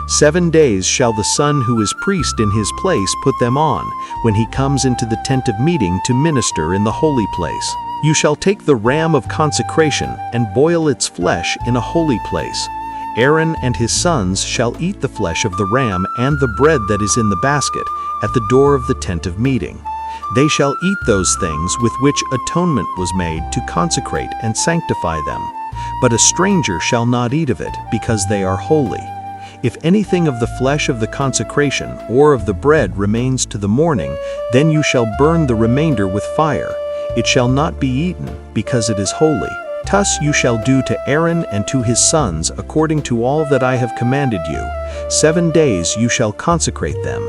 7 days shall the son who is priest in his place put them on, when he comes into the tent of meeting to minister in the holy place. You shall take the ram of consecration, and boil its flesh in a holy place. Aaron and his sons shall eat the flesh of the ram and the bread that is in the basket, at the door of the tent of meeting. They shall eat those things with which atonement was made to consecrate and sanctify them. But a stranger shall not eat of it, because they are holy. If anything of the flesh of the consecration or of the bread remains to the morning, then you shall burn the remainder with fire. It shall not be eaten, because it is holy. Thus you shall do to Aaron and to his sons according to all that I have commanded you. 7 days you shall consecrate them.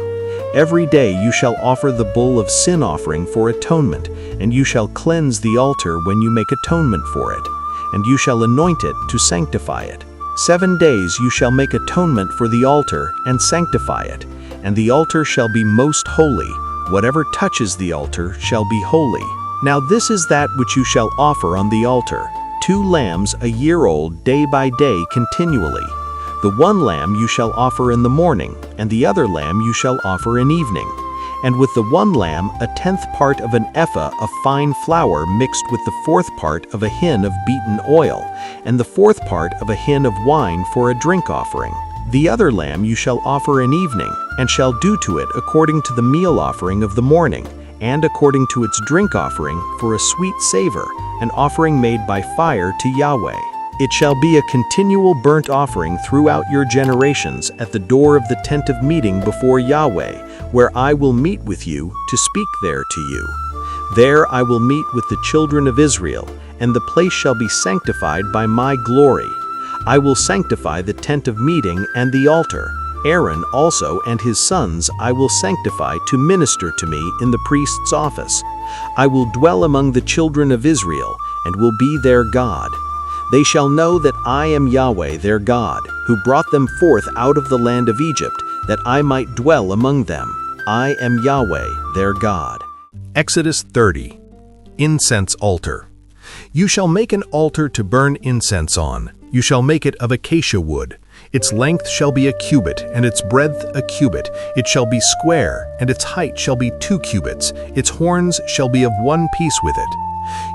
Every day you shall offer the bull of sin offering for atonement, and you shall cleanse the altar when you make atonement for it, and you shall anoint it to sanctify it. 7 days you shall make atonement for the altar and sanctify it, and the altar shall be most holy. Whatever touches the altar shall be holy. Now this is that which you shall offer on the altar: 2 lambs a year old day by day continually. The 1 lamb you shall offer in the morning, and the other lamb you shall offer in evening. And with the 1 lamb 1/10 part of an ephah of fine flour mixed with the 4th part of a hin of beaten oil, and the 4th part of a hin of wine for a drink offering. The other lamb you shall offer in evening, and shall do to it according to the meal offering of the morning, and according to its drink offering for a sweet savor, an offering made by fire to Yahweh. It shall be a continual burnt offering throughout your generations at the door of the tent of meeting before Yahweh, where I will meet with you to speak there to you. There I will meet with the children of Israel, and the place shall be sanctified by my glory. I will sanctify the tent of meeting and the altar, Aaron also and his sons I will sanctify to minister to me in the priest's office. I will dwell among the children of Israel, and will be their God. They shall know that I am Yahweh their God, who brought them forth out of the land of Egypt, that I might dwell among them. I am Yahweh their God. Exodus 30. Incense altar. You shall make an altar to burn incense on. You shall make it of acacia wood. Its length shall be a cubit, and its breadth a cubit. It shall be square, and its height shall be 2 cubits. Its horns shall be of one piece with it.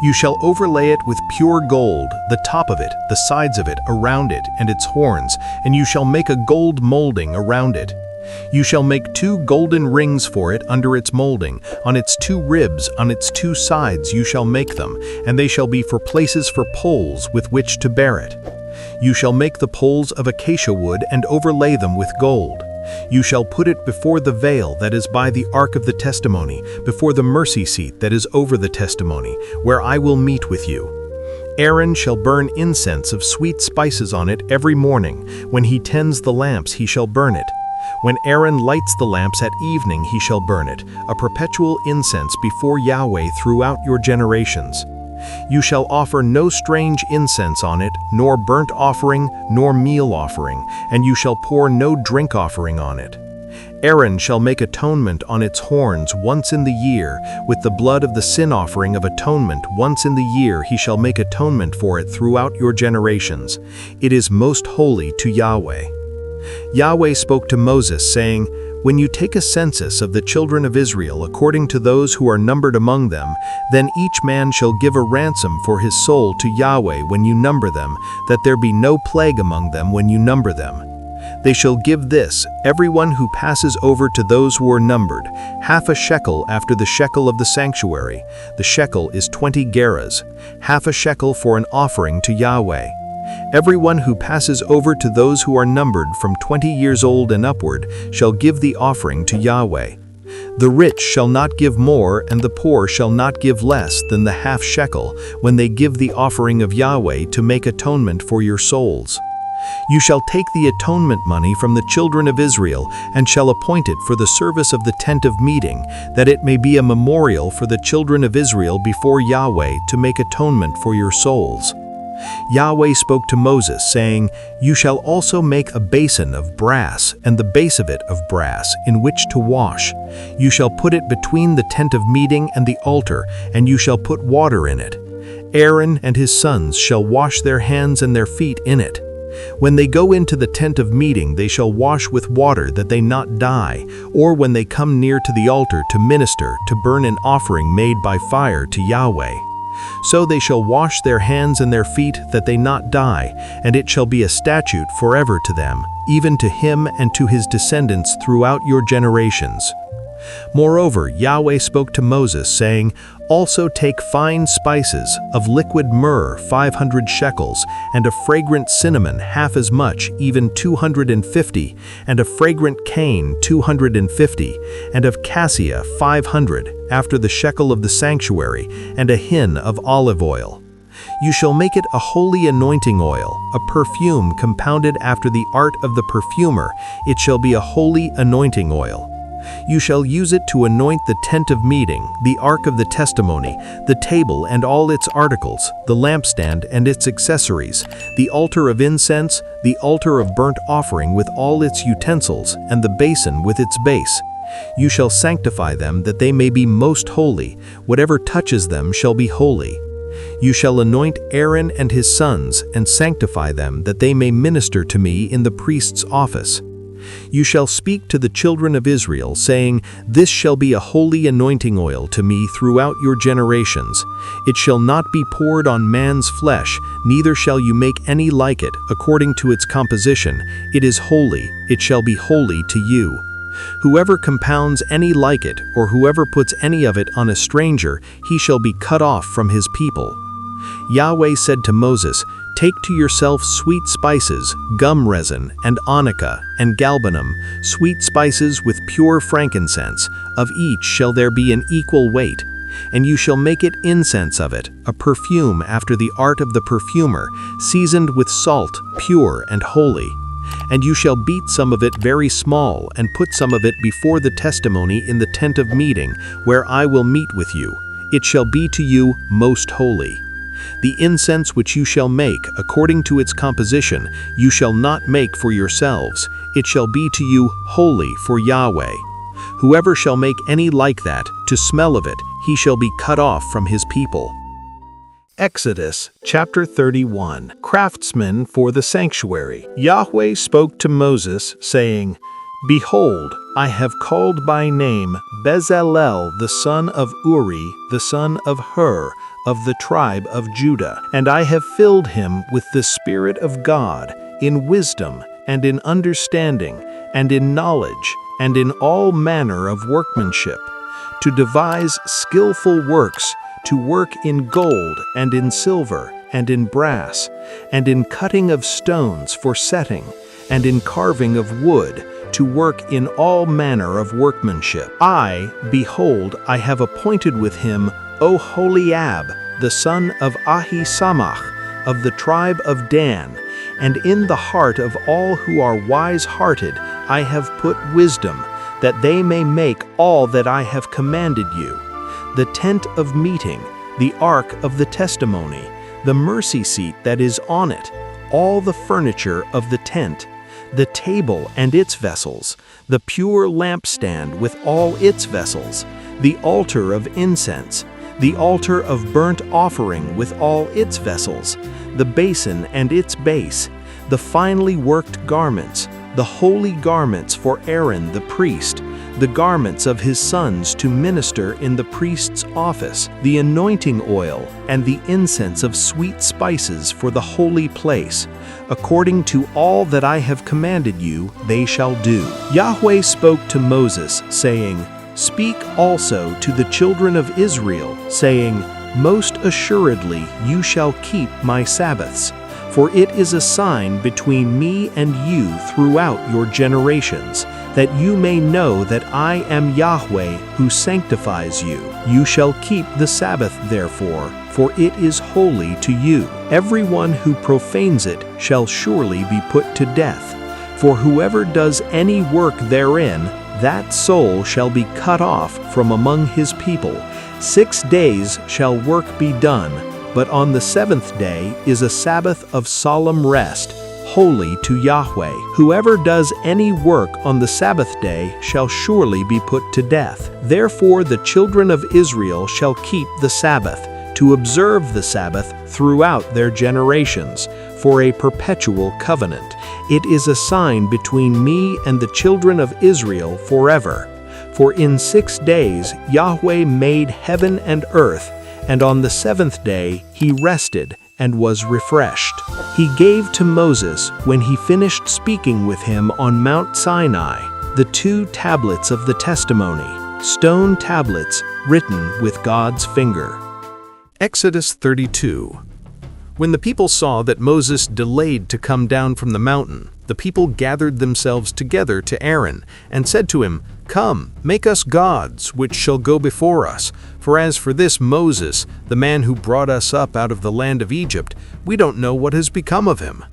You shall overlay it with pure gold, the top of it, the sides of it, around it, and its horns, and you shall make a gold molding around it. You shall make 2 golden rings for it under its molding. On its 2 ribs, on its 2 sides you shall make them, and they shall be for places for poles with which to bear it. You shall make the poles of acacia wood and overlay them with gold. You shall put it before the veil that is by the ark of the testimony, before the mercy seat that is over the testimony, where I will meet with you. Aaron shall burn incense of sweet spices on it every morning. When he tends the lamps, he shall burn it. When Aaron lights the lamps at evening, he shall burn it, a perpetual incense before Yahweh throughout your generations. You shall offer no strange incense on it, nor burnt offering, nor meal offering, and you shall pour no drink offering on it. Aaron shall make atonement on its horns once in the year. With the blood of the sin offering of atonement once in the year he shall make atonement for it throughout your generations. It is most holy to Yahweh. Yahweh spoke to Moses, saying, When you take a census of the children of Israel according to those who are numbered among them, then each man shall give a ransom for his soul to Yahweh when you number them, that there be no plague among them when you number them. They shall give this, everyone who passes over to those who are numbered, half a shekel after the shekel of the sanctuary. The shekel is 20 gerahs, half a shekel for an offering to Yahweh. Everyone who passes over to those who are numbered from 20 years old and upward shall give the offering to Yahweh. The rich shall not give more, and the poor shall not give less than the half shekel when they give the offering of Yahweh to make atonement for your souls. You shall take the atonement money from the children of Israel and shall appoint it for the service of the tent of meeting, that it may be a memorial for the children of Israel before Yahweh to make atonement for your souls. Yahweh spoke to Moses, saying, You shall also make a basin of brass, and the base of it of brass, in which to wash. You shall put it between the tent of meeting and the altar, and you shall put water in it. Aaron and his sons shall wash their hands and their feet in it. When they go into the tent of meeting, they shall wash with water, that they not die, or when they come near to the altar to minister, to burn an offering made by fire to Yahweh. So they shall wash their hands and their feet, that they not die, and it shall be a statute forever to them, even to him and to his descendants throughout your generations. Moreover, Yahweh spoke to Moses, saying, Also take fine spices of liquid myrrh 500 shekels, and of fragrant cinnamon half as much, even 250, and of fragrant cane 250, and of cassia 500, after the shekel of the sanctuary, and a hin of olive oil. You shall make it a holy anointing oil, a perfume compounded after the art of the perfumer. It shall be a holy anointing oil. You shall use it to anoint the tent of meeting, the ark of the testimony, the table and all its articles, the lampstand and its accessories, the altar of incense, the altar of burnt offering with all its utensils, and the basin with its base. You shall sanctify them, that they may be most holy. Whatever touches them shall be holy. You shall anoint Aaron and his sons, and sanctify them, that they may minister to me in the priest's office. You shall speak to the children of Israel, saying, This shall be a holy anointing oil to me throughout your generations. It shall not be poured on man's flesh, neither shall you make any like it, according to its composition. It is holy, it shall be holy to you. Whoever compounds any like it, or whoever puts any of it on a stranger, he shall be cut off from his people. Yahweh said to Moses, Take to yourself sweet spices, gum resin, and onycha, and galbanum, sweet spices with pure frankincense. Of each shall there be an equal weight. And you shall make it incense of it, a perfume after the art of the perfumer, seasoned with salt, pure and holy. And you shall beat some of it very small, and put some of it before the testimony in the tent of meeting, where I will meet with you. It shall be to you most holy. The incense which you shall make, according to its composition, you shall not make for yourselves. It shall be to you holy for Yahweh. Whoever shall make any like that, to smell of it, he shall be cut off from his people. Exodus chapter 31. Craftsmen for the sanctuary. Yahweh spoke to Moses, saying, Behold, I have called by name Bezalel the son of Uri, the son of Hur, of the tribe of Judah, and I have filled him with the Spirit of God, in wisdom, and in understanding, and in knowledge, and in all manner of workmanship, to devise skillful works, to work in gold, and in silver, and in brass, and in cutting of stones for setting, and in carving of wood, to work in all manner of workmanship. Behold, I have appointed with him Oholiab, the son of Ahisamach, of the tribe of Dan, and in the heart of all who are wise-hearted I have put wisdom, that they may make all that I have commanded you: the tent of meeting, the ark of the testimony, the mercy seat that is on it, all the furniture of the tent, the table and its vessels, the pure lampstand with all its vessels, the altar of incense, the altar of burnt offering with all its vessels, the basin and its base, the finely worked garments, the holy garments for Aaron the priest, the garments of his sons to minister in the priest's office, the anointing oil, and the incense of sweet spices for the holy place. According to all that I have commanded you, they shall do. Yahweh spoke to Moses, saying, Speak also to the children of Israel, saying, Most assuredly you shall keep my Sabbaths, for it is a sign between me and you throughout your generations, that you may know that I am Yahweh who sanctifies you. You shall keep the Sabbath therefore, for it is holy to you. Everyone who profanes it shall surely be put to death. For whoever does any work therein, that soul shall be cut off from among his people. 6 days shall work be done, but on the 7th day is a Sabbath of solemn rest, holy to Yahweh. Whoever does any work on the Sabbath day shall surely be put to death. Therefore the children of Israel shall keep the Sabbath, to observe the Sabbath throughout their generations, for a perpetual covenant. It is a sign between me and the children of Israel forever. For in 6 days Yahweh made heaven and earth, and on the 7th day he rested and was refreshed. He gave to Moses, when he finished speaking with him on Mount Sinai, the 2 tablets of the testimony, stone tablets written with God's finger. Exodus 32. When the people saw that Moses delayed to come down from the mountain, the people gathered themselves together to Aaron, and said to him, Come, make us gods, which shall go before us. For as for this Moses, the man who brought us up out of the land of Egypt, we don't know what has become of him.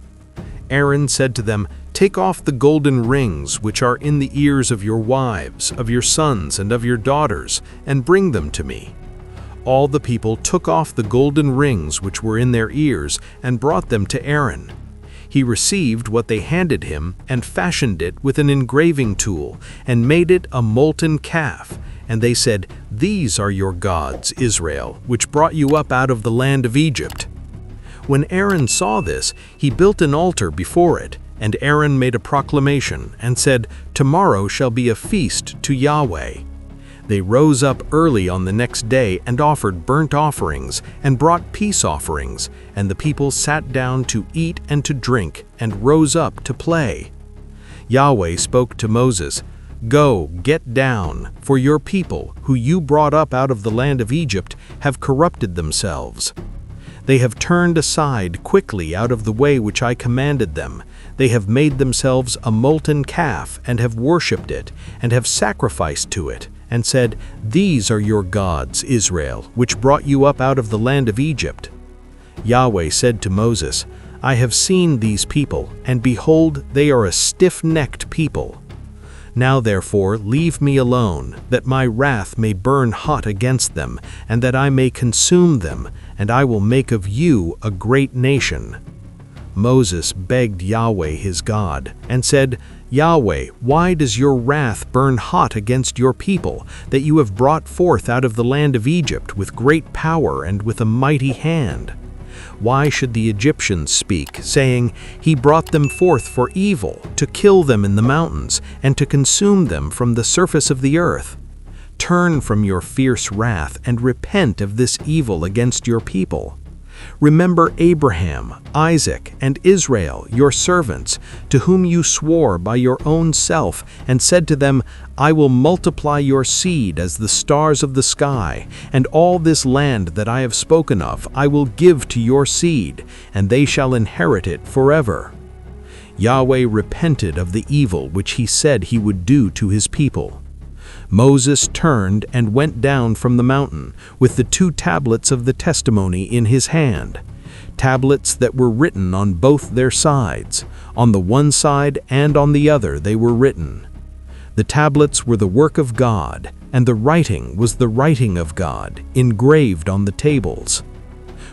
Aaron said to them, Take off the golden rings which are in the ears of your wives, of your sons, and of your daughters, and bring them to me. All the people took off the golden rings which were in their ears, and brought them to Aaron. He received what they handed him, and fashioned it with an engraving tool, and made it a molten calf. And they said, These are your gods, Israel, which brought you up out of the land of Egypt. When Aaron saw this, he built an altar before it, and Aaron made a proclamation, and said, Tomorrow shall be a feast to Yahweh. They rose up early on the next day and offered burnt offerings and brought peace offerings, and the people sat down to eat and to drink, and rose up to play. Yahweh spoke to Moses, Go, get down, for your people, who you brought up out of the land of Egypt, have corrupted themselves. They have turned aside quickly out of the way which I commanded them. They have made themselves a molten calf, and have worshipped it, and have sacrificed to it, and said, These are your gods, Israel, which brought you up out of the land of Egypt. Yahweh said to Moses, I have seen these people, and behold, they are a stiff-necked people. Now therefore leave me alone, that my wrath may burn hot against them, and that I may consume them, and I will make of you a great nation. Moses begged Yahweh his God, and said, Yahweh, why does your wrath burn hot against your people, that you have brought forth out of the land of Egypt with great power and with a mighty hand? Why should the Egyptians speak, saying, He brought them forth for evil, to kill them in the mountains, and to consume them from the surface of the earth? Turn from your fierce wrath, and repent of this evil against your people. Remember Abraham, Isaac, and Israel, your servants, to whom you swore by your own self, and said to them, I will multiply your seed as the stars of the sky, and all this land that I have spoken of I will give to your seed, and they shall inherit it forever. Yahweh repented of the evil which he said he would do to his people. Moses turned and went down from the mountain with the 2 tablets of the testimony in his hand, tablets that were written on both their sides, on the one side and on the other they were written. The tablets were the work of God, and the writing was the writing of God, engraved on the tables.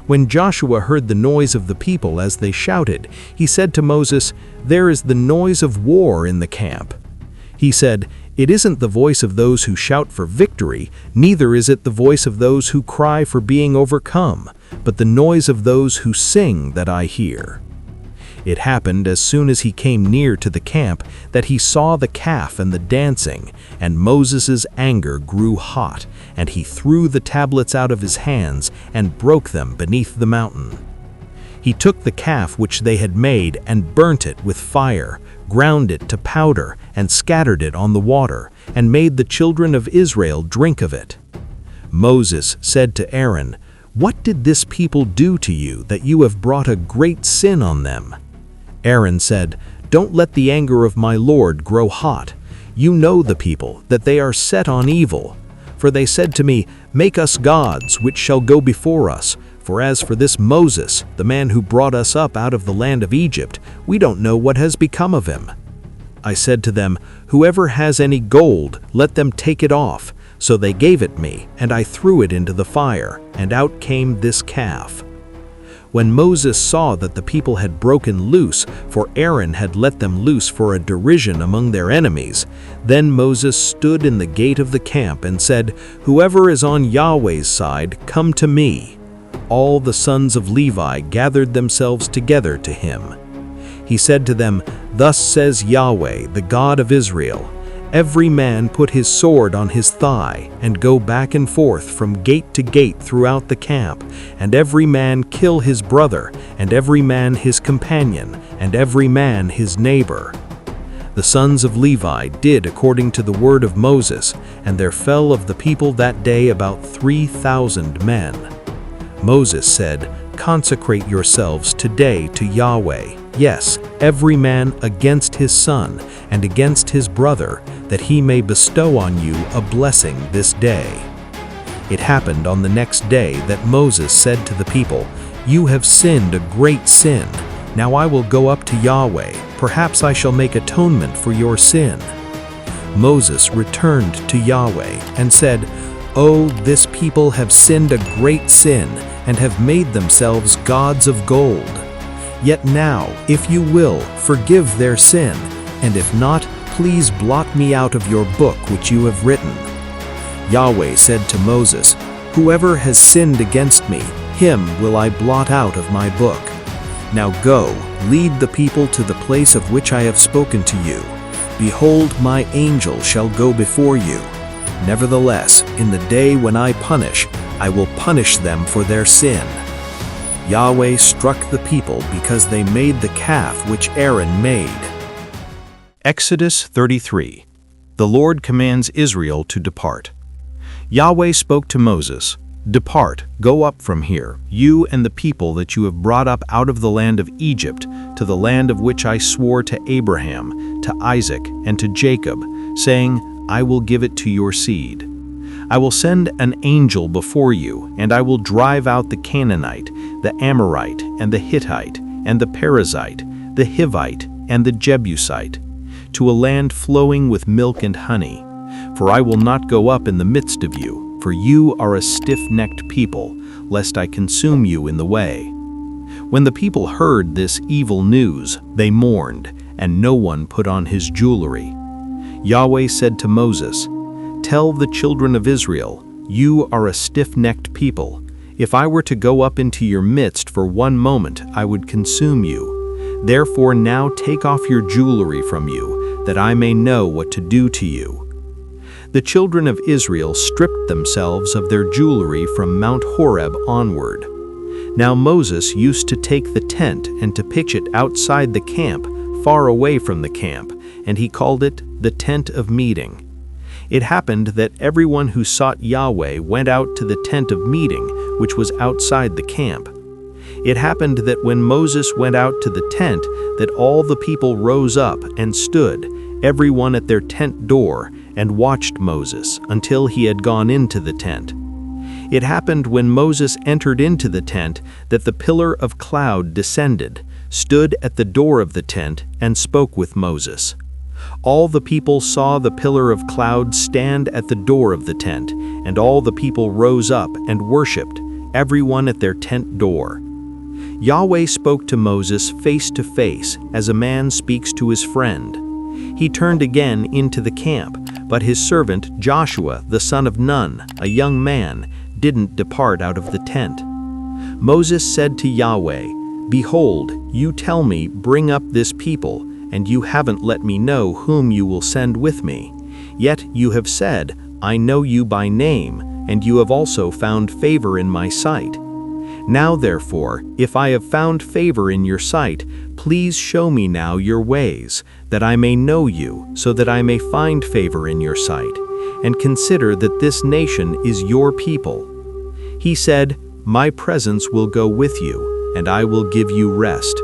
When Joshua heard the noise of the people as they shouted, he said to Moses, There is the noise of war in the camp. He said, It isn't the voice of those who shout for victory, neither is it the voice of those who cry for being overcome, but the noise of those who sing that I hear. It happened as soon as he came near to the camp that he saw the calf and the dancing, and Moses' anger grew hot, and he threw the tablets out of his hands and broke them beneath the mountain. He took the calf which they had made and burnt it with fire, ground it to powder, and scattered it on the water, and made the children of Israel drink of it. Moses said to Aaron, What did this people do to you, that you have brought a great sin on them? Aaron said, Don't let the anger of my Lord grow hot. You know the people, that they are set on evil. For they said to me, Make us gods, which shall go before us. For as for this Moses, the man who brought us up out of the land of Egypt, we don't know what has become of him. I said to them, Whoever has any gold, let them take it off. So they gave it me, and I threw it into the fire, and out came this calf. When Moses saw that the people had broken loose, for Aaron had let them loose for a derision among their enemies, then Moses stood in the gate of the camp and said, Whoever is on Yahweh's side, come to me. All the sons of Levi gathered themselves together to him. He said to them, Thus says Yahweh, the God of Israel, Every man put his sword on his thigh, and go back and forth from gate to gate throughout the camp, and every man kill his brother, and every man his companion, and every man his neighbor. The sons of Levi did according to the word of Moses, and there fell of the people that day about 3,000 men. Moses said, Consecrate yourselves today to Yahweh, yes, every man against his son, and against his brother, that he may bestow on you a blessing this day. It happened on the next day that Moses said to the people, You have sinned a great sin. Now I will go up to Yahweh, perhaps I shall make atonement for your sin. Moses returned to Yahweh and said, Oh, this people have sinned a great sin, and have made themselves gods of gold. Yet now, if you will, forgive their sin, and if not, please blot me out of your book which you have written. Yahweh said to Moses, Whoever has sinned against me, him will I blot out of my book. Now go, lead the people to the place of which I have spoken to you. Behold, my angel shall go before you. Nevertheless, in the day when I will punish them for their sin. Yahweh struck the people because they made the calf which Aaron made. Exodus 33. The Lord commands Israel to depart. Yahweh spoke to Moses, Depart, go up from here, you and the people that you have brought up out of the land of Egypt, to the land of which I swore to Abraham, to Isaac, and to Jacob, saying, I will give it to your seed. I will send an angel before you, and I will drive out the Canaanite, the Amorite, and the Hittite, and the Perizzite, the Hivite, and the Jebusite, to a land flowing with milk and honey. For I will not go up in the midst of you, for you are a stiff-necked people, lest I consume you in the way." When the people heard this evil news, they mourned, and no one put on his jewelry. Yahweh said to Moses, "Tell the children of Israel, you are a stiff-necked people. If I were to go up into your midst for one moment, I would consume you. Therefore now take off your jewelry from you, that I may know what to do to you." The children of Israel stripped themselves of their jewelry from Mount Horeb onward. Now Moses used to take the tent and to pitch it outside the camp, far away from the camp, and he called it the tent of meeting. It happened that everyone who sought Yahweh went out to the tent of meeting, which was outside the camp. It happened that when Moses went out to the tent, that all the people rose up and stood, everyone at their tent door, and watched Moses until he had gone into the tent. It happened when Moses entered into the tent that the pillar of cloud descended, stood at the door of the tent, and spoke with Moses. All the people saw the pillar of cloud stand at the door of the tent, and all the people rose up and worshipped, everyone at their tent door. Yahweh spoke to Moses face to face, as a man speaks to his friend. He turned again into the camp, but his servant Joshua, the son of Nun, a young man, didn't depart out of the tent. Moses said to Yahweh, "Behold, you tell me, bring up this people, and you haven't let me know whom you will send with me. Yet you have said, I know you by name, and you have also found favor in my sight. Now therefore, if I have found favor in your sight, please show me now your ways, that I may know you, so that I may find favor in your sight, and consider that this nation is your people." He said, "My presence will go with you, and I will give you rest."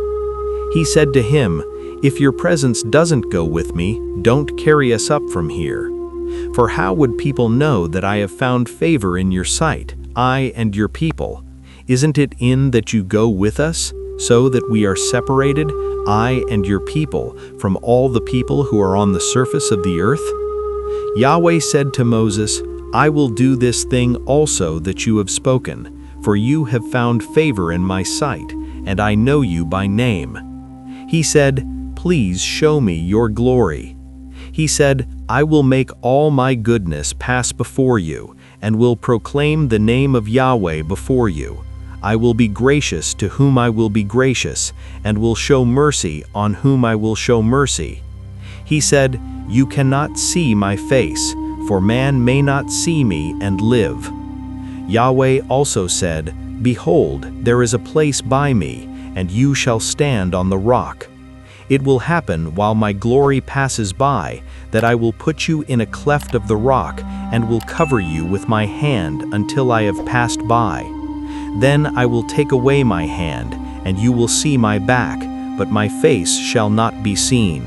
He said to him, "If your presence doesn't go with me, don't carry us up from here. For how would people know that I have found favor in your sight, I and your people? Isn't it in that you go with us, so that we are separated, I and your people, from all the people who are on the surface of the earth?" Yahweh said to Moses, "I will do this thing also that you have spoken, for you have found favor in my sight, and I know you by name." He said, "Please show me your glory." He said, "I will make all my goodness pass before you, and will proclaim the name of Yahweh before you. I will be gracious to whom I will be gracious, and will show mercy on whom I will show mercy." He said, "You cannot see my face, for man may not see me and live." Yahweh also said, "Behold, there is a place by me, and you shall stand on the rock. It will happen while my glory passes by, that I will put you in a cleft of the rock, and will cover you with my hand until I have passed by. Then I will take away my hand, and you will see my back, but my face shall not be seen."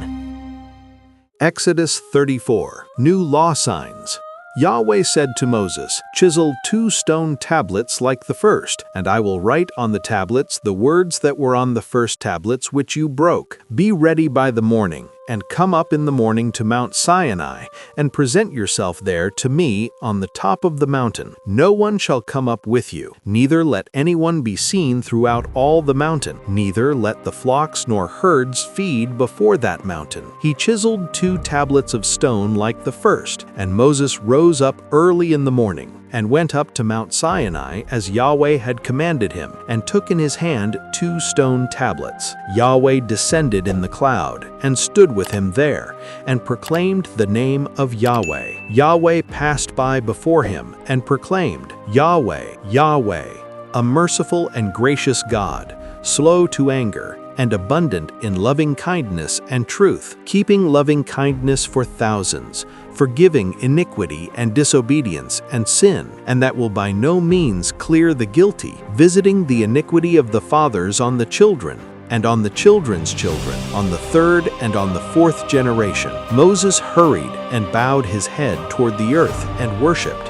Exodus 34. New law signs. Yahweh said to Moses, "Chisel 2 stone tablets like the first, and I will write on the tablets the words that were on the first tablets which you broke. Be ready by the morning, and come up in the morning to Mount Sinai, and present yourself there to me on the top of the mountain. No one shall come up with you, neither let anyone be seen throughout all the mountain, neither let the flocks nor herds feed before that mountain." He chiseled 2 tablets of stone like the first, and Moses rose up early in the morning, and went up to Mount Sinai as Yahweh had commanded him, and took in his hand 2 stone tablets. Yahweh descended in the cloud, and stood with him there, and proclaimed the name of Yahweh. Yahweh passed by before him, and proclaimed, "Yahweh, Yahweh, a merciful and gracious God, slow to anger, and abundant in loving kindness and truth, keeping loving kindness for thousands, forgiving iniquity and disobedience and sin, and that will by no means clear the guilty, visiting the iniquity of the fathers on the children, and on the children's children, on the 3rd and on the 4th generation." Moses hurried and bowed his head toward the earth and worshipped.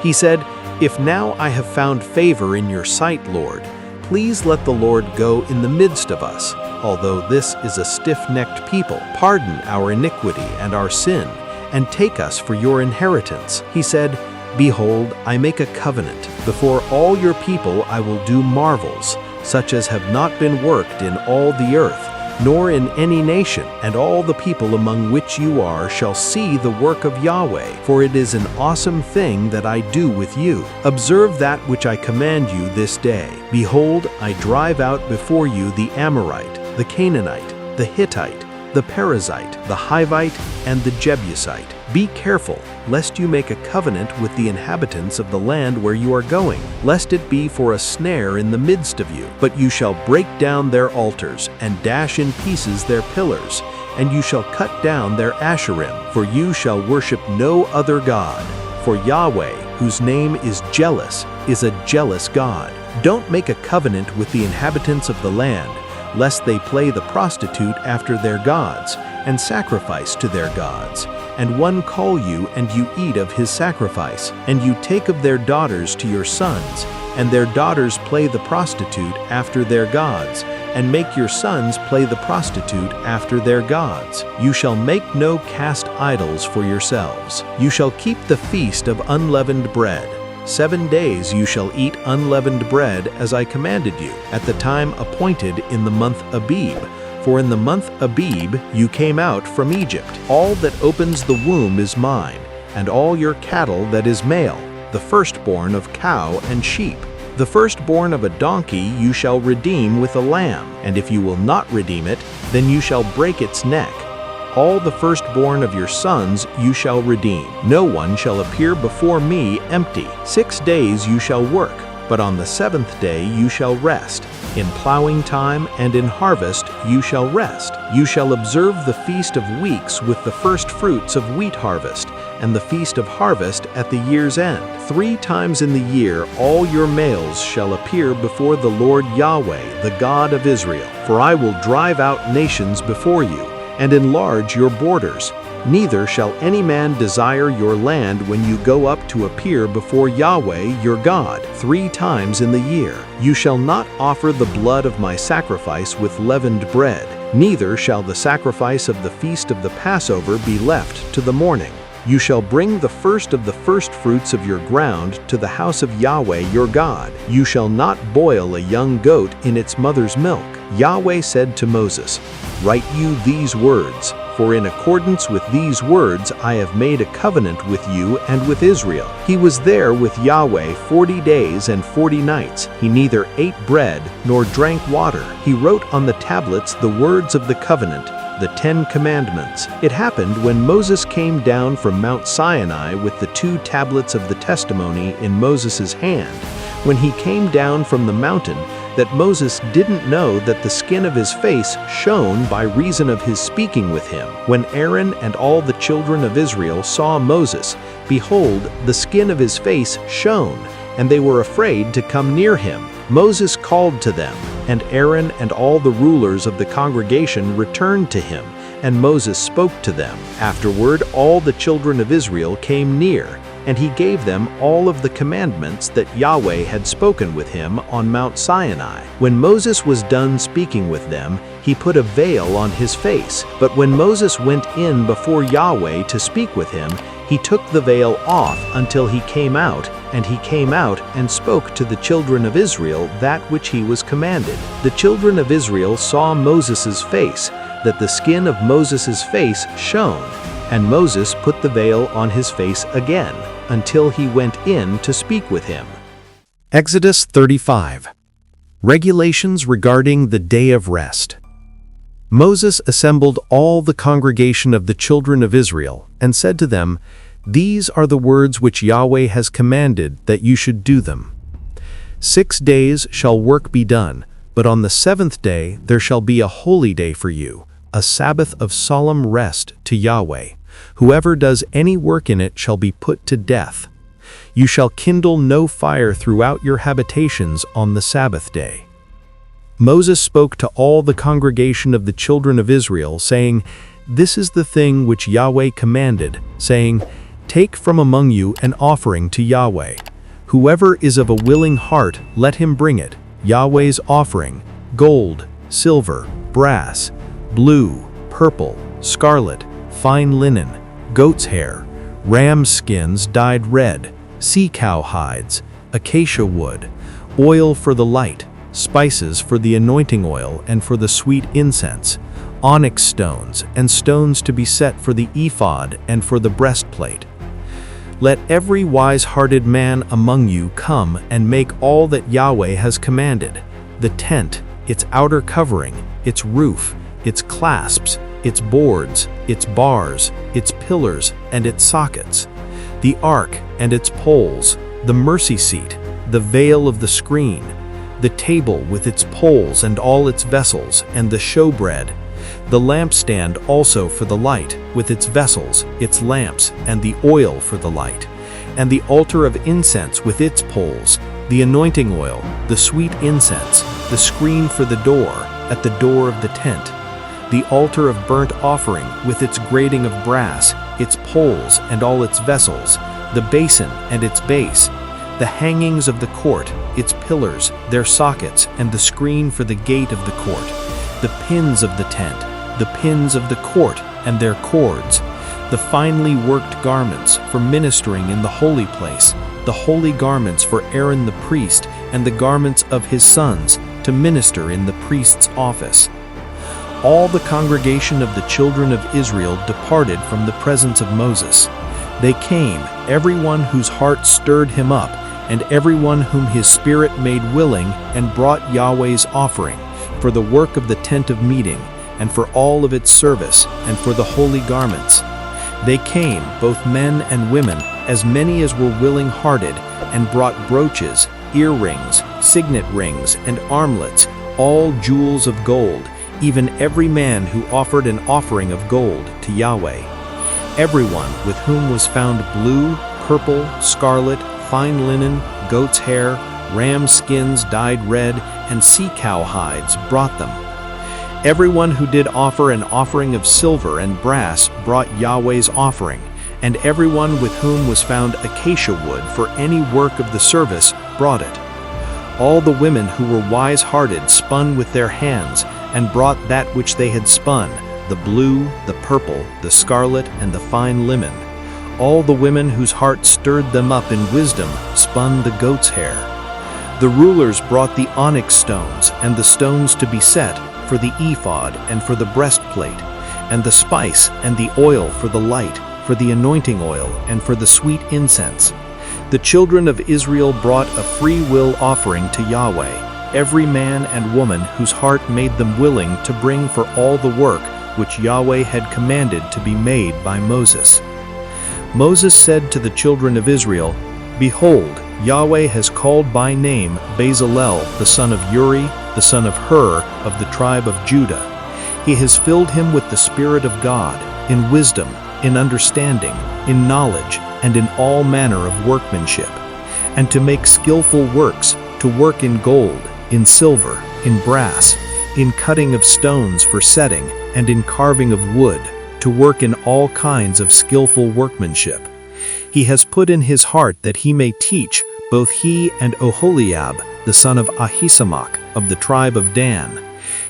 He said, "If now I have found favor in your sight, Lord, please let the Lord go in the midst of us. Although this is a stiff-necked people, pardon our iniquity and our sin, and take us for your inheritance." He said, "Behold, I make a covenant. Before all your people I will do marvels, such as have not been worked in all the earth, nor in any nation, and all the people among which you are shall see the work of Yahweh, for it is an awesome thing that I do with you. Observe that which I command you this day. Behold, I drive out before you the Amorite, the Canaanite, the Hittite, the Perizzite, the Hivite, and the Jebusite. Be careful, lest you make a covenant with the inhabitants of the land where you are going, lest it be for a snare in the midst of you. But you shall break down their altars, and dash in pieces their pillars, and you shall cut down their Asherim, for you shall worship no other God. For Yahweh, whose name is jealous, is a jealous God. Don't make a covenant with the inhabitants of the land, lest they play the prostitute after their gods, and sacrifice to their gods. And one call you, and you eat of his sacrifice, and you take of their daughters to your sons, and their daughters play the prostitute after their gods, and make your sons play the prostitute after their gods. You shall make no cast idols for yourselves. You shall keep the feast of unleavened bread. 7 days you shall eat unleavened bread as I commanded you, at the time appointed in the month Abib. For in the month Abib you came out from Egypt. All that opens the womb is mine, and all your cattle that is male, the firstborn of cow and sheep. The firstborn of a donkey you shall redeem with a lamb, and if you will not redeem it, then you shall break its neck. All the firstborn of your sons you shall redeem. No one shall appear before me empty. 6 days you shall work, but on the 7th day you shall rest. In plowing time and in harvest you shall rest. You shall observe the feast of weeks with the first fruits of wheat harvest, and the feast of harvest at the year's end. 3 times in the year all your males shall appear before the Lord Yahweh, the God of Israel. For I will drive out nations before you, and enlarge your borders. Neither shall any man desire your land when you go up to appear before Yahweh your God 3 times in the year. You shall not offer the blood of my sacrifice with leavened bread, neither shall the sacrifice of the feast of the Passover be left to the morning. You shall bring the first of the firstfruits of your ground to the house of Yahweh your God. You shall not boil a young goat in its mother's milk. Yahweh said to Moses, "Write you these words, for in accordance with these words I have made a covenant with you and with Israel." He was there with Yahweh 40 days and 40 nights. He neither ate bread nor drank water. He wrote on the tablets the words of the covenant, the 10 Commandments. It happened when Moses came down from Mount Sinai with the 2 tablets of the testimony in Moses' hand, when he came down from the mountain, that Moses didn't know that the skin of his face shone by reason of his speaking with him. When Aaron and all the children of Israel saw Moses, behold, the skin of his face shone, and they were afraid to come near him. Moses called to them, and Aaron and all the rulers of the congregation returned to him, and Moses spoke to them. Afterward, all the children of Israel came near, and he gave them all of the commandments that Yahweh had spoken with him on Mount Sinai. When Moses was done speaking with them, he put a veil on his face. But when Moses went in before Yahweh to speak with him, he took the veil off until he came out, and he came out and spoke to the children of Israel that which he was commanded. The children of Israel saw Moses' face, that the skin of Moses' face shone, and Moses put the veil on his face again, until he went in to speak with him. Exodus 35. Regulations regarding the Day of Rest. Moses assembled all the congregation of the children of Israel, and said to them, "These are the words which Yahweh has commanded that you should do them. 6 days shall work be done, but on the 7th day there shall be a holy day for you, a Sabbath of solemn rest to Yahweh. Whoever does any work in it shall be put to death. You shall kindle no fire throughout your habitations on the Sabbath day." Moses spoke to all the congregation of the children of Israel, saying, "This is the thing which Yahweh commanded, saying, Take from among you an offering to Yahweh. Whoever is of a willing heart, let him bring it. Yahweh's offering: gold, silver, brass, blue, purple, scarlet, fine linen, goat's hair, ram skins dyed red, sea-cow hides, acacia wood, oil for the light, spices for the anointing oil and for the sweet incense, onyx stones and stones to be set for the ephod and for the breastplate. Let every wise-hearted man among you come and make all that Yahweh has commanded: the tent, its outer covering, its roof, its clasps, its boards, its bars, its pillars and its sockets, the ark and its poles, the mercy seat, the veil of the screen, the table with its poles and all its vessels, and the showbread, the lampstand also for the light, with its vessels, its lamps, and the oil for the light, and the altar of incense with its poles, the anointing oil, the sweet incense, the screen for the door, at the door of the tent, the altar of burnt offering with its grating of brass, its poles and all its vessels, the basin and its base, the hangings of the court, its pillars, their sockets, and the screen for the gate of the court, the pins of the tent, the pins of the court and their cords, the finely worked garments for ministering in the holy place, the holy garments for Aaron the priest, and the garments of his sons to minister in the priest's office. All the congregation of the children of Israel departed from the presence of Moses. They came, everyone whose heart stirred him up, and everyone whom his spirit made willing, and brought Yahweh's offering, for the work of the tent of meeting, and for all of its service, and for the holy garments. They came, both men and women, as many as were willing-hearted, and brought brooches, earrings, signet rings, and armlets, all jewels of gold, even every man who offered an offering of gold to Yahweh. Everyone with whom was found blue, purple, scarlet, fine linen, goat's hair, ram skins dyed red, and sea-cow hides brought them. Everyone who did offer an offering of silver and brass brought Yahweh's offering, and everyone with whom was found acacia wood for any work of the service brought it. All the women who were wise-hearted spun with their hands, and brought that which they had spun, the blue, the purple, the scarlet, and the fine linen. All the women whose heart stirred them up in wisdom spun the goat's hair. The rulers brought the onyx stones and the stones to be set for the ephod and for the breastplate, and the spice and the oil for the light, for the anointing oil and for the sweet incense. The children of Israel brought a free will offering to Yahweh, every man and woman whose heart made them willing to bring for all the work which Yahweh had commanded to be made by Moses. Moses said to the children of Israel, "Behold, Yahweh has called by name Bezalel the son of Uri, the son of Hur, of the tribe of Judah. He has filled him with the Spirit of God, in wisdom, in understanding, in knowledge, and in all manner of workmanship, and to make skillful works, to work in gold, in silver, in brass, in cutting of stones for setting, and in carving of wood, to work in all kinds of skillful workmanship. He has put in his heart that he may teach, both he and Oholiab, the son of Ahisamach, of the tribe of Dan.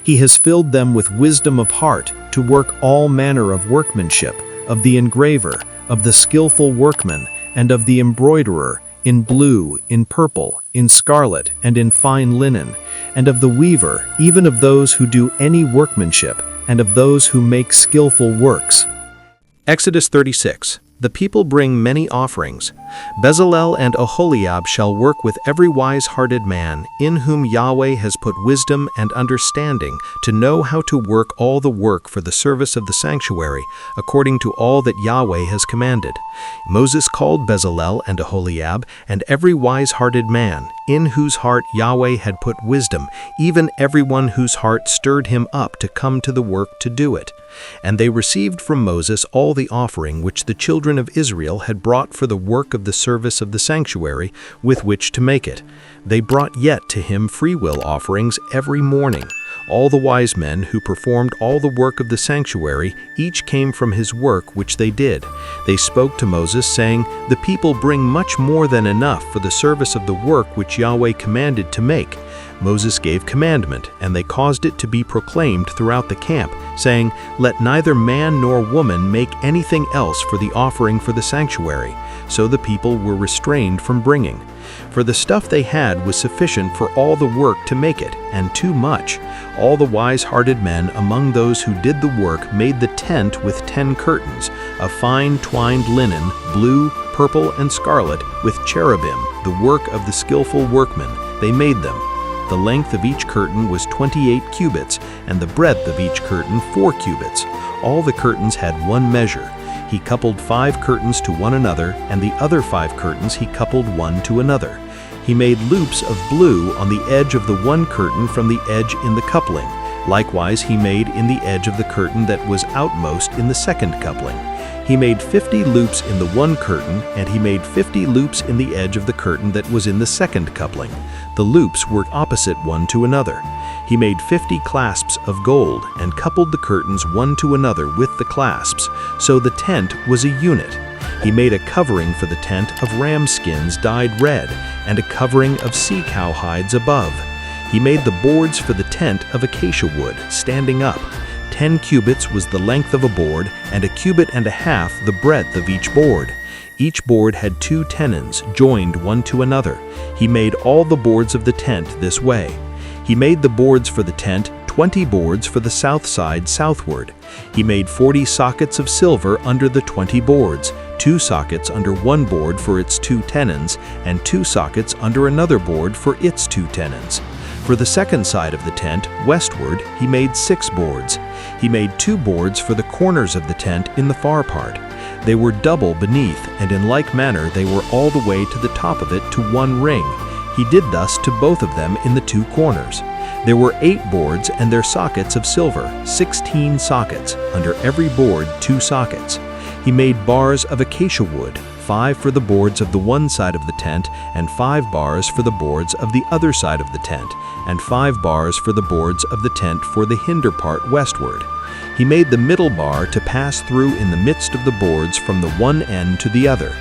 He has filled them with wisdom of heart, to work all manner of workmanship, of the engraver, of the skillful workman, and of the embroiderer, in blue, in purple, in scarlet, and in fine linen, and of the weaver, even of those who do any workmanship, and of those who make skillful works." Exodus 36. The people bring many offerings. Bezalel and Oholiab shall work with every wise-hearted man, in whom Yahweh has put wisdom and understanding, to know how to work all the work for the service of the sanctuary, according to all that Yahweh has commanded. Moses called Bezalel and Oholiab, and every wise-hearted man, in whose heart Yahweh had put wisdom, even everyone whose heart stirred him up to come to the work to do it. And they received from Moses all the offering which the children of Israel had brought for the work of the service of the sanctuary, with which to make it. They brought yet to him freewill offerings every morning, All the wise men who performed all the work of the sanctuary, each came from his work which they did. They spoke to Moses, saying, "The people bring much more than enough for the service of the work which Yahweh commanded to make." Moses gave commandment, and they caused it to be proclaimed throughout the camp, saying, "Let neither man nor woman make anything else for the offering for the sanctuary." So the people were restrained from bringing. For the stuff they had was sufficient for all the work to make it, and too much. All the wise-hearted men among those who did the work made the tent with 10 curtains, of fine twined linen, blue, purple, and scarlet, with cherubim, the work of the skillful workmen. They made them. The length of each curtain was 28 cubits, and the breadth of each curtain 4 cubits. All the curtains had one measure. He coupled 5 curtains to one another, and the other 5 curtains he coupled one to another. He made loops of blue on the edge of the one curtain from the edge in the coupling. Likewise he made in the edge of the curtain that was outmost in the second coupling. He made 50 loops in the one curtain, and he made 50 loops in the edge of the curtain that was in the second coupling. The loops were opposite one to another. He made 50 clasps of gold, and coupled the curtains one to another with the clasps, so the tent was a unit. He made a covering for the tent of ram skins dyed red, and a covering of sea cow hides above. He made the boards for the tent of acacia wood, standing up. 10 cubits was the length of a board, and a cubit and a half the breadth of each board. Each board had 2 tenons, joined one to another. He made all the boards of the tent this way. He made the boards for the tent, 20 boards for the south side southward. He made 40 sockets of silver under the 20 boards, 2 sockets under one board for its 2 tenons, and 2 sockets under another board for its 2 tenons. For the second side of the tent, westward, he made 6 boards. He made 2 boards for the corners of the tent in the far part. They were double beneath, and in like manner they were all the way to the top of it to one ring. He did thus to both of them in the 2 corners. There were 8 boards and their sockets of silver, 16 sockets, under every board 2 sockets. He made bars of acacia wood, 5 for the boards of the one side of the tent, and 5 bars for the boards of the other side of the tent, and 5 bars for the boards of the tent for the hinder part westward. He made the middle bar to pass through in the midst of the boards from the one end to the other.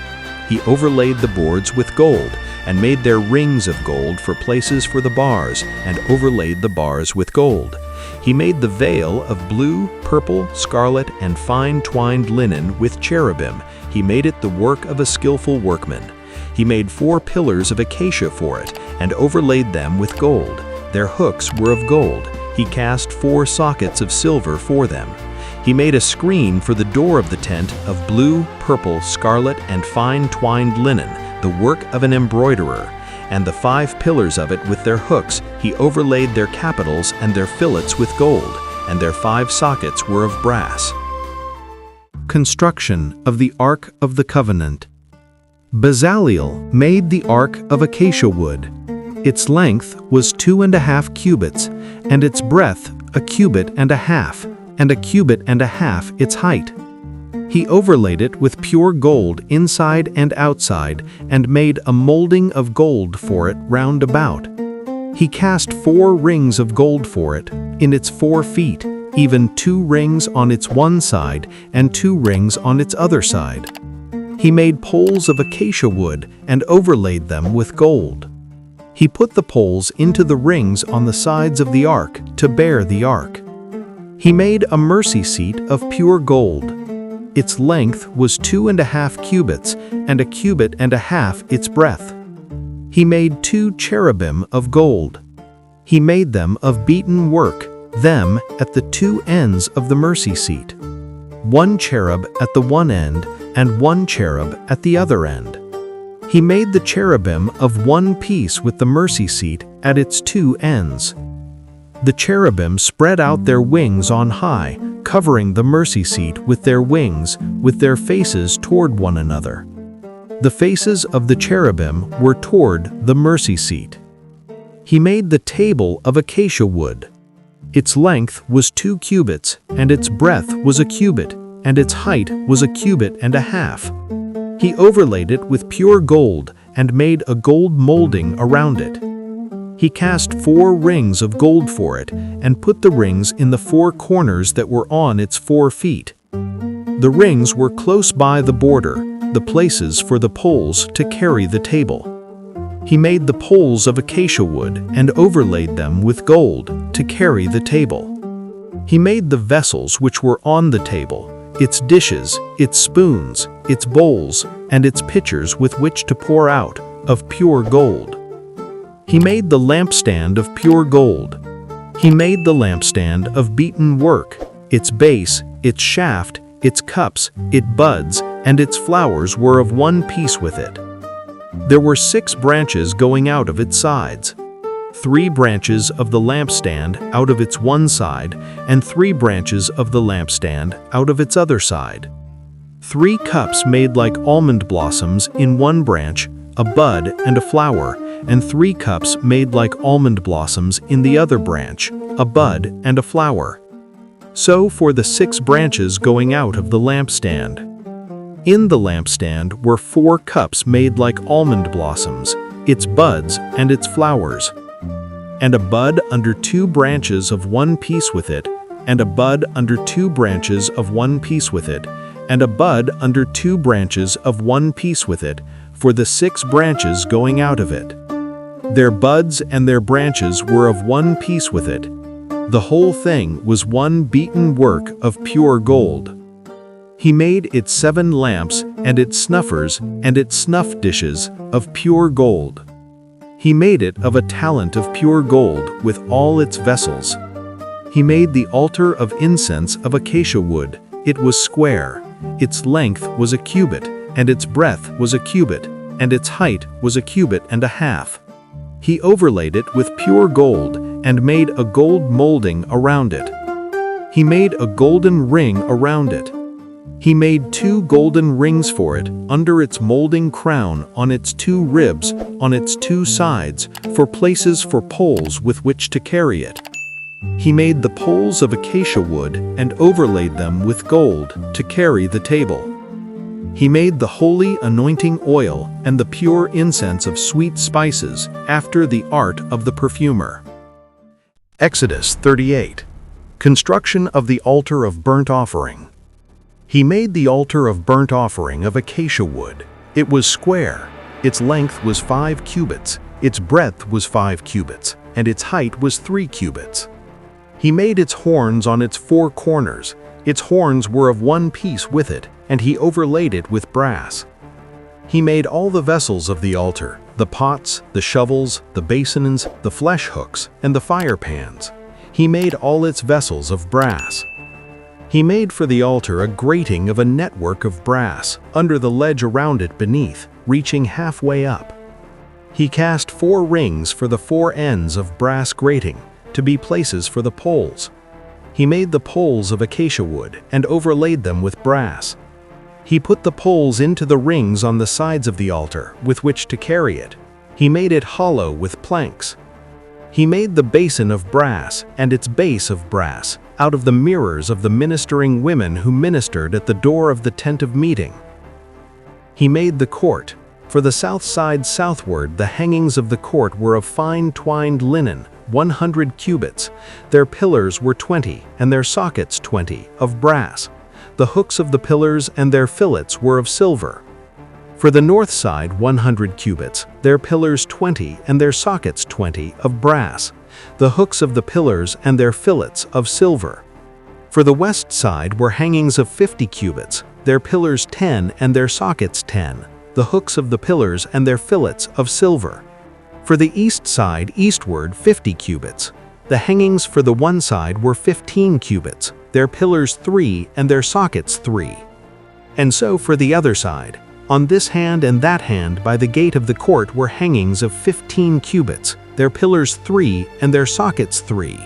He overlaid the boards with gold, and made their rings of gold for places for the bars, and overlaid the bars with gold. He made the veil of blue, purple, scarlet, and fine twined linen with cherubim. He made it the work of a skillful workman. He made 4 pillars of acacia for it, and overlaid them with gold. Their hooks were of gold. He cast 4 sockets of silver for them. He made a screen for the door of the tent of blue, purple, scarlet, and fine twined linen, the work of an embroiderer. And the 5 pillars of it with their hooks, he overlaid their capitals and their fillets with gold, and their 5 sockets were of brass. Construction of the Ark of the Covenant. Bezaleel made the Ark of acacia wood. Its length was 2.5 cubits, and its breadth a cubit and a half, and a cubit and a half its height. He overlaid it with pure gold inside and outside, and made a molding of gold for it round about. He cast 4 rings of gold for it, in its 4 feet, even 2 rings on its one side, and 2 rings on its other side. He made poles of acacia wood, and overlaid them with gold. He put the poles into the rings on the sides of the ark to bear the ark. He made a mercy seat of pure gold. Its length was 2.5 cubits, and a cubit and a half its breadth. He made 2 cherubim of gold. He made them of beaten work, them at the 2 ends of the mercy seat. 1 cherub at the one end, and 1 cherub at the other end. He made the cherubim of one piece with the mercy seat at its 2 ends. The cherubim spread out their wings on high, covering the mercy seat with their wings, with their faces toward one another. The faces of the cherubim were toward the mercy seat. He made the table of acacia wood. Its length was 2 cubits, and its breadth was a cubit, and its height was a cubit and a half. He overlaid it with pure gold, and made a gold molding around it. He cast 4 rings of gold for it, and put the rings in the 4 corners that were on its 4 feet. The rings were close by the border, the places for the poles to carry the table. He made the poles of acacia wood and overlaid them with gold to carry the table. He made the vessels which were on the table, its dishes, its spoons, its bowls, and its pitchers with which to pour out, of pure gold. He made the lampstand of pure gold. He made the lampstand of beaten work, its base, its shaft, its cups, its buds, and its flowers were of one piece with it. There were 6 branches going out of its sides, 3 branches of the lampstand out of its one side, and 3 branches of the lampstand out of its other side. 3 cups made like almond blossoms in one branch, a bud and a flower, and 3 cups made like almond blossoms in the other branch, a bud and a flower. So for the 6 branches going out of the lampstand. In the lampstand were 4 cups made like almond blossoms, its buds and its flowers, and a bud under 2 branches of one piece with it, and a bud under 2 branches of one piece with it, and a bud under 2 branches of one piece with it, for the 6 branches going out of it. Their buds and their branches were of one piece with it. The whole thing was one beaten work of pure gold. He made its 7 lamps and its snuffers and its snuff dishes of pure gold. He made it of a talent of pure gold with all its vessels. He made the altar of incense of acacia wood. It was square. Its length was a cubit, and its breadth was a cubit, and its height was a cubit and a half. He overlaid it with pure gold and made a gold molding around it. He made a golden ring around it. He made 2 golden rings for it under its molding crown on its 2 ribs on its 2 sides for places for poles with which to carry it. He made the poles of acacia wood and overlaid them with gold to carry the table. He made the holy anointing oil and the pure incense of sweet spices after the art of the perfumer. Exodus 38. Construction of the altar of burnt offering. He made the altar of burnt offering of acacia wood. It was square. Its length was 5 cubits, its breadth was 5 cubits, and its height was 3 cubits. He made its horns on its 4 corners. Its horns were of one piece with it, and he overlaid it with brass. He made all the vessels of the altar, the pots, the shovels, the basins, the flesh hooks, and the fire pans. He made all its vessels of brass. He made for the altar a grating of a network of brass, under the ledge around it beneath, reaching halfway up. He cast 4 rings for the 4 ends of brass grating, to be places for the poles. He made the poles of acacia wood and overlaid them with brass. He put the poles into the rings on the sides of the altar with which to carry it. He made it hollow with planks. He made the basin of brass and its base of brass out of the mirrors of the ministering women who ministered at the door of the tent of meeting. He made the court. For the south side southward, the hangings of the court were of fine twined linen, 100 cubits. Their pillars were 20, and their sockets 20, of brass. The hooks of the pillars and their fillets were of silver. For the north side 100 cubits, their pillars 20, and their sockets 20, of brass. The hooks of the pillars and their fillets of silver. For the west side were hangings of 50 cubits, their pillars 10, and their sockets 10. The hooks of the pillars and their fillets of silver. For the east side eastward 50 cubits. The hangings for the one side were 15 cubits, their pillars 3 and their sockets 3. And so for the other side, on this hand and that hand by the gate of the court were hangings of 15 cubits, their pillars 3 and their sockets 3.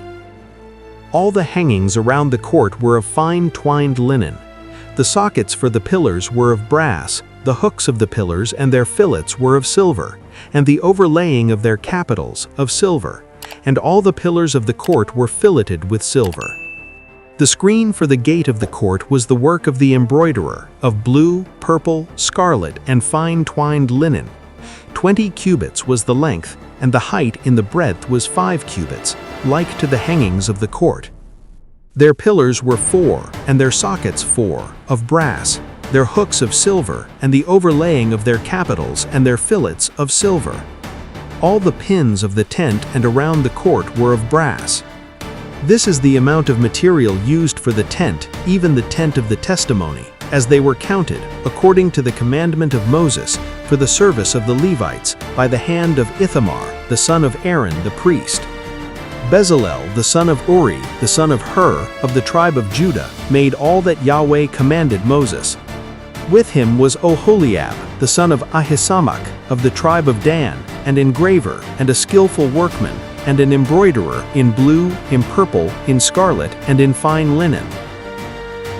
All the hangings around the court were of fine twined linen. The sockets for the pillars were of brass, the hooks of the pillars and their fillets were of silver, and the overlaying of their capitals of silver, and all the pillars of the court were filleted with silver. The screen for the gate of the court was the work of the embroiderer, of blue, purple, scarlet, and fine twined linen. 20 cubits was the length, and the height in the breadth was 5 cubits, like to the hangings of the court. Their pillars were 4, and their sockets 4, of brass, their hooks of silver, and the overlaying of their capitals and their fillets of silver. All the pins of the tent and around the court were of brass. This is the amount of material used for the tent, even the tent of the testimony, as they were counted, according to the commandment of Moses, for the service of the Levites, by the hand of Ithamar, the son of Aaron the priest. Bezalel, the son of Uri, the son of Hur, of the tribe of Judah, made all that Yahweh commanded Moses. With him was Oholiab, the son of Ahisamach, of the tribe of Dan, an engraver, and a skillful workman, and an embroiderer in blue, in purple, in scarlet, and in fine linen.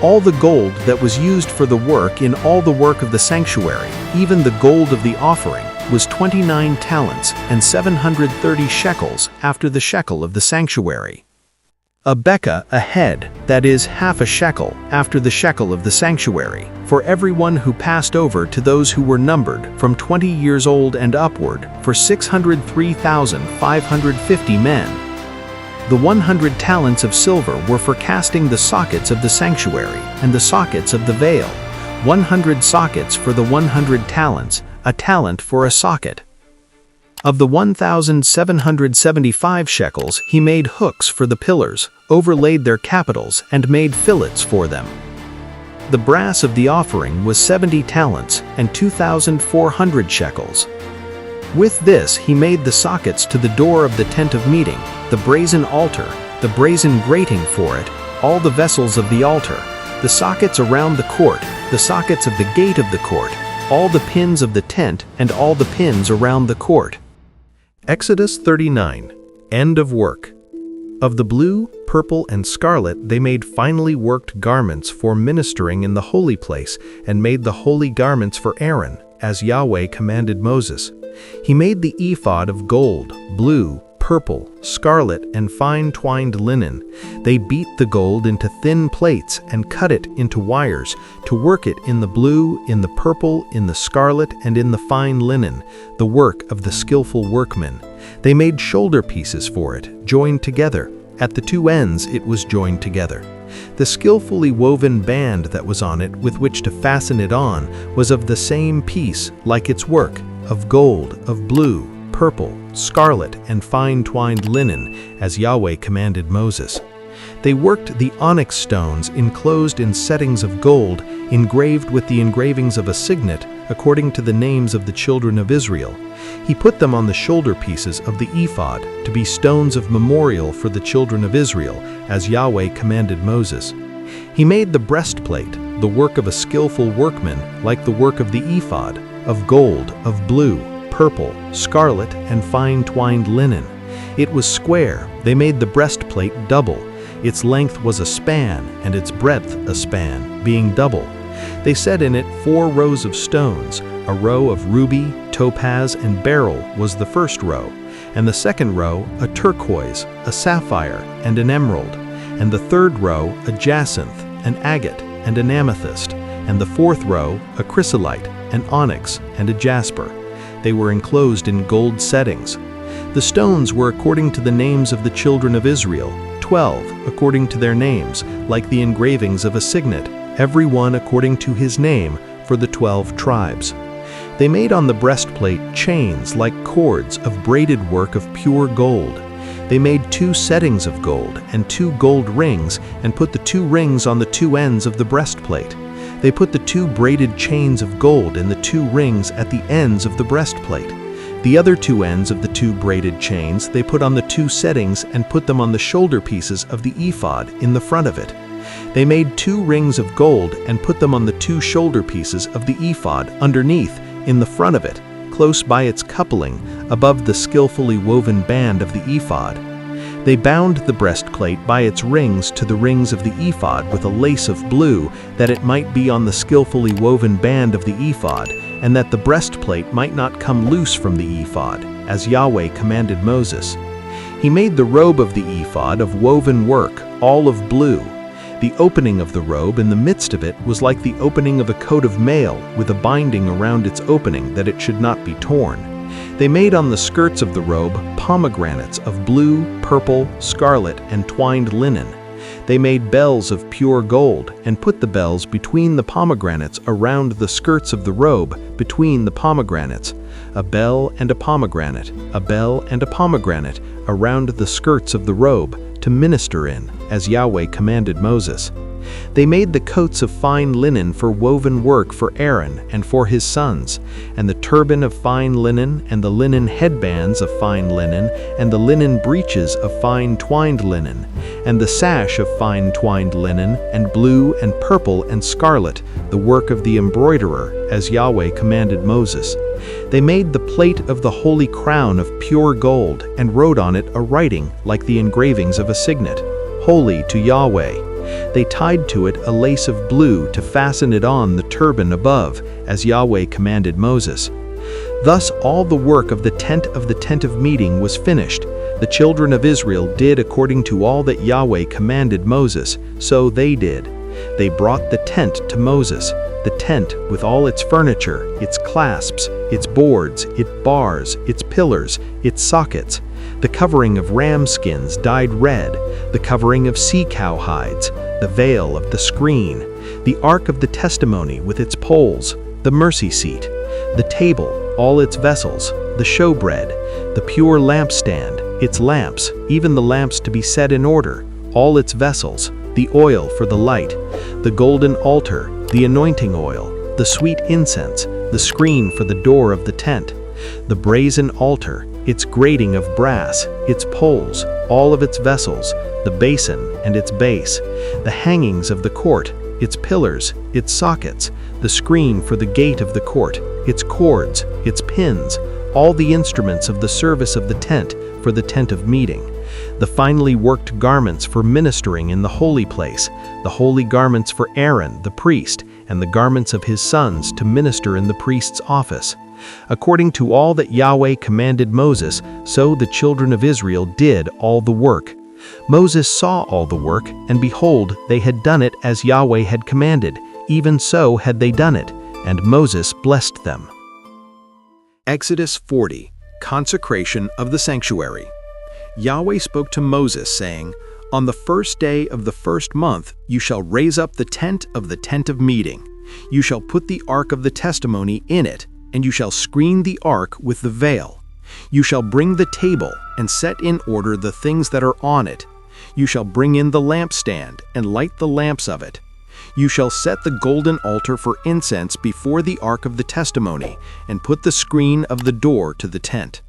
All the gold that was used for the work in all the work of the sanctuary, even the gold of the offering, was 29 talents and 730 shekels after the shekel of the sanctuary. A bekah a head, that is, half a shekel, after the shekel of the sanctuary, for everyone who passed over to those who were numbered from 20 years old and upward, for 603,550 men. The 100 talents of silver were for casting the sockets of the sanctuary and the sockets of the veil, 100 sockets for the 100 talents, a talent for a socket. Of the 1,775 shekels he made hooks for the pillars, overlaid their capitals, and made fillets for them. The brass of the offering was 70 talents and 2,400 shekels. With this he made the sockets to the door of the tent of meeting, the brazen altar, the brazen grating for it, all the vessels of the altar, the sockets around the court, the sockets of the gate of the court, all the pins of the tent, and all the pins around the court. Exodus 39. End of work. Of the blue, purple, and scarlet they made finely worked garments for ministering in the holy place, and made the holy garments for Aaron, as Yahweh commanded Moses. He made the ephod of gold, blue, purple, scarlet, and fine twined linen. They beat the gold into thin plates and cut it into wires, to work it in the blue, in the purple, in the scarlet, and in the fine linen, the work of the skillful workmen. They made shoulder pieces for it, joined together. At the 2 ends it was joined together. The skillfully woven band that was on it with which to fasten it on was of the same piece, like its work, of gold, of blue, purple, scarlet, and fine twined linen, as Yahweh commanded Moses. They worked the onyx stones enclosed in settings of gold, engraved with the engravings of a signet, according to the names of the children of Israel. He put them on the shoulder pieces of the ephod, to be stones of memorial for the children of Israel, as Yahweh commanded Moses. He made the breastplate, the work of a skillful workman, like the work of the ephod, of gold, of blue, purple, scarlet, and fine twined linen. It was square. They made the breastplate double. Its length was a span, and its breadth a span, being double. They set in it 4 rows of stones. A row of ruby, topaz, and beryl was the first row, and the second row a turquoise, a sapphire, and an emerald, and the third row a jacinth, an agate, and an amethyst, and the fourth row a chrysolite, an onyx, and a jasper. They were enclosed in gold settings. The stones were according to the names of the children of Israel, 12 according to their names, like the engravings of a signet, every one according to his name, for the 12 tribes. They made on the breastplate chains like cords of braided work of pure gold. They made 2 settings of gold and 2 gold rings, and put the 2 rings on the 2 ends of the breastplate. They put the 2 braided chains of gold in the 2 rings at the ends of the breastplate. The other 2 ends of the 2 braided chains they put on the 2 settings and put them on the shoulder pieces of the ephod in the front of it. They made 2 rings of gold and put them on the 2 shoulder pieces of the ephod underneath, in the front of it, close by its coupling, above the skillfully woven band of the ephod. They bound the breastplate by its rings to the rings of the ephod with a lace of blue, that it might be on the skillfully woven band of the ephod, and that the breastplate might not come loose from the ephod, as Yahweh commanded Moses. He made the robe of the ephod of woven work, all of blue. The opening of the robe in the midst of it was like the opening of a coat of mail, with a binding around its opening that it should not be torn. They made on the skirts of the robe pomegranates of blue, purple, scarlet, and twined linen. They made bells of pure gold, and put the bells between the pomegranates around the skirts of the robe, between the pomegranates, a bell and a pomegranate, a bell and a pomegranate, around the skirts of the robe, to minister in, as Yahweh commanded Moses. They made the coats of fine linen for woven work for Aaron and for his sons, and the turban of fine linen, and the linen headbands of fine linen, and the linen breeches of fine twined linen, and the sash of fine twined linen, and blue and purple and scarlet, the work of the embroiderer, as Yahweh commanded Moses. They made the plate of the holy crown of pure gold, and wrote on it a writing like the engravings of a signet, Holy to Yahweh. They tied to it a lace of blue to fasten it on the turban above, as Yahweh commanded Moses. Thus all the work of the tent of meeting was finished. The children of Israel did according to all that Yahweh commanded Moses, so they did. They brought the tent to Moses, the tent with all its furniture, its clasps, its boards, its bars, its pillars, its sockets, the covering of ram skins dyed red, the covering of sea-cow hides, the veil of the screen, the ark of the testimony with its poles, the mercy seat, the table, all its vessels, the showbread, the pure lampstand, its lamps, even the lamps to be set in order, all its vessels, the oil for the light, the golden altar, the anointing oil, the sweet incense, the screen for the door of the tent, the brazen altar, its grating of brass, its poles, all of its vessels, the basin and its base, the hangings of the court, its pillars, its sockets, the screen for the gate of the court, its cords, its pins, all the instruments of the service of the tent for the tent of meeting, the finely worked garments for ministering in the holy place, the holy garments for Aaron the priest, and the garments of his sons to minister in the priest's office. According to all that Yahweh commanded Moses, so the children of Israel did all the work. Moses saw all the work, and behold, they had done it as Yahweh had commanded, even so had they done it, and Moses blessed them. Exodus 40. Consecration of the sanctuary. Yahweh spoke to Moses, saying, On the first day of the first month you shall raise up the tent of meeting. You shall put the ark of the testimony in it, and you shall screen the ark with the veil. You shall bring the table and set in order the things that are on it. You shall bring in the lampstand and light the lamps of it. You shall set the golden altar for incense before the ark of the testimony, and put the screen of the door to the tent.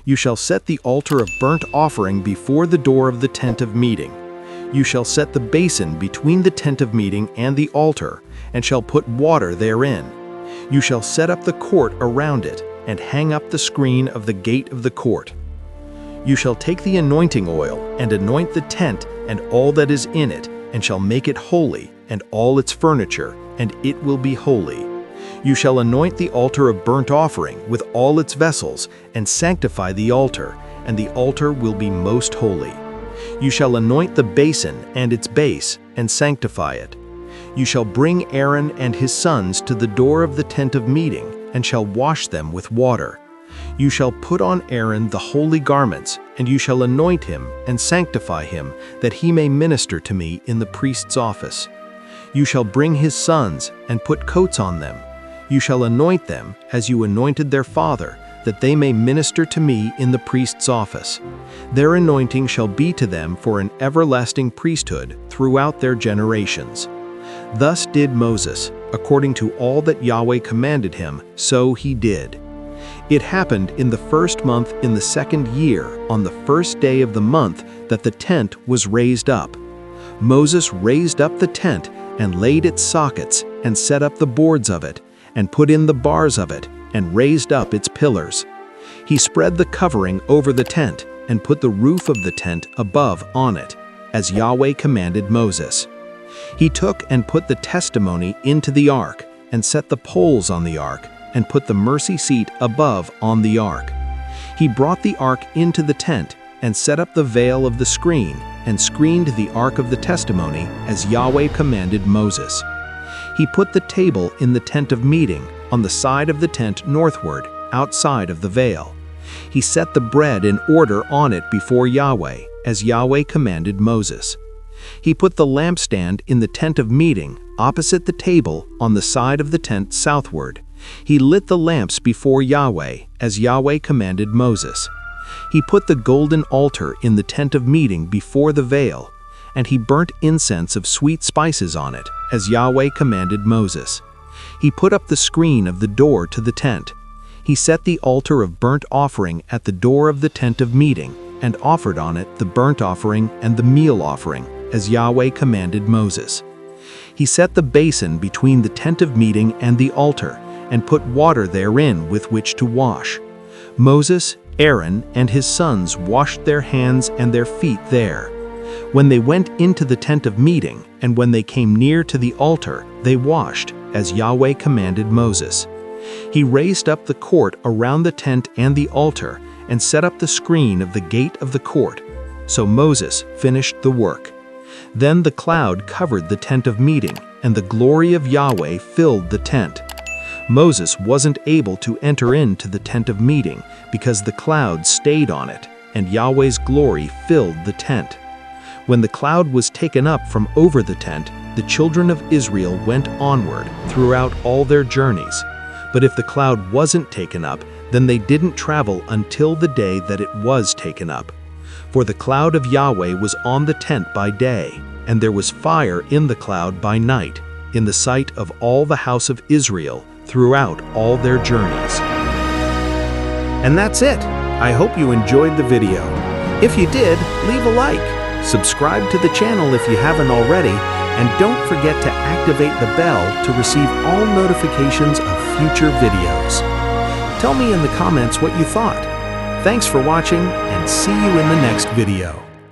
You shall set the altar of burnt offering before the door of the tent of meeting. You shall set the basin between the tent of meeting and the altar, and shall put water therein. You shall set up the court around it, and hang up the screen of the gate of the court. You shall take the anointing oil, and anoint the tent and all that is in it, and shall make it holy, and all its furniture, and it will be holy. You shall anoint the altar of burnt offering with all its vessels, and sanctify the altar, and the altar will be most holy. You shall anoint the basin and its base, and sanctify it. You shall bring Aaron and his sons to the door of the tent of meeting, and shall wash them with water. You shall put on Aaron the holy garments, and you shall anoint him and sanctify him, that he may minister to me in the priest's office. You shall bring his sons, and put coats on them. You shall anoint them, as you anointed their father, that they may minister to me in the priest's office. Their anointing shall be to them for an everlasting priesthood throughout their generations. Thus did Moses, according to all that Yahweh commanded him, so he did. It happened in the first month in the second year, on the first day of the month, that the tent was raised up. Moses raised up the tent, and laid its sockets, and set up the boards of it, and put in the bars of it, and raised up its pillars. He spread the covering over the tent, and put the roof of the tent above on it, as Yahweh commanded Moses. He took and put the testimony into the ark, and set the poles on the ark, and put the mercy seat above on the ark. He brought the ark into the tent, and set up the veil of the screen, and screened the ark of the testimony, as Yahweh commanded Moses. He put the table in the tent of meeting, on the side of the tent northward, outside of the veil. He set the bread in order on it before Yahweh, as Yahweh commanded Moses. He put the lampstand in the tent of meeting, opposite the table, on the side of the tent southward. He lit the lamps before Yahweh, as Yahweh commanded Moses. He put the golden altar in the tent of meeting before the veil, and he burnt incense of sweet spices on it, as Yahweh commanded Moses. He put up the screen of the door to the tent. He set the altar of burnt offering at the door of the tent of meeting, and offered on it the burnt offering and the meal offering, as Yahweh commanded Moses. He set the basin between the tent of meeting and the altar, and put water therein with which to wash. Moses, Aaron, and his sons washed their hands and their feet there. When they went into the tent of meeting, and when they came near to the altar, they washed, as Yahweh commanded Moses. He raised up the court around the tent and the altar, and set up the screen of the gate of the court. So Moses finished the work. Then the cloud covered the tent of meeting, and the glory of Yahweh filled the tent. Moses wasn't able to enter into the tent of meeting because the cloud stayed on it, and Yahweh's glory filled the tent. When the cloud was taken up from over the tent, the children of Israel went onward throughout all their journeys. But if the cloud wasn't taken up, then they didn't travel until the day that it was taken up. For the cloud of Yahweh was on the tent by day, and there was fire in the cloud by night, in the sight of all the house of Israel throughout all their journeys. And that's it. I hope you enjoyed the video. If you did, leave a like. Subscribe to the channel if you haven't already, and don't forget to activate the bell to receive all notifications of future videos. Tell me in the comments what you thought. Thanks for watching, and see you in the next video.